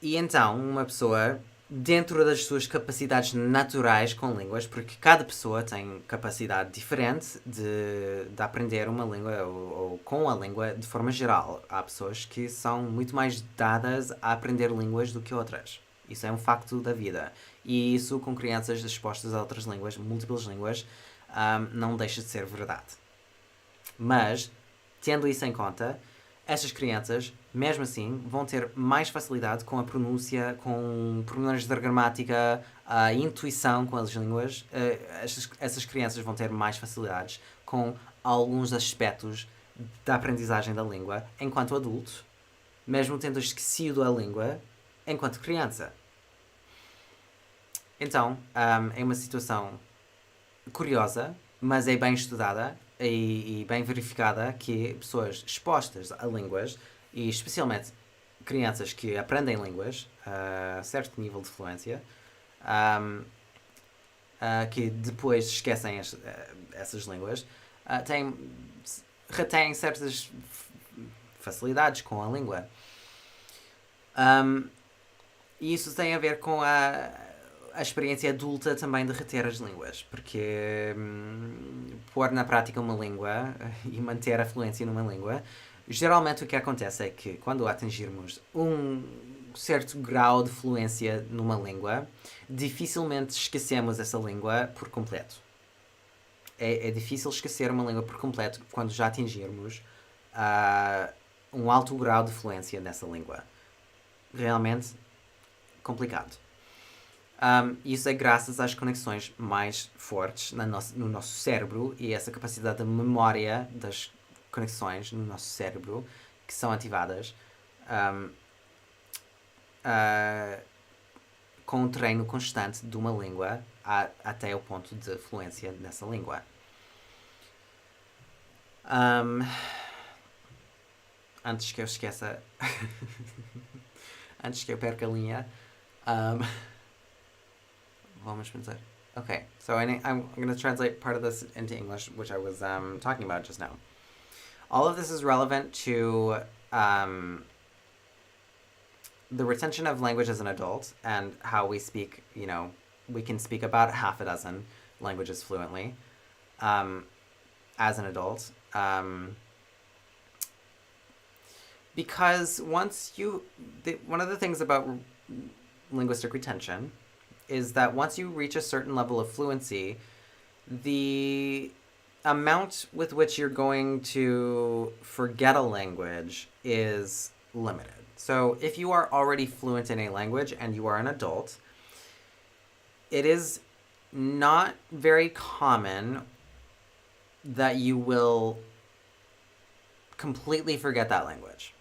E então, uma pessoa, dentro das suas capacidades naturais com línguas, porque cada pessoa tem capacidade diferente de aprender uma língua ou com a língua de forma geral. Há pessoas que são muito mais dadas a aprender línguas do que outras. Isso é um facto da vida. E isso, com crianças expostas a outras línguas, múltiplas línguas, não deixa de ser verdade. Mas, tendo isso em conta, estas crianças, mesmo assim, vão ter mais facilidade com a pronúncia, com pormenores da gramática, a intuição com as línguas. Essas crianças vão ter mais facilidades com alguns aspectos da aprendizagem da língua enquanto adulto, mesmo tendo esquecido a língua enquanto criança. Então, é uma situação curiosa, mas é bem estudada e bem verificada que pessoas expostas a línguas, e especialmente crianças que aprendem línguas a certo nível de fluência, que depois esquecem essas línguas, retêm certas facilidades com a língua. E isso tem a ver com a experiência adulta também de reter as línguas, porque pôr na prática uma língua e manter a fluência numa língua, geralmente o que acontece é que quando atingirmos um certo grau de fluência numa língua, dificilmente esquecemos essa língua por completo. É difícil esquecer uma língua por completo quando já atingirmos um alto grau de fluência nessa língua. Realmente complicado. Isso é graças às conexões mais fortes no nosso cérebro e essa capacidade de memória das conexões no nosso cérebro que são ativadas com um treino constante de uma língua até o ponto de fluência nessa língua. Antes que eu esqueça, antes que eu perca a linha, vamos pensar. Okay, so I'm going to translate part of this into English, which I was talking about just now. All of this is relevant to the retention of language as an adult and how we speak, we can speak about half a dozen languages fluently as an adult. Because one of the things about linguistic retention is that once you reach a certain level of fluency, the amount with which you're going to forget a language is limited. So if you are already fluent in a language and you are an adult, it is not very common that you will completely forget that language.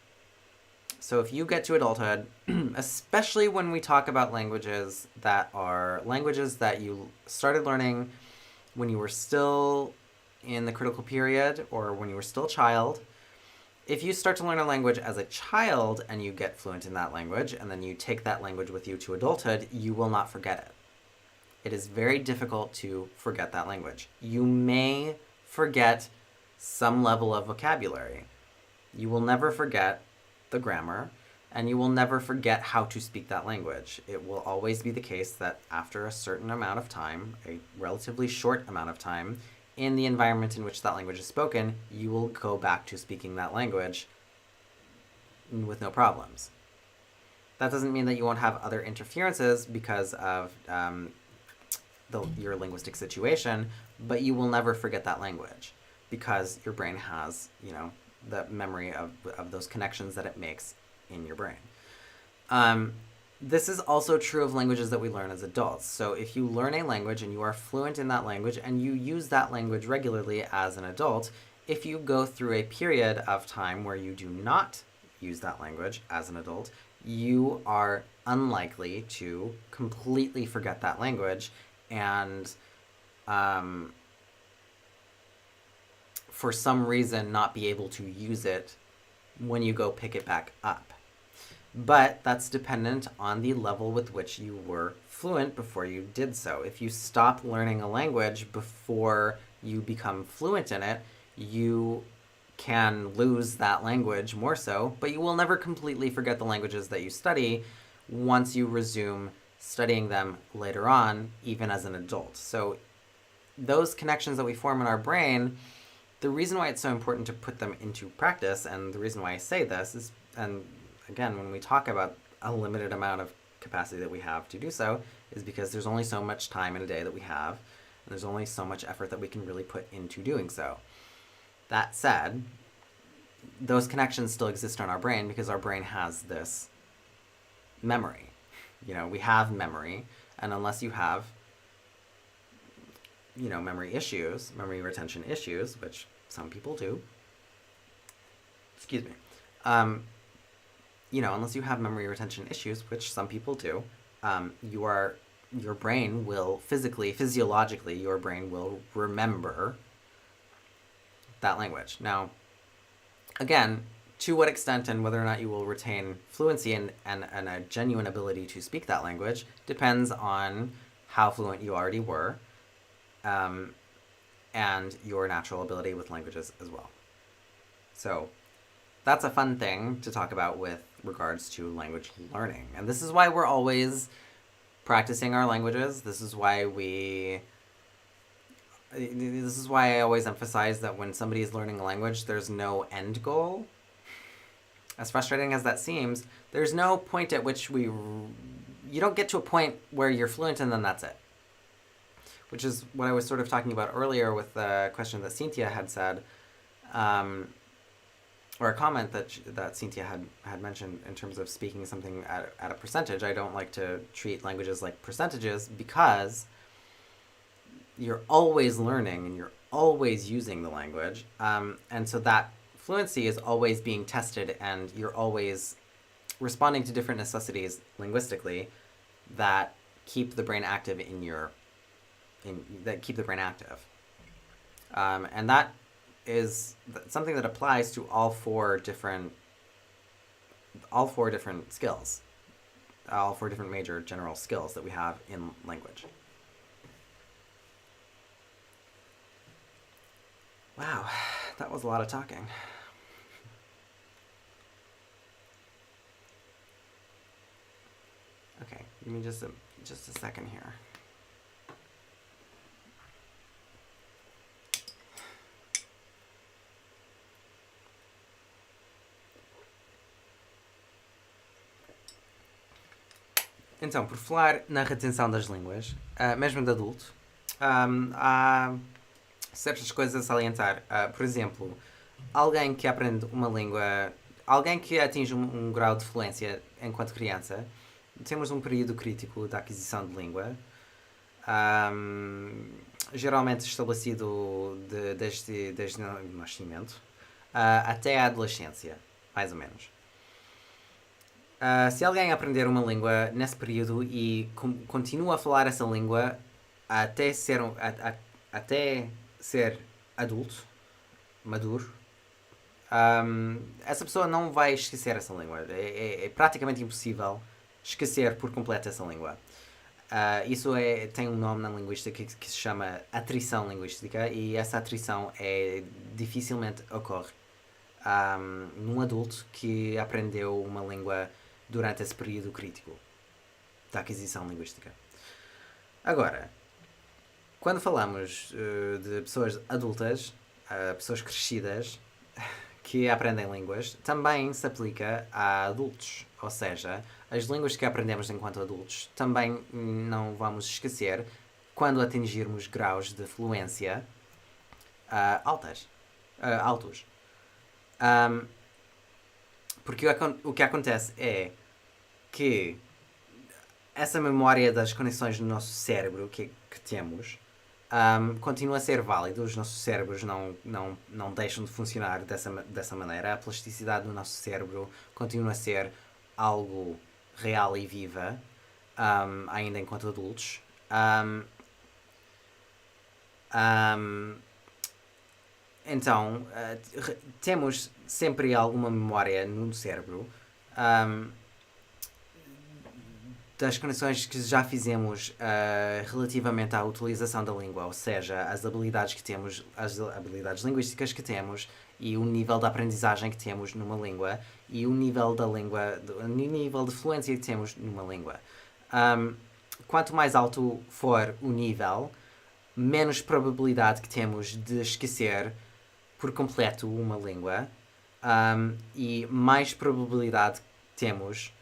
So if you get to adulthood, especially when we talk about languages that are languages that you started learning when you were still in the critical period or when you were still a child, if you start to learn a language as a child and you get fluent in that language and then you take that language with you to adulthood, you will not forget it. It is very difficult to forget that language. You may forget some level of vocabulary. You will never forget the grammar, and you will never forget how to speak that language. It will always be the case that after a certain amount of time, a relatively short amount of time, in the environment in which that language is spoken, you will go back to speaking that language with no problems. That doesn't mean that you won't have other interferences because of your linguistic situation, but you will never forget that language because your brain has, the memory of those connections that it makes in your brain. This is also true of languages that we learn as adults. So if you learn a language and you are fluent in that language and you use that language regularly as an adult, if you go through a period of time where you do not use that language as an adult, you are unlikely to completely forget that language and for some reason not be able to use it when you go pick it back up. But that's dependent on the level with which you were fluent before you did so. If you stop learning a language before you become fluent in it, you can lose that language more so, but you will never completely forget the languages that you study once you resume studying them later on, even as an adult. So those connections that we form in our brain, the reason why it's so important to put them into practice, and the reason why I say this is, and again, when we talk about a limited amount of capacity that we have to do so, is because there's only so much time in a day that we have, and there's only so much effort that we can really put into doing so. That said, those connections still exist in our brain because our brain has this memory. We have memory, and unless you have, memory retention issues, which some people do, unless you have memory retention issues, which some people do, your brain will physiologically, your brain will remember that language. Now, again, to what extent and whether or not you will retain fluency and a genuine ability to speak that language depends on how fluent you already were, and your natural ability with languages as well. So that's a fun thing to talk about with regards to language learning. And this is why we're always practicing our languages. This is why I always emphasize that when somebody is learning a language, there's no end goal. As frustrating as that seems, there's no point at which you don't get to a point where you're fluent and then that's it. Which is what I was sort of talking about earlier with the question that Cynthia had said, or a comment that Cynthia had mentioned in terms of speaking something at a percentage. I don't like to treat languages like percentages because you're always learning and you're always using the language. And so that fluency is always being tested and you're always responding to different necessities linguistically that keep the brain active that keep the brain active. And that is something that applies to all four different skills, all four different major general skills that we have in language. Wow, that was a lot of talking. Okay, give me just a second here. Então, por falar na retenção das línguas, mesmo de adulto, há certas coisas a salientar. Por exemplo, alguém que aprende uma língua, alguém que atinge um grau de fluência enquanto criança, temos um período crítico da aquisição de língua, geralmente estabelecido desde o nascimento até a adolescência, mais ou menos. Se alguém aprender uma língua nesse período e continua a falar essa língua até ser adulto, maduro, essa pessoa não vai esquecer essa língua. É praticamente impossível esquecer por completo essa língua. Isso tem um nome na linguística que se chama atrição linguística, e essa atrição dificilmente ocorre num adulto que aprendeu uma língua durante esse período crítico da aquisição linguística. Agora, quando falamos de pessoas adultas, pessoas crescidas que aprendem línguas, também se aplica a adultos. Ou seja, as línguas que aprendemos enquanto adultos também não vamos esquecer quando atingirmos graus de fluência altos. Porque o que acontece é que essa memória das conexões no nosso cérebro que temos continua a ser válida. Os nossos cérebros não deixam de funcionar dessa maneira. A plasticidade do nosso cérebro continua a ser algo real e viva, ainda enquanto adultos. Então, temos sempre alguma memória no cérebro das conexões que já fizemos relativamente à utilização da língua, ou seja, as habilidades que temos, as habilidades linguísticas que temos e o nível de aprendizagem que temos numa língua e o nível o nível de fluência que temos numa língua. Quanto mais alto for o nível, menos probabilidade que temos de esquecer por completo uma língua, e mais probabilidade temos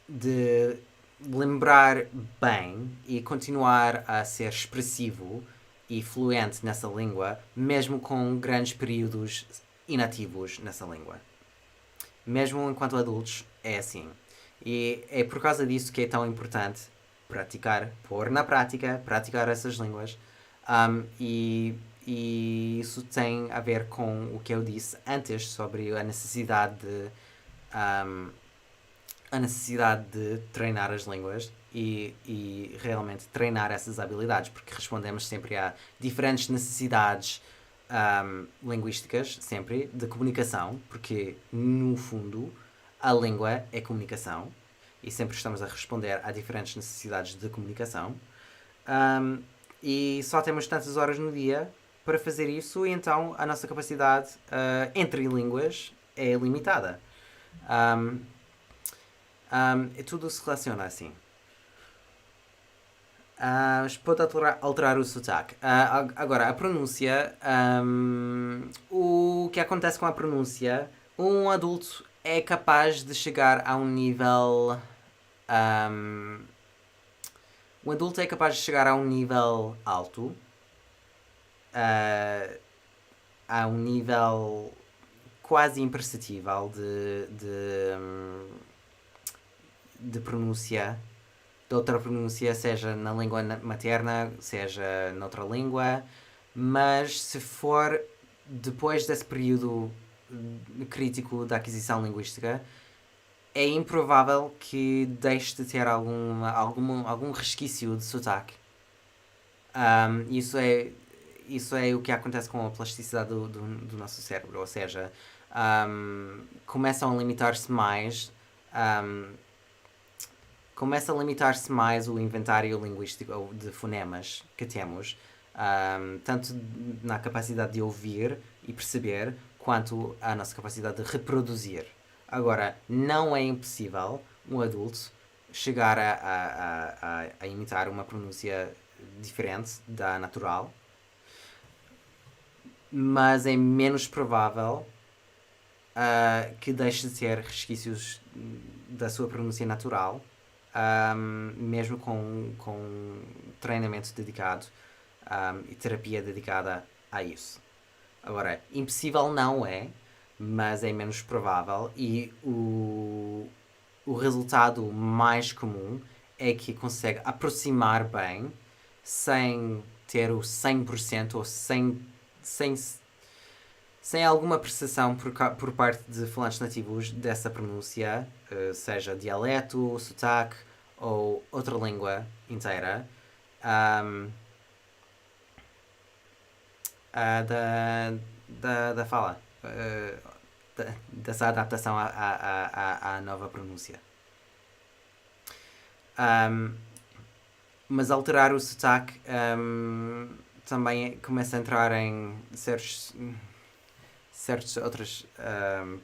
de lembrar bem e continuar a ser expressivo e fluente nessa língua, mesmo com grandes períodos inativos nessa língua. Mesmo enquanto adultos, é assim. E é por causa disso que é tão importante pôr na prática, praticar essas línguas. E isso tem a ver com o que eu disse antes sobre a necessidade de treinar as línguas e realmente treinar essas habilidades, porque respondemos sempre a diferentes necessidades linguísticas, sempre, de comunicação, porque no fundo a língua é comunicação e sempre estamos a responder a diferentes necessidades de comunicação, e só temos tantas horas no dia para fazer isso, e então a nossa capacidade entre línguas é limitada. Tudo se relaciona assim. Pode alterar o sotaque. Agora, a pronúncia. O que acontece com a pronúncia? Um adulto é capaz de chegar a um nível. Um adulto é capaz de chegar a um nível alto. A um nível quase imperceptível de pronúncia, de outra pronúncia, seja na língua materna, seja noutra língua, mas se for depois desse período crítico da aquisição linguística, é improvável que deixe de ter algum resquício de sotaque. Isso é o que acontece com a plasticidade do nosso cérebro, ou seja, começam a limitar-se mais. Começa a limitar-se mais o inventário linguístico de fonemas que temos, tanto na capacidade de ouvir e perceber, quanto a nossa capacidade de reproduzir. Agora, não é impossível um adulto chegar a imitar uma pronúncia diferente da natural, mas é menos provável que deixe de ter resquícios da sua pronúncia natural, mesmo com treinamento dedicado e terapia dedicada a isso. Agora, impossível não é, mas é menos provável, e o resultado mais comum é que consegue aproximar bem sem ter o 100% ou sem alguma percepção por parte de falantes nativos dessa pronúncia, seja dialeto, sotaque ou outra língua inteira, da fala, dessa adaptação à nova pronúncia. Mas alterar o sotaque também começa a entrar em certos outros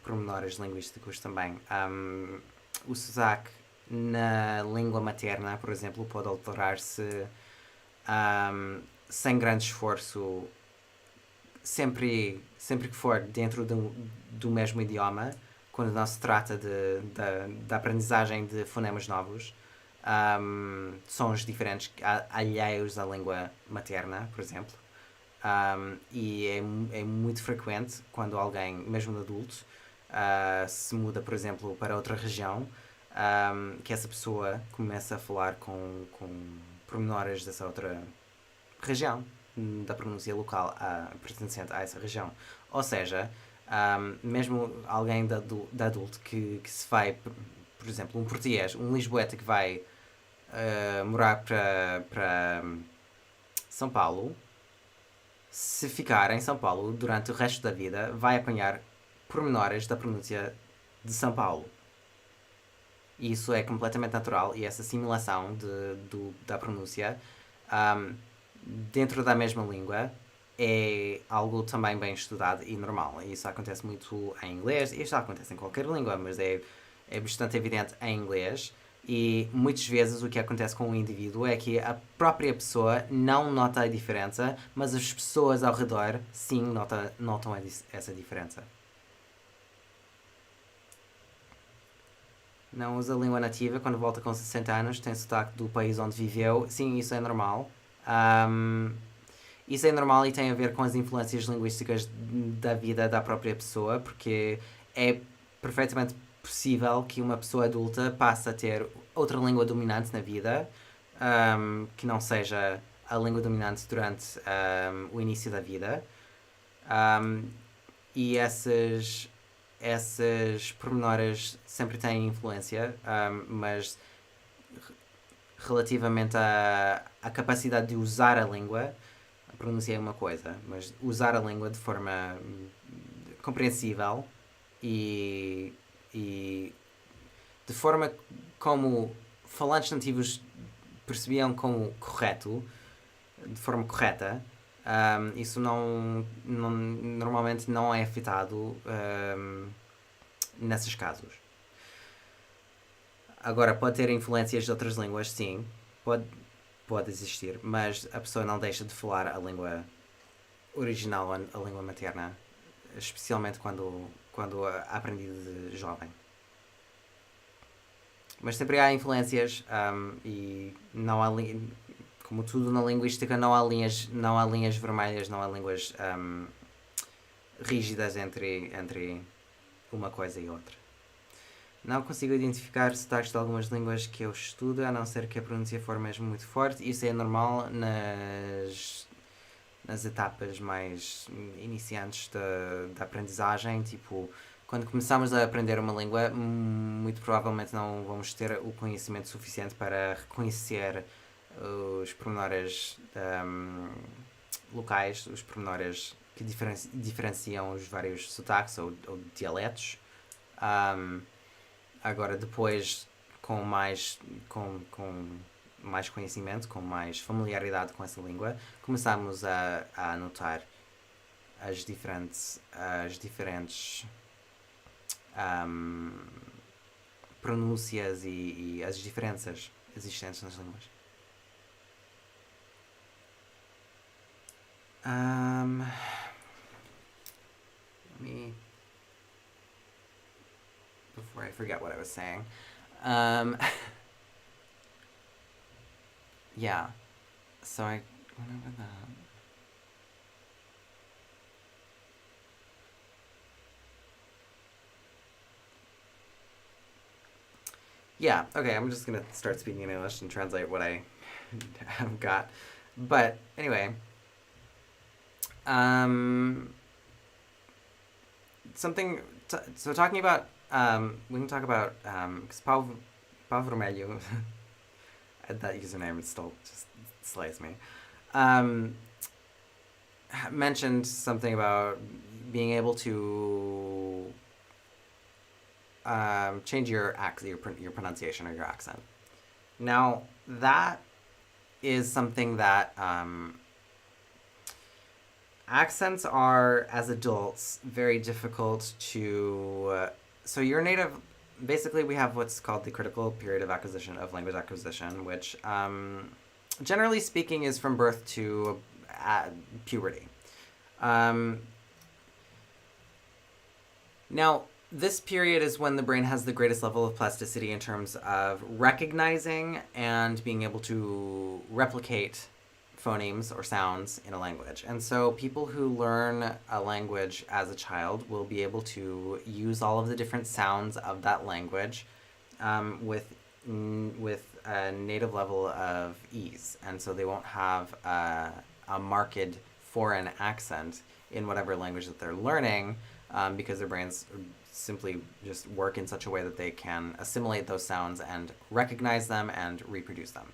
pormenores linguísticos também. O sotaque na língua materna, por exemplo, pode alterar-se sem grande esforço sempre que for dentro do mesmo idioma, quando não se trata da aprendizagem de fonemas novos, sons diferentes alheios à língua materna, por exemplo. E é muito frequente quando alguém, mesmo adulto, se muda, por exemplo, para outra região, que essa pessoa começa a falar com pormenores dessa outra região, da pronúncia local pertencente a essa região. Ou seja, mesmo alguém de adulto que se vai, por exemplo, um português, um lisboeta que vai morar para São Paulo, se ficar em São Paulo durante o resto da vida, vai apanhar pormenores da pronúncia de São Paulo. E isso é completamente natural, e essa assimilação da pronúncia dentro da mesma língua é algo também bem estudado e normal. E isso acontece muito em inglês, e isto acontece em qualquer língua, mas é bastante evidente em inglês. E muitas vezes o que acontece com o indivíduo é que a própria pessoa não nota a diferença, mas as pessoas ao redor sim notam essa diferença. Não usa a língua nativa quando volta com 60 anos, tem sotaque do país onde viveu. Sim, isso é normal. Isso é normal e tem a ver com as influências linguísticas da vida da própria pessoa, porque é perfeitamente possível que uma pessoa adulta passe a ter outra língua dominante na vida, que não seja a língua dominante durante o início da vida. E esses pormenores sempre têm influência, mas relativamente à capacidade de usar a língua, a pronúncia é uma coisa, mas usar a língua de forma compreensível e de forma como falantes nativos percebiam como correto, de forma correta, isso normalmente não é afetado nesses casos. Agora, pode ter influências de outras línguas, sim, pode existir, mas a pessoa não deixa de falar a língua original, a língua materna, especialmente quando a aprendi de jovem. Mas sempre há influências e não há, como tudo na linguística, não há linhas vermelhas, não há línguas rígidas entre uma coisa e outra. Não consigo identificar sotaques de algumas línguas que eu estudo, a não ser que a pronúncia for mesmo muito forte. Isso é normal nas etapas mais iniciantes da aprendizagem, tipo, quando começamos a aprender uma língua, muito provavelmente não vamos ter o conhecimento suficiente para reconhecer os pormenores locais, os pormenores que diferenciam os vários sotaques ou dialetos. Agora, depois, com mais conhecimento, com mais familiaridade com essa língua, começamos a notar as diferentes um, pronúncias e as diferenças existentes nas línguas. Let me, before I forget what I was saying. Yeah, so I went over that. Yeah, okay, I'm just gonna start speaking in English and translate what I have got. But anyway, something. So talking about, we can talk about because Pau Vermelho, that username still just slays me. Mentioned something about being able to change your your pronunciation or your accent. Now that is something that accents are, as adults, very difficult to. So your native, basically, we have what's called the critical period of acquisition of language acquisition, which, generally speaking, is from birth to puberty. Now, this period is when the brain has the greatest level of plasticity in terms of recognizing and being able to replicate phonemes or sounds in a language. And so people who learn a language as a child will be able to use all of the different sounds of that language with a native level of ease. And so they won't have a marked foreign accent in whatever language that they're learning because their brains simply just work in such a way that they can assimilate those sounds and recognize them and reproduce them.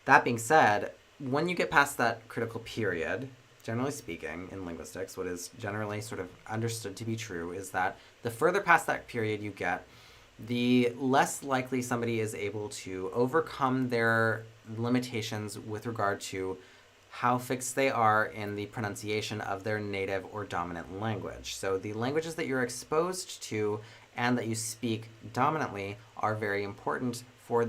That being said, when you get past that critical period, generally speaking, in linguistics, what is generally sort of understood to be true is that the further past that period you get, the less likely somebody is able to overcome their limitations with regard to how fixed they are in the pronunciation of their native or dominant language. So the languages that you're exposed to and that you speak dominantly are very important for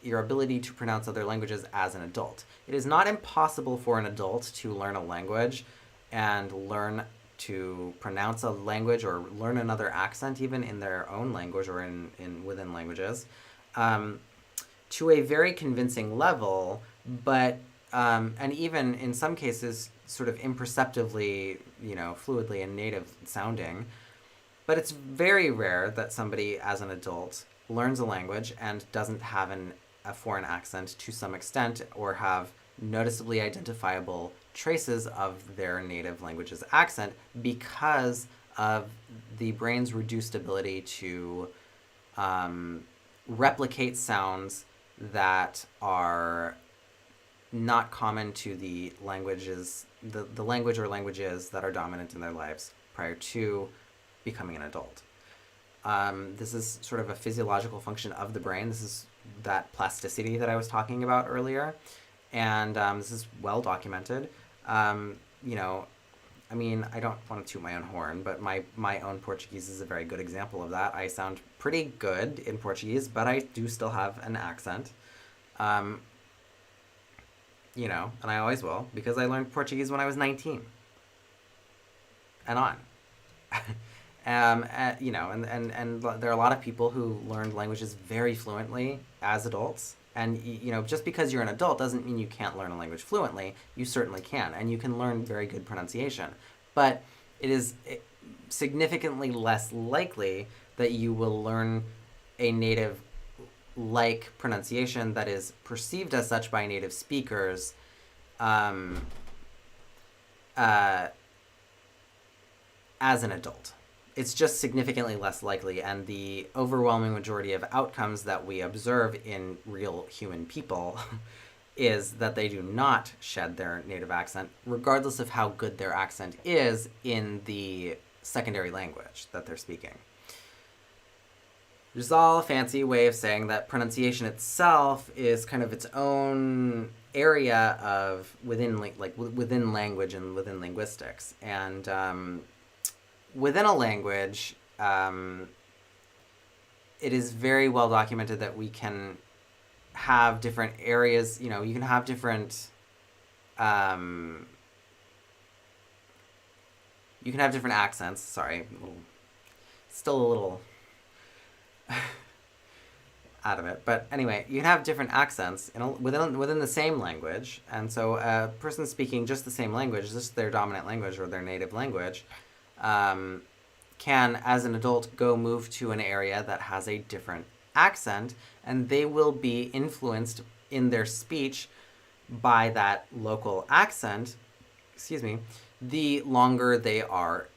your ability to pronounce other languages as an adult. It is not impossible for an adult to learn a language and learn to pronounce a language or learn another accent even in their own language or in within languages to a very convincing level, but and even in some cases sort of imperceptibly, fluidly and native sounding. But it's very rare that somebody as an adult learns a language and doesn't have a foreign accent to some extent or have noticeably identifiable traces of their native language's accent because of the brain's reduced ability to replicate sounds that are not common to the languages, the language or languages that are dominant in their lives prior to becoming an adult. This is sort of a physiological function of the brain. This is that plasticity that I was talking about earlier. And this is well documented. I don't want to toot my own horn, but my own Portuguese is a very good example of that. I sound pretty good in Portuguese, but I do still have an accent. And I always will, because I learned Portuguese when I was 19 and on. And there are a lot of people who learned languages very fluently as adults. And, just because you're an adult doesn't mean you can't learn a language fluently. You certainly can, and you can learn very good pronunciation. But it is significantly less likely that you will learn a native-like pronunciation that is perceived as such by native speakers as an adult. It's just significantly less likely, and the overwhelming majority of outcomes that we observe in real human people is that they do not shed their native accent, regardless of how good their accent is in the secondary language that they're speaking. which is all a fancy way of saying that pronunciation itself is kind of its own area of within within language and within linguistics. And within a language, it is very well documented that we can have different areas. You know, you can have different you can have different accents. Sorry, still a little out of it, but anyway, you can have different accents within the same language, and so a person speaking just the same language, just their dominant language or their native language, can, as an adult, move to an area that has a different accent, and they will be influenced in their speech by that local accent, the longer they are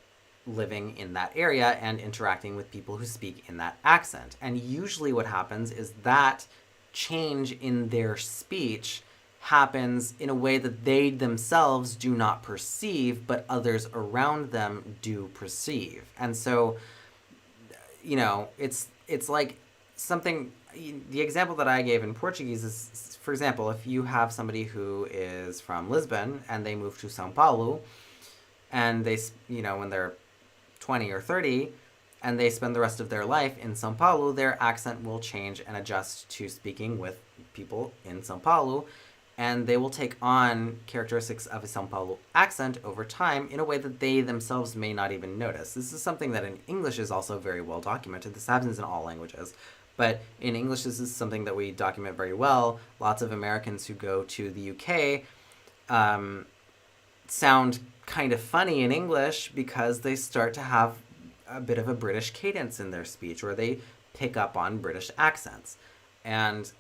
living in that area and interacting with people who speak in that accent. And usually what happens is that change in their speech happens in a way that they themselves do not perceive, but others around them do perceive. And so, you know, it's like something, the example that I gave in Portuguese is, for example, if you have somebody who is from Lisbon and they move to São Paulo, and they, you know, when they're 20 or 30, and they spend the rest of their life in São Paulo, their accent will change and adjust to speaking with people in São Paulo, and they will take on characteristics of a São Paulo accent over time in a way that they themselves may not even notice. This is something that in English is also very well documented. This happens in all languages. But in English, this is something that we document very well. Lots of Americans who go to the UK sound kind of funny in English because they start to have a bit of a British cadence in their speech, or they pick up on British accents. And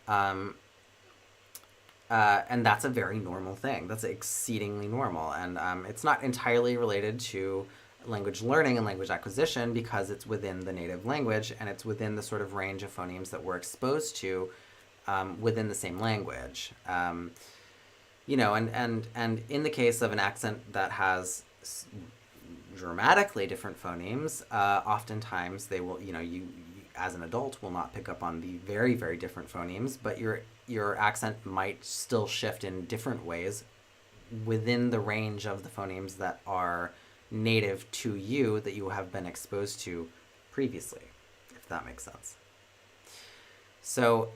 that's a very normal thing. That's exceedingly normal. And it's not entirely related to language learning and language acquisition because it's within the native language and it's within the sort of range of phonemes that we're exposed to within the same language. You know, and in the case of an accent that has dramatically different phonemes, oftentimes they will, you know, you as an adult will not pick up on the very, very different phonemes, but your accent might still shift in different ways within the range of the phonemes that are native to you that you have been exposed to previously, if that makes sense. So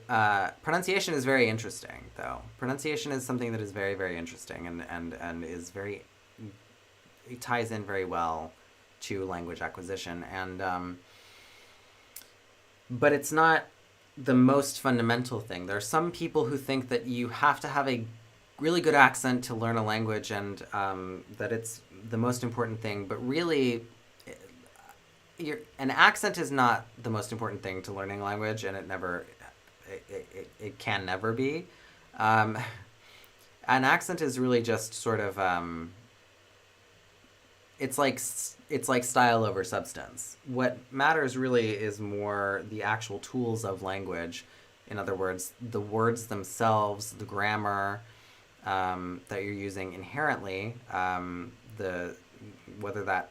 pronunciation is very interesting, though. Pronunciation is something that is very, very interesting and is very, it ties in very well to language acquisition. And but it's not the most fundamental thing. There are some people who think that you have to have a really good accent to learn a language, and that it's the most important thing. But really, an accent is not the most important thing to learning a language, and it can never be. An accent is really just sort of it's like style over substance. What matters really is more the actual tools of language. In other words, the words themselves, the grammar that you're using inherently, whether that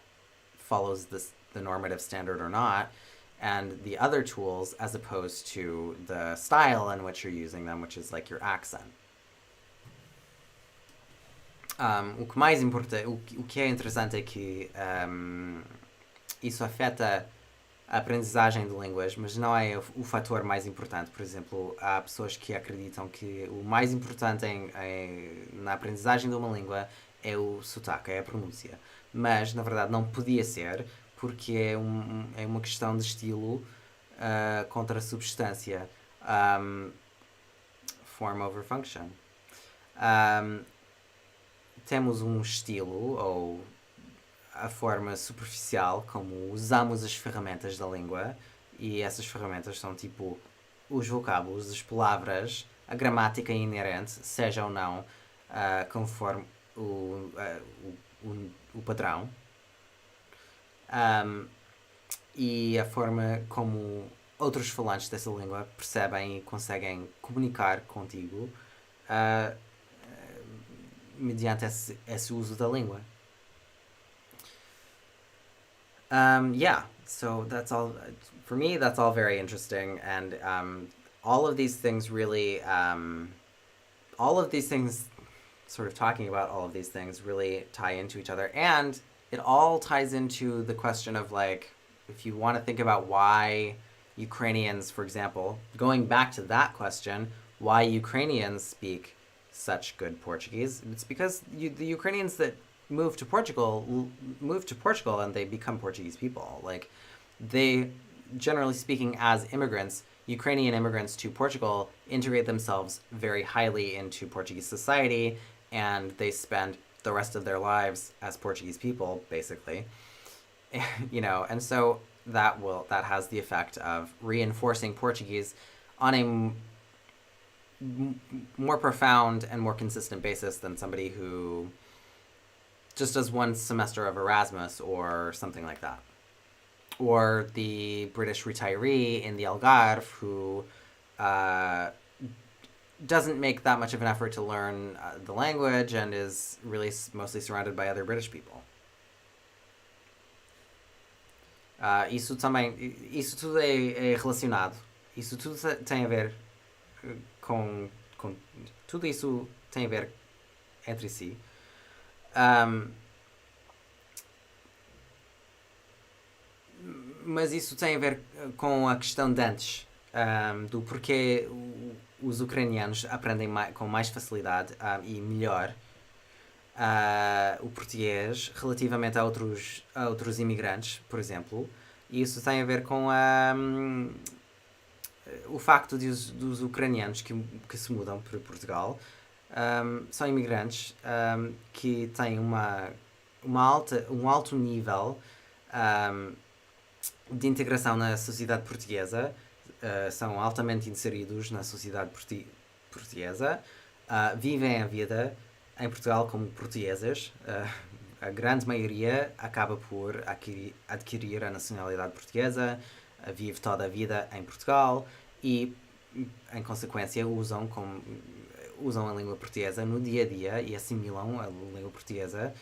follows the normative standard or not, and the other tools as opposed to the style in which you're using them, which is like your accent. O que é interessante é que isso afeta a aprendizagem de línguas, mas não é o fator mais importante. Por exemplo, há pessoas que acreditam que o mais importante na aprendizagem de uma língua é o sotaque, é a pronúncia. Mas, na verdade, não podia ser, porque é uma questão de estilo contra substância. Form over function. Temos um estilo, ou a forma superficial, como usamos as ferramentas da língua, e essas ferramentas são tipo os vocábulos, as palavras, a gramática inerente, seja ou não, conforme o padrão, e a forma como outros falantes dessa língua percebem e conseguem comunicar contigo mediante esse uso da língua. Yeah, So that's all, for me, that's all very interesting. And all of these things really, all of these things, sort of talking about all of these things, really tie into each other. And it all ties into the question of, like, if you want to think about why Ukrainians, for example, going back to that question, why Ukrainians speak such good Portuguese, it's because the Ukrainians that move to Portugal and they become Portuguese people. Like, they, generally speaking, as immigrants, Ukrainian immigrants to Portugal integrate themselves very highly into Portuguese society, and they spend the rest of their lives as Portuguese people, basically. And so that has the effect of reinforcing Portuguese on a more profound and more consistent basis than somebody who just does one semester of Erasmus or something like that. Or the British retiree in the Algarve who doesn't make that much of an effort to learn the language and is really mostly surrounded by other British people. Isso tudo é relacionado. Isso tudo tem a ver com tudo isso tem a ver entre si. Mas isso tem a ver com a questão de antes, do porquê os ucranianos aprendem com mais facilidade e melhor o português relativamente a outros imigrantes, por exemplo. E isso tem a ver com o facto dos ucranianos que se mudam para Portugal são imigrantes que têm um alto nível de integração na sociedade portuguesa, são altamente inseridos na sociedade portuguesa, vivem a vida em Portugal como portugueses. A grande maioria acaba por adquirir a nacionalidade portuguesa, vive toda a vida em Portugal e, em consequência, usam a língua portuguesa no dia a dia e assimilam a língua portuguesa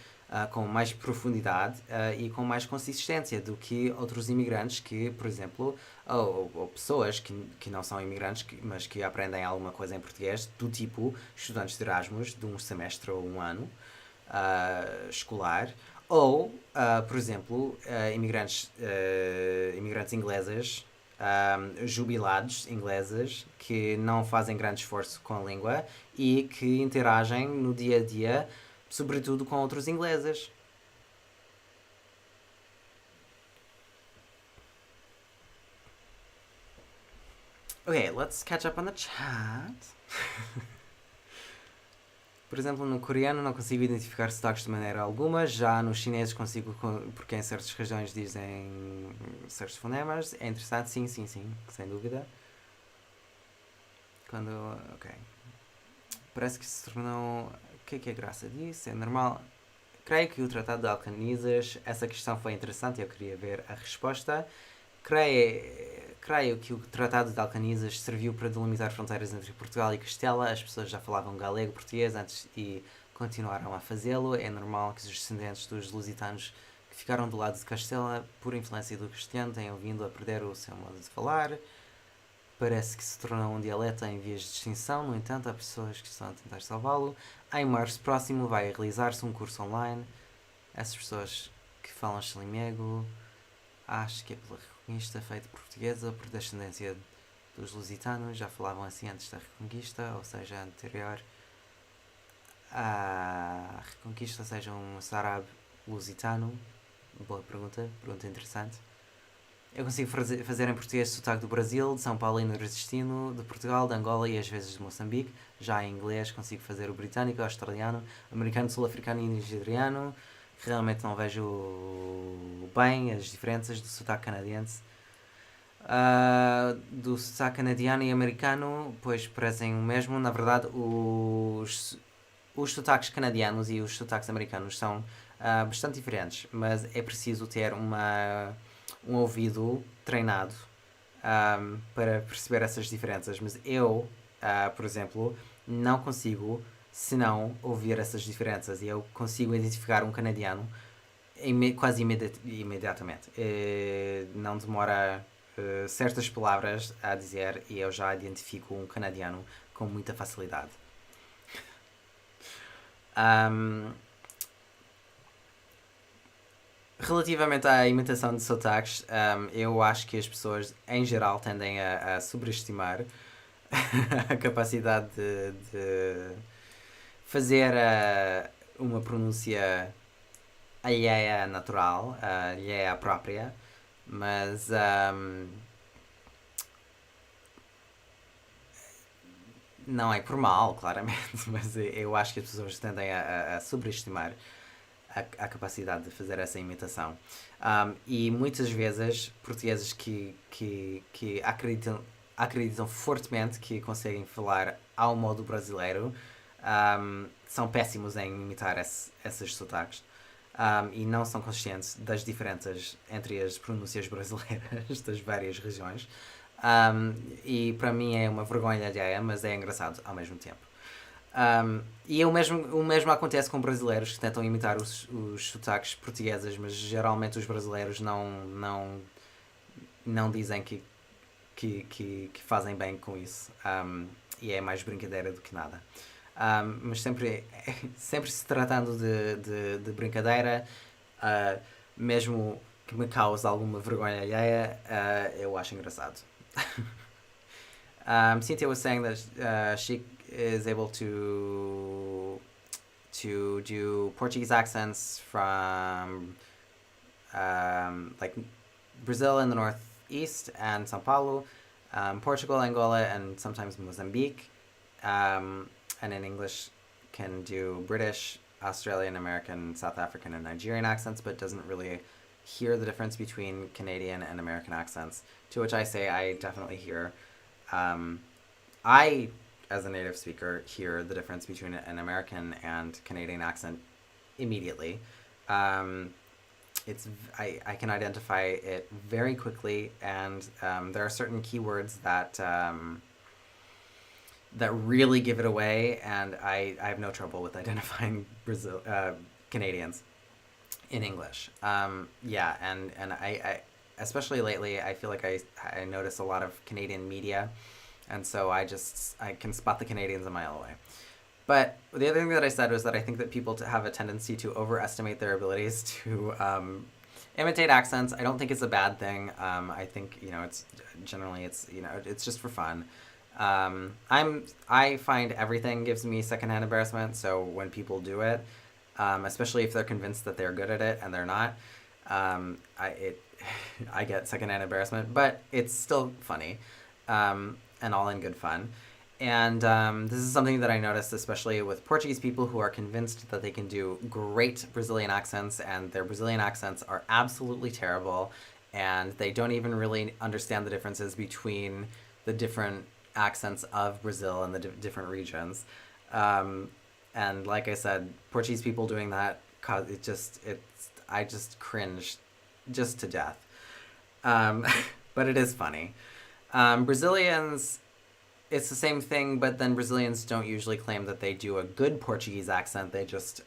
com mais profundidade e com mais consistência do que outros imigrantes que, por exemplo, ou pessoas que não são imigrantes, mas que aprendem alguma coisa em português, do tipo estudantes de Erasmus de um semestre ou um ano escolar, ou, por exemplo, imigrantes ingleses, jubilados ingleses, que não fazem grande esforço com a língua e que interagem no dia a dia, sobretudo com outros ingleses. Okay, let's catch up on the chat. Por exemplo, no coreano não consigo identificar sotaques de maneira alguma, já nos chineses consigo, porque em certas regiões dizem certos fonemas. É interessante, sim, sem dúvida. Ok. Parece que se tornou... O que é a graça disso? É normal. Creio que o Tratado de Alcanisas, essa questão foi interessante e eu queria ver a resposta. Creio que o Tratado de Alcanisas serviu para delimitar fronteiras entre Portugal e Castela. As pessoas já falavam galego, português antes e continuaram a fazê-lo. É normal que os descendentes dos lusitanos que ficaram do lado de Castela, por influência do castelhano, tenham vindo a perder o seu modo de falar. Parece que se tornou um dialeto em vias de extinção. No entanto, há pessoas que estão a tentar salvá-lo. Em março próximo vai realizar-se um curso online. Essas pessoas que falam xalimego, acho que é pela Reconquista feita portuguesa, por descendência dos lusitanos, já falavam assim antes da Reconquista, ou seja, anterior à Reconquista, seja um árabe lusitano. Boa pergunta interessante. Eu consigo fazer em português o sotaque do Brasil, de São Paulo e nordestino, de Portugal, de Angola e às vezes de Moçambique. Já em inglês consigo fazer o britânico, o australiano, americano, sul-africano e nigeriano. Realmente não vejo bem as diferenças do sotaque canadiense. Do sotaque canadiano e americano, pois parecem o mesmo. Na verdade, os sotaques canadianos e os sotaques americanos são bastante diferentes, mas é preciso ter um ouvido treinado para perceber essas diferenças. Mas eu, por exemplo, não consigo senão ouvir essas diferenças, e eu consigo identificar um canadiano imediatamente. Não demora certas palavras a dizer e eu já identifico um canadiano com muita facilidade. Relativamente à imitação de sotaques, eu acho que as pessoas em geral tendem a sobreestimar a capacidade de fazer uma pronúncia alheia natural, alheia própria, mas não é por mal, claramente, mas eu acho que as pessoas tendem a sobreestimar a capacidade de fazer essa imitação. E muitas vezes, portugueses que acreditam fortemente que conseguem falar ao modo brasileiro são péssimos em imitar esses sotaques. E não são conscientes das diferenças entre as pronúncias brasileiras das várias regiões. E para mim é uma vergonha alheia, mas é engraçado ao mesmo tempo. E o mesmo acontece com brasileiros que tentam imitar os sotaques portugueses, mas geralmente os brasileiros não dizem que fazem bem com isso. E é mais brincadeira do que nada. Mas sempre se tratando de brincadeira, mesmo que me cause alguma vergonha alheia, eu acho engraçado. Cynthia was saying that she is able to do Portuguese accents from like Brazil in the northeast and São Paulo, Portugal, Angola, and sometimes Mozambique. And in English can do British, Australian, American, South African, and Nigerian accents, but doesn't really hear the difference between Canadian and American accents, to which I say I definitely hear. I, as a native speaker, hear the difference between an American and Canadian accent immediately. I can identify it very quickly, and there are certain keywords that really give it away, and I have no trouble with identifying Canadians in English. And I especially lately, I feel like I notice a lot of Canadian media, and so I can spot the Canadians a mile away. But the other thing that I said was that I think that people have a tendency to overestimate their abilities to imitate accents. I don't think it's a bad thing. I think it's generally it's just for fun. I find everything gives me secondhand embarrassment. So when people do it, especially if they're convinced that they're good at it and they're not, I get secondhand embarrassment. But it's still funny, and all in good fun. And this is something that I noticed, especially with Portuguese people who are convinced that they can do great Brazilian accents, and their Brazilian accents are absolutely terrible, and they don't even really understand the differences between the different accents of Brazil and the different regions. And like I said, Portuguese people doing that, I just cringe just to death. But it is funny. Brazilians, it's the same thing, but then Brazilians don't usually claim that they do a good Portuguese accent. They just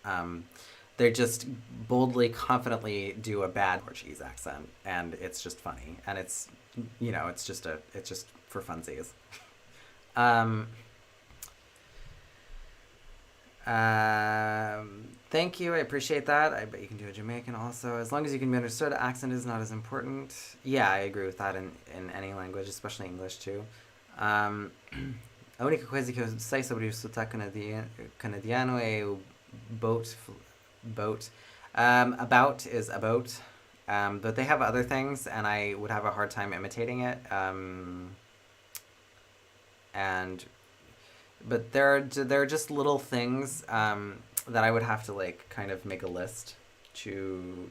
boldly, confidently do a bad Portuguese accent, and it's just funny. And it's just for funsies. Thank you, I appreciate that. I bet you can do a Jamaican also. As long as you can be understood, accent is not as important. Yeah, I agree with that in any language, especially English too. A única coisa que eu sei sobre o sotaque canadiano é o boat. About is about. But they have other things, and I would have a hard time imitating it. But there are just little things that I would have to kind of make a list to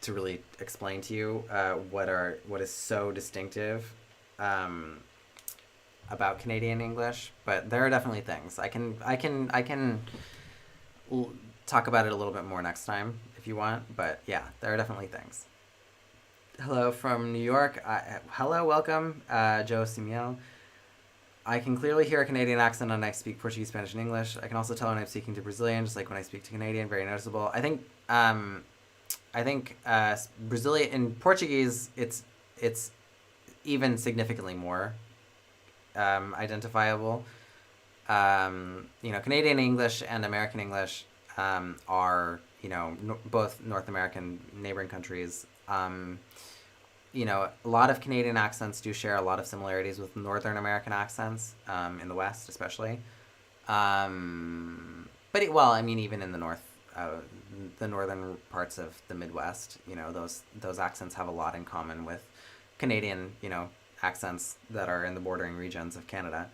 really explain to you what is so distinctive about Canadian English. But there are definitely things I can talk about it a little bit more next time if you want. But yeah, there are definitely things. Hello from New York. Hello, welcome, Joe Simiel. I can clearly hear a Canadian accent when I speak Portuguese, Spanish, and English. I can also tell when I'm speaking to Brazilian, just like when I speak to Canadian, very noticeable. I think Brazilian in Portuguese, it's even significantly more identifiable. Canadian English and American English are both North American neighboring countries. A lot of Canadian accents do share a lot of similarities with Northern American accents in the West, especially. Even in the northern parts of the Midwest, those accents have a lot in common with Canadian, accents that are in the bordering regions of Canada.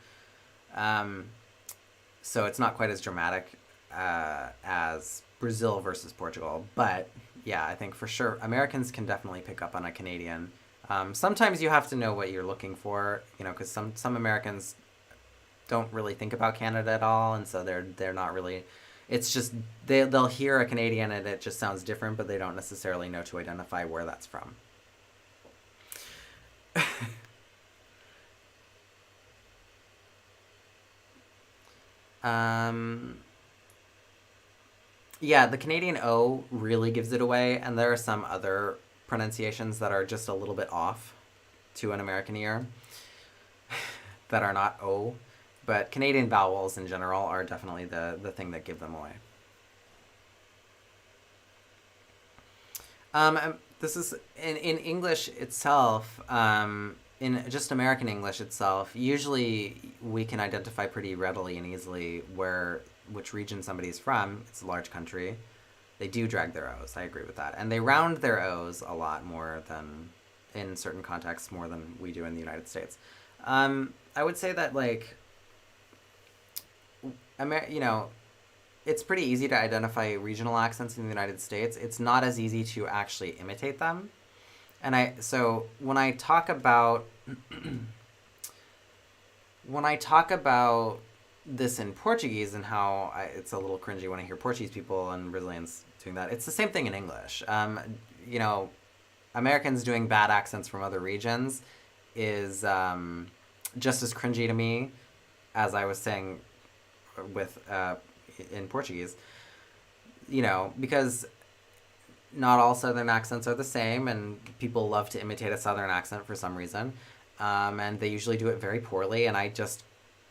So it's not quite as dramatic as Brazil versus Portugal, but yeah, I think for sure Americans can definitely pick up on a Canadian. Sometimes you have to know what you're looking for, because some Americans don't really think about Canada at all, and so they're not really. It's just they'll hear a Canadian and it just sounds different, but they don't necessarily know to identify where that's from. Um, yeah, the Canadian O really gives it away, and there are some other pronunciations that are just a little bit off to an American ear that are not O. But Canadian vowels in general are definitely the thing that give them away. This is in English itself, in just American English itself, usually we can identify pretty readily and easily which region somebody's from. It's a large country. They do drag their O's. I agree with that. And they round their O's a lot more than, in certain contexts, more than we do in the United States. I would say that, like, it's pretty easy to identify regional accents in the United States. It's not as easy to actually imitate them. So when I talk about this in Portuguese and how it's a little cringy when I hear Portuguese people and Brazilians doing that, it's the same thing in English. Americans doing bad accents from other regions is just as cringy to me as I was saying with in Portuguese. Because not all Southern accents are the same, and people love to imitate a Southern accent for some reason. And they usually do it very poorly, and I just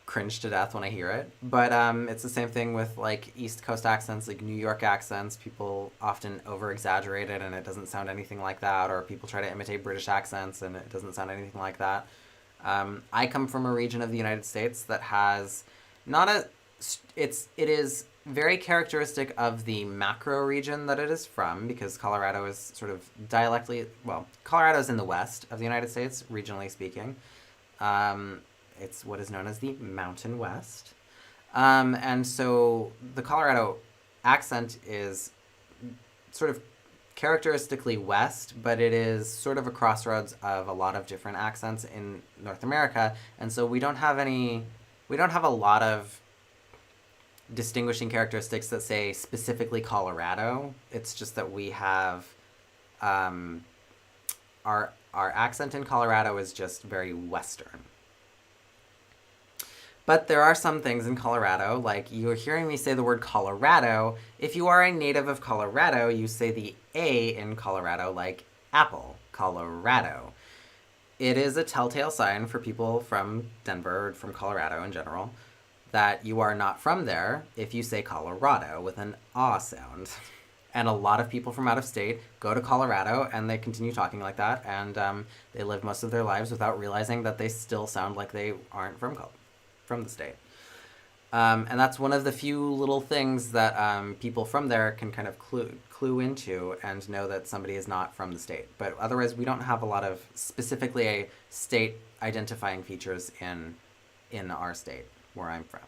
cringe to death when I hear it. But it's the same thing with, like, East Coast accents, like New York accents. People often over-exaggerate it, and it doesn't sound anything like that. Or people try to imitate British accents, and it doesn't sound anything like that. I come from a region of the United States that has not a... it is very characteristic of the macro region that it is from, because Colorado is sort of Colorado's in the west of the United States, regionally speaking. It's what is known as the Mountain West. And so the Colorado accent is sort of characteristically west, but it is sort of a crossroads of a lot of different accents in North America. And so we don't have a lot of distinguishing characteristics that say specifically Colorado. It's just that we have our accent in Colorado is just very Western. But there are some things in Colorado, like you're hearing me say the word Colorado. If you are a native of Colorado, you say the A in Colorado, like apple, Colorado. It is a telltale sign for people from Denver, or from Colorado in general, that you are not from there if you say Colorado with an ah sound. And a lot of people from out of state go to Colorado and they continue talking like that, and they live most of their lives without realizing that they still sound like they aren't from the state. And that's one of the few little things that people from there can kind of clue into and know that somebody is not from the state. But otherwise, we don't have a lot of specifically a state identifying features in our state, where I'm from.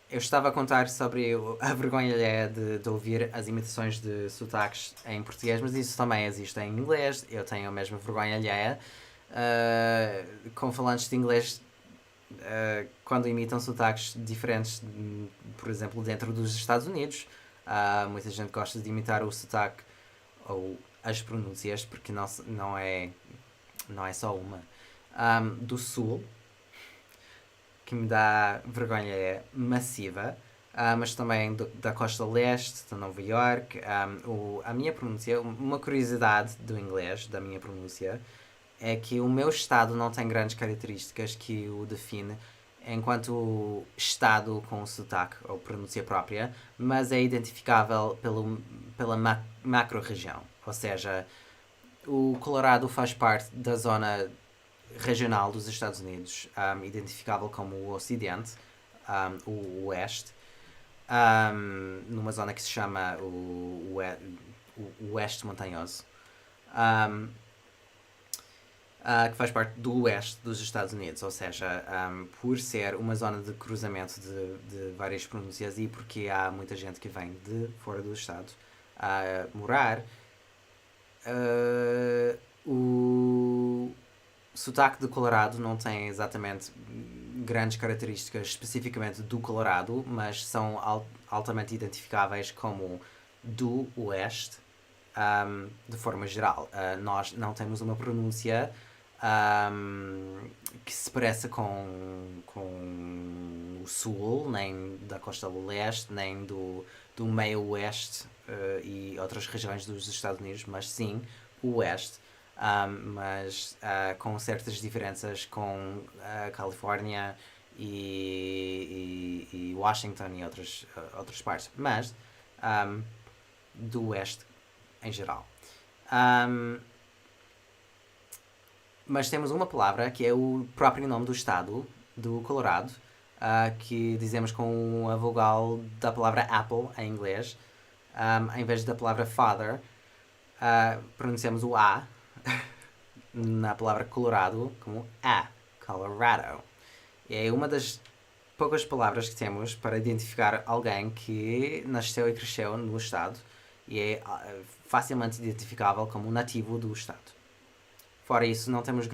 Eu estava a contar sobre a vergonha alheia de ouvir as imitações de sotaques em português, mas isso também existe em inglês. Eu tenho a mesma vergonha alheia com falantes de inglês quando imitam sotaques diferentes, por exemplo, dentro dos Estados Unidos. Muita gente gosta de imitar o sotaque ou as pronúncias, porque não é só uma. do Sul, que me dá vergonha massiva, mas também da costa leste, de Nova York. A minha pronúncia, uma curiosidade do inglês, da minha pronúncia, é que o meu estado não tem grandes características que o define enquanto estado com sotaque ou pronúncia própria, mas é identificável pela macro-região. Ou seja, o Colorado faz parte da zona regional dos Estados Unidos, identificável como o Ocidente, o Oeste, numa zona que se chama o Oeste Montanhoso, que faz parte do Oeste dos Estados Unidos, ou seja, por ser uma zona de cruzamento de várias pronúncias e porque há muita gente que vem de fora do Estado a morar, o sotaque do Colorado não tem exatamente grandes características especificamente do Colorado, mas são altamente identificáveis como do Oeste, de forma geral. Nós não temos uma pronúncia que se pareça com o Sul, nem da costa leste, nem do meio Oeste e outras regiões dos Estados Unidos, mas sim o Oeste. Mas com certas diferenças com a Califórnia e Washington e outras partes, mas do Oeste em geral. Mas temos uma palavra que é o próprio nome do estado do Colorado, que dizemos com a vogal da palavra apple em inglês, em vez da palavra father, pronunciamos o A na palavra Colorado como a, Colorado. E é uma das poucas palavras que temos para identificar alguém que nasceu e cresceu no estado e é facilmente identificável como nativo do estado. Fora isso, não temos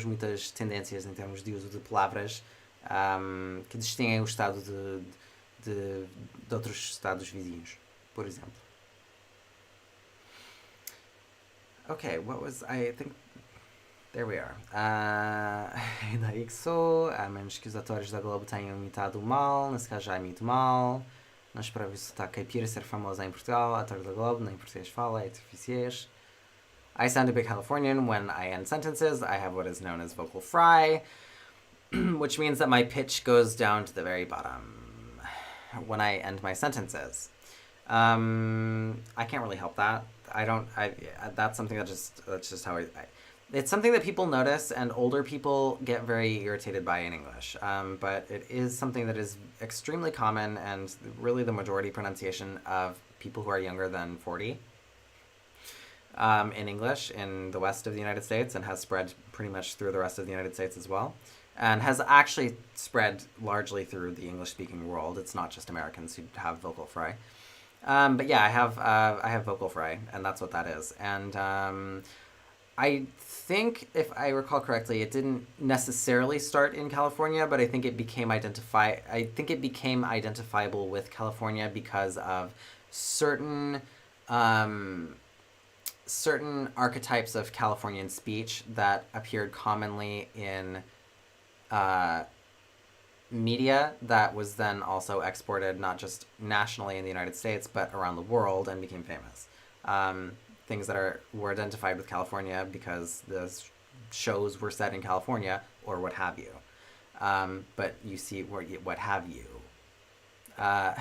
muitas tendências em termos de uso de palavras que distinguem o estado de outros estados vizinhos, por exemplo. Okay, I think there we are. Ainda aí que sou, a menos que os atores da Globo tenham imitado mal, nesse caso já imito mal. Não esperava isso está caipira ser famoso em Portugal, ator da Globo, nem português fala, é difícil. I sound a bit Californian when I end sentences. I have what is known as vocal fry, which means that my pitch goes down to the very bottom when I end my sentences. I can't really help that. That's something that's just how it's something that people notice and older people get very irritated by in English. But it is something that is extremely common and really the majority pronunciation of people who are younger than 40 in English in the west of the United States, and has spread pretty much through the rest of the United States as well. And has actually spread largely through the English-speaking world. It's not just Americans who have vocal fry. But yeah, I have vocal fry, and that's what that is. And I think, if I recall correctly, it didn't necessarily start in California, but I think it became identifiable with California because of certain archetypes of Californian speech that appeared commonly in media that was then also exported not just nationally in the United States but around the world and became famous. Things that were identified with California because the shows were set in California or what have you. But you see, what have you. I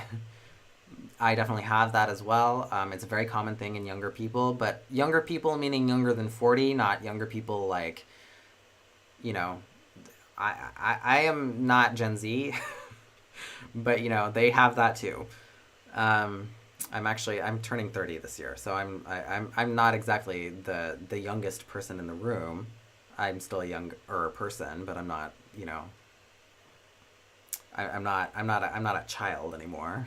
definitely have that as well. It's a very common thing in younger people, but younger people meaning younger than 40, not younger people like, I am not Gen Z, but they have that too. I'm turning 30 this year, so I'm not exactly the youngest person in the room. I'm still a younger person, but I'm not, I'm not a child anymore.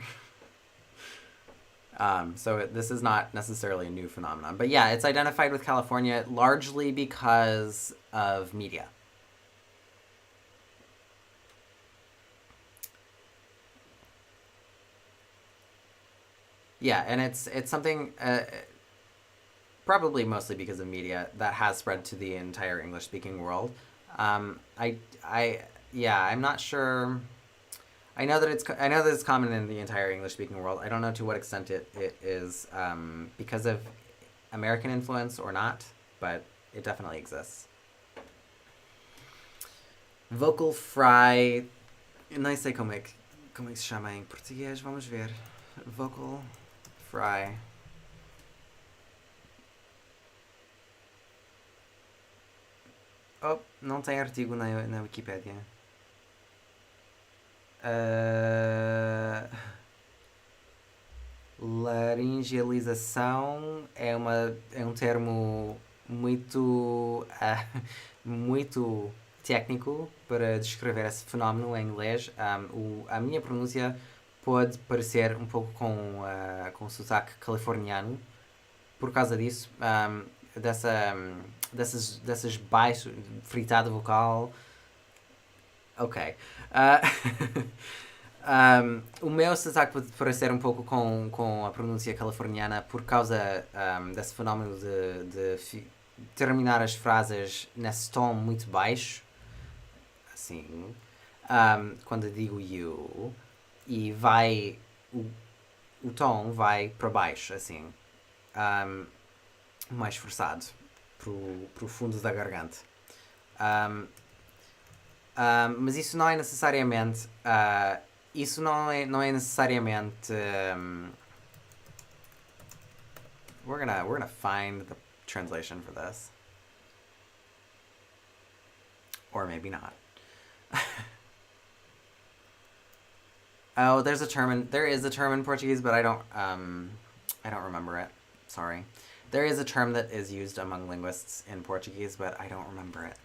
So this is not necessarily a new phenomenon, but yeah, it's identified with California largely because of media. Yeah, and it's something probably mostly because of media that has spread to the entire English-speaking world. I yeah, I'm not sure. I know that it's common in the entire English speaking world. I don't know to what extent it is because of American influence or not, but it definitely exists. Vocal fry. Eu nem sei como é que se chama em português. Vamos ver. Vocal fry. Oh, não tem artigo na Wikipédia. Uh, laringealização é um termo muito, muito técnico para descrever esse fenómeno em inglês. A minha pronúncia pode parecer um pouco com sotaque californiano, por causa disso, dessas baixos, fritada vocal. Ok. O meu sotaque pode parecer um pouco com a pronúncia californiana por causa desse fenómeno de terminar as frases nesse tom muito baixo, assim, quando eu digo you, e o tom vai para baixo, assim, mais forçado, pro fundo da garganta. Mas isso não é necessariamente. Isso não é necessariamente. We're gonna find the translation for this, or maybe not. Oh, there is a term in Portuguese, but I don't remember it. Sorry. There is a term that is used among linguists in Portuguese, but I don't remember it.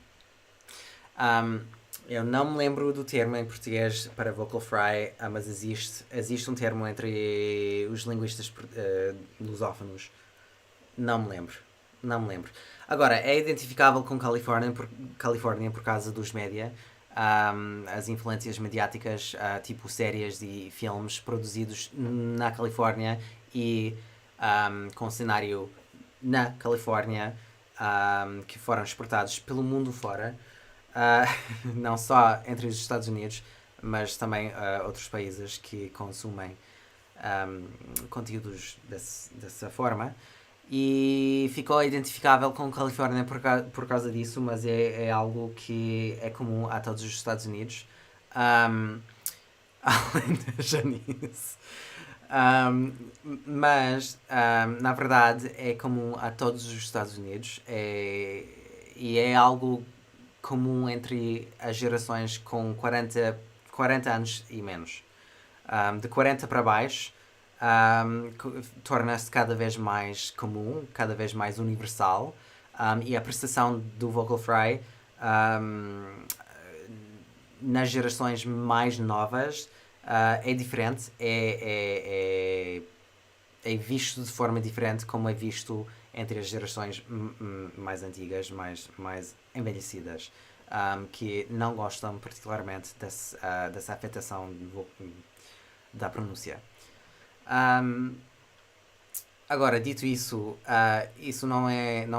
Eu não me lembro do termo em português para vocal fry, mas existe um termo entre os linguistas lusófonos. Não me lembro. Agora, é identificável com Califórnia por causa dos média, as influências mediáticas, tipo séries e filmes produzidos na Califórnia e com cenário na Califórnia, que foram exportados pelo mundo fora. Não só entre os Estados Unidos, mas também outros países que consumem conteúdos dessa forma. E ficou identificável com Califórnia por causa disso, mas é algo que é comum a todos os Estados Unidos. Além da Janice. Mas, na verdade, é comum a todos os Estados Unidos. E é algo comum entre as gerações com 40 anos e menos. De 40 para baixo, torna-se cada vez mais comum, cada vez mais universal, e a prestação do vocal fry nas gerações mais novas é diferente, é visto de forma diferente como é visto entre as gerações mais antigas, mais envelhecidas, que não gostam particularmente dessa afetação da pronúncia. Agora, dito isso, isso não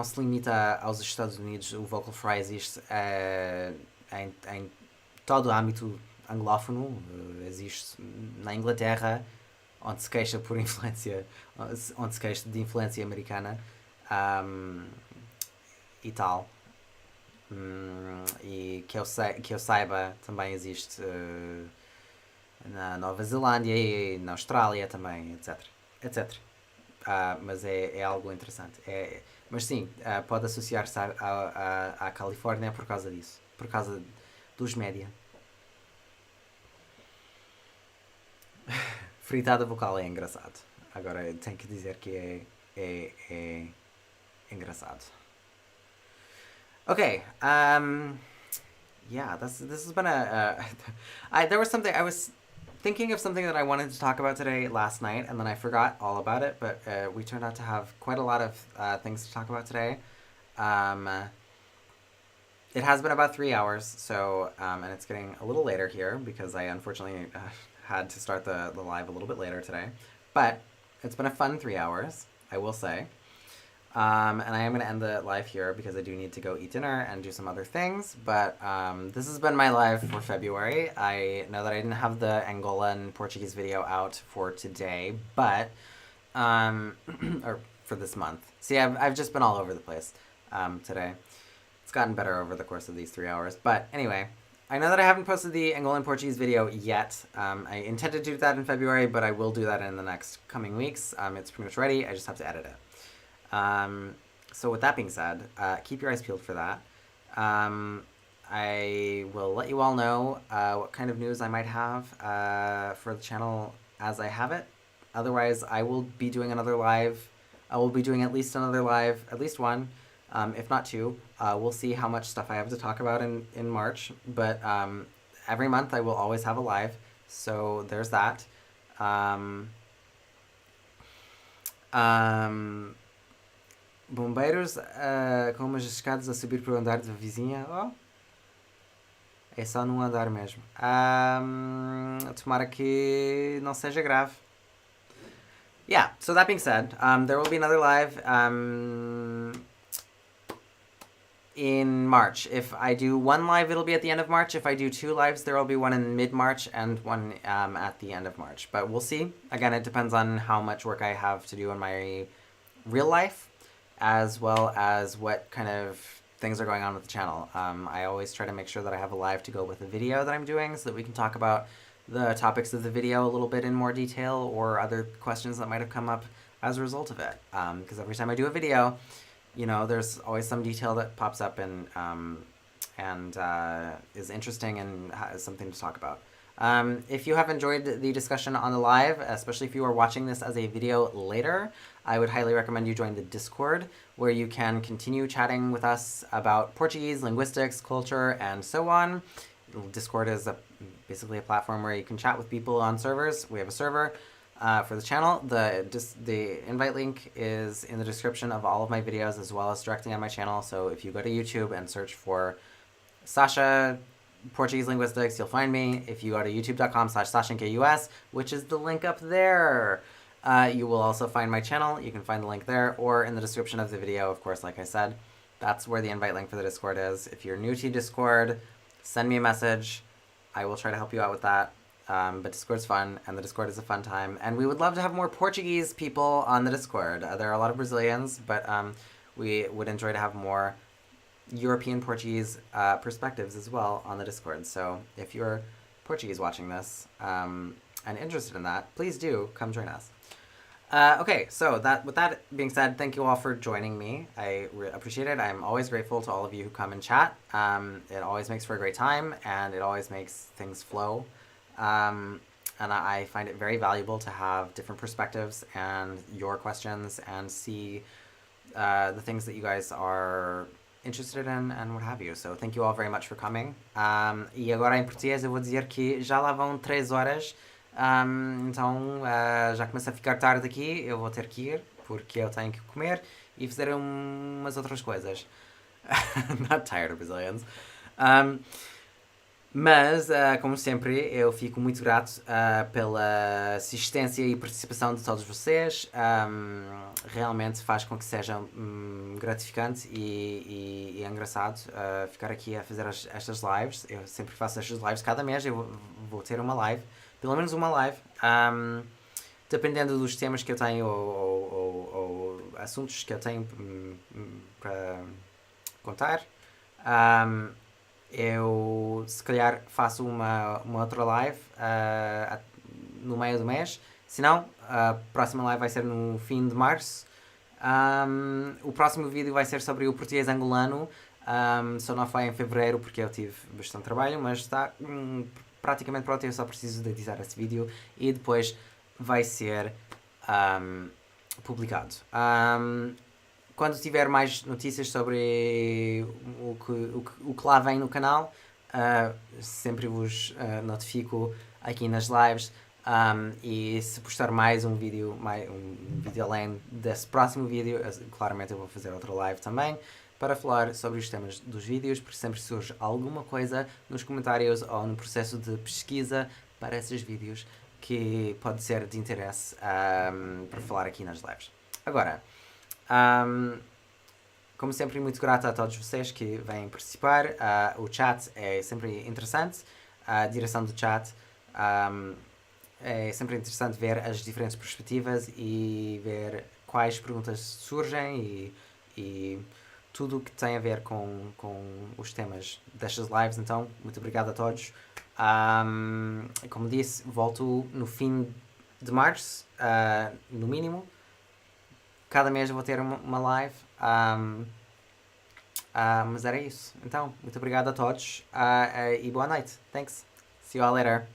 se limita aos Estados Unidos. O vocal fry existe em todo o âmbito anglófono. Existe na Inglaterra, onde se queixa por influência, onde se queixa de influência americana, e tal. E que eu saiba, também existe na Nova Zelândia e na Austrália também, etc. Mas é algo interessante. Mas sim, pode associar-se à Califórnia por causa disso, por causa dos média. Fritada vocal é engraçado. Agora eu tenho que dizer que é engraçado. Okay. Yeah, this has been there was something I was thinking of something that I wanted to talk about today last night, and then I forgot all about it. But we turned out to have quite a lot of things to talk about today. It has been about 3 hours, so and it's getting a little later here because I unfortunately had to start the live a little bit later today. But it's been a fun 3 hours, I will say. And I am going to end the live here because I do need to go eat dinner and do some other things. But this has been my live for February. I know that I didn't have the Angolan Portuguese video out for today, but or for this month. See, I've just been all over the place today. It's gotten better over the course of these 3 hours. But anyway, I know that I haven't posted the Angolan Portuguese video yet. I intended to do that in February, but I will do that in the next coming weeks. It's pretty much ready. I just have to edit it. So with that being said, keep your eyes peeled for that. I will let you all know what kind of news I might have for the channel as I have it. Otherwise, I will be doing another live. I will be doing at least another live, at least one, if not two. We'll see how much stuff I have to talk about in March. But every month I will always have a live. So there's that. Bombeiros com umas escadas a subir para o andar da vizinha. Oh, é só num andar mesmo. Tomara que não seja grave. Yeah, so that being said, there will be another live in March. If I do one live, it'll be at the end of March. If I do two lives, there will be one in mid-March and one at the end of March. But we'll see. Again, it depends on how much work I have to do in my real life, as well as what kind of things are going on with the channel. I always try to make sure that I have a live to go with the video that I'm doing so that we can talk about the topics of the video a little bit in more detail or other questions that might have come up as a result of it. Because every time I do a video, you know, there's always some detail that pops up and is interesting and has something to talk about. If you have enjoyed the discussion on the live, especially if you are watching this as a video later, I would highly recommend you join the Discord, where you can continue chatting with us about Portuguese, linguistics, culture, and so on. Discord is basically a platform where you can chat with people on servers. We have a server for the channel. The invite link is in the description of all of my videos, as well as directly on my channel. So if you go to YouTube and search for Sasha Portuguese Linguistics, you'll find me. If you go to youtube.com/SashaNKUS, which is the link up there, you will also find my channel. You can find the link there or in the description of the video, of course, like I said. That's where the invite link for the Discord is. If you're new to Discord, send me a message. I will try to help you out with that. But Discord's fun, and the Discord is a fun time. And we would love to have more Portuguese people on the Discord. There are a lot of Brazilians, but we would enjoy to have more European Portuguese perspectives as well on the Discord. So if you're Portuguese watching this and interested in that, please do come join us. Okay, so with that being said, thank you all for joining me. I appreciate it. I'm always grateful to all of you who come and chat. It always makes for a great time, and it always makes things flow. And I find it very valuable to have different perspectives and your questions and see the things that you guys are interested in and what have you. So thank you all very much for coming. E agora em português eu vou dizer que já lá vão 3 horas. Então já começa a ficar tarde aqui, eu vou ter que ir porque eu tenho que comer e fazer umas outras coisas. Not tired of Brazilians. Mas, como sempre, eu fico muito grato pela assistência e participação de todos vocês. Realmente faz com que seja gratificante e engraçado ficar aqui a fazer estas lives. Eu sempre faço estas lives cada mês, eu vou ter uma live. Pelo menos uma live, dependendo dos temas que eu tenho ou assuntos que eu tenho para contar. Eu, se calhar, faço uma outra live no meio do mês. Se não, a próxima live vai ser no fim de março. O próximo vídeo vai ser sobre o português angolano. Só não foi em fevereiro porque eu tive bastante trabalho, mas está praticamente pronto. Eu só preciso de editar esse vídeo e depois vai ser publicado. Quando tiver mais notícias sobre o que lá vem no canal, sempre vos notifico aqui nas lives. E se postar mais um vídeo além desse próximo vídeo, claramente eu vou fazer outra live também para falar sobre os temas dos vídeos, porque sempre surge alguma coisa nos comentários ou no processo de pesquisa para esses vídeos que pode ser de interesse para falar aqui nas lives. Agora, Um, como sempre, muito grata a todos vocês que vêm participar. O chat é sempre interessante. A direção do chat é sempre interessante ver as diferentes perspectivas e ver quais perguntas surgem e tudo o que tem a ver com os temas destas lives. Então, muito obrigado a todos. Como disse, volto no fim de março, no mínimo. Cada mês eu vou ter uma live. Mas era isso. Então, muito obrigado a todos e boa noite. Thanks. See you all later.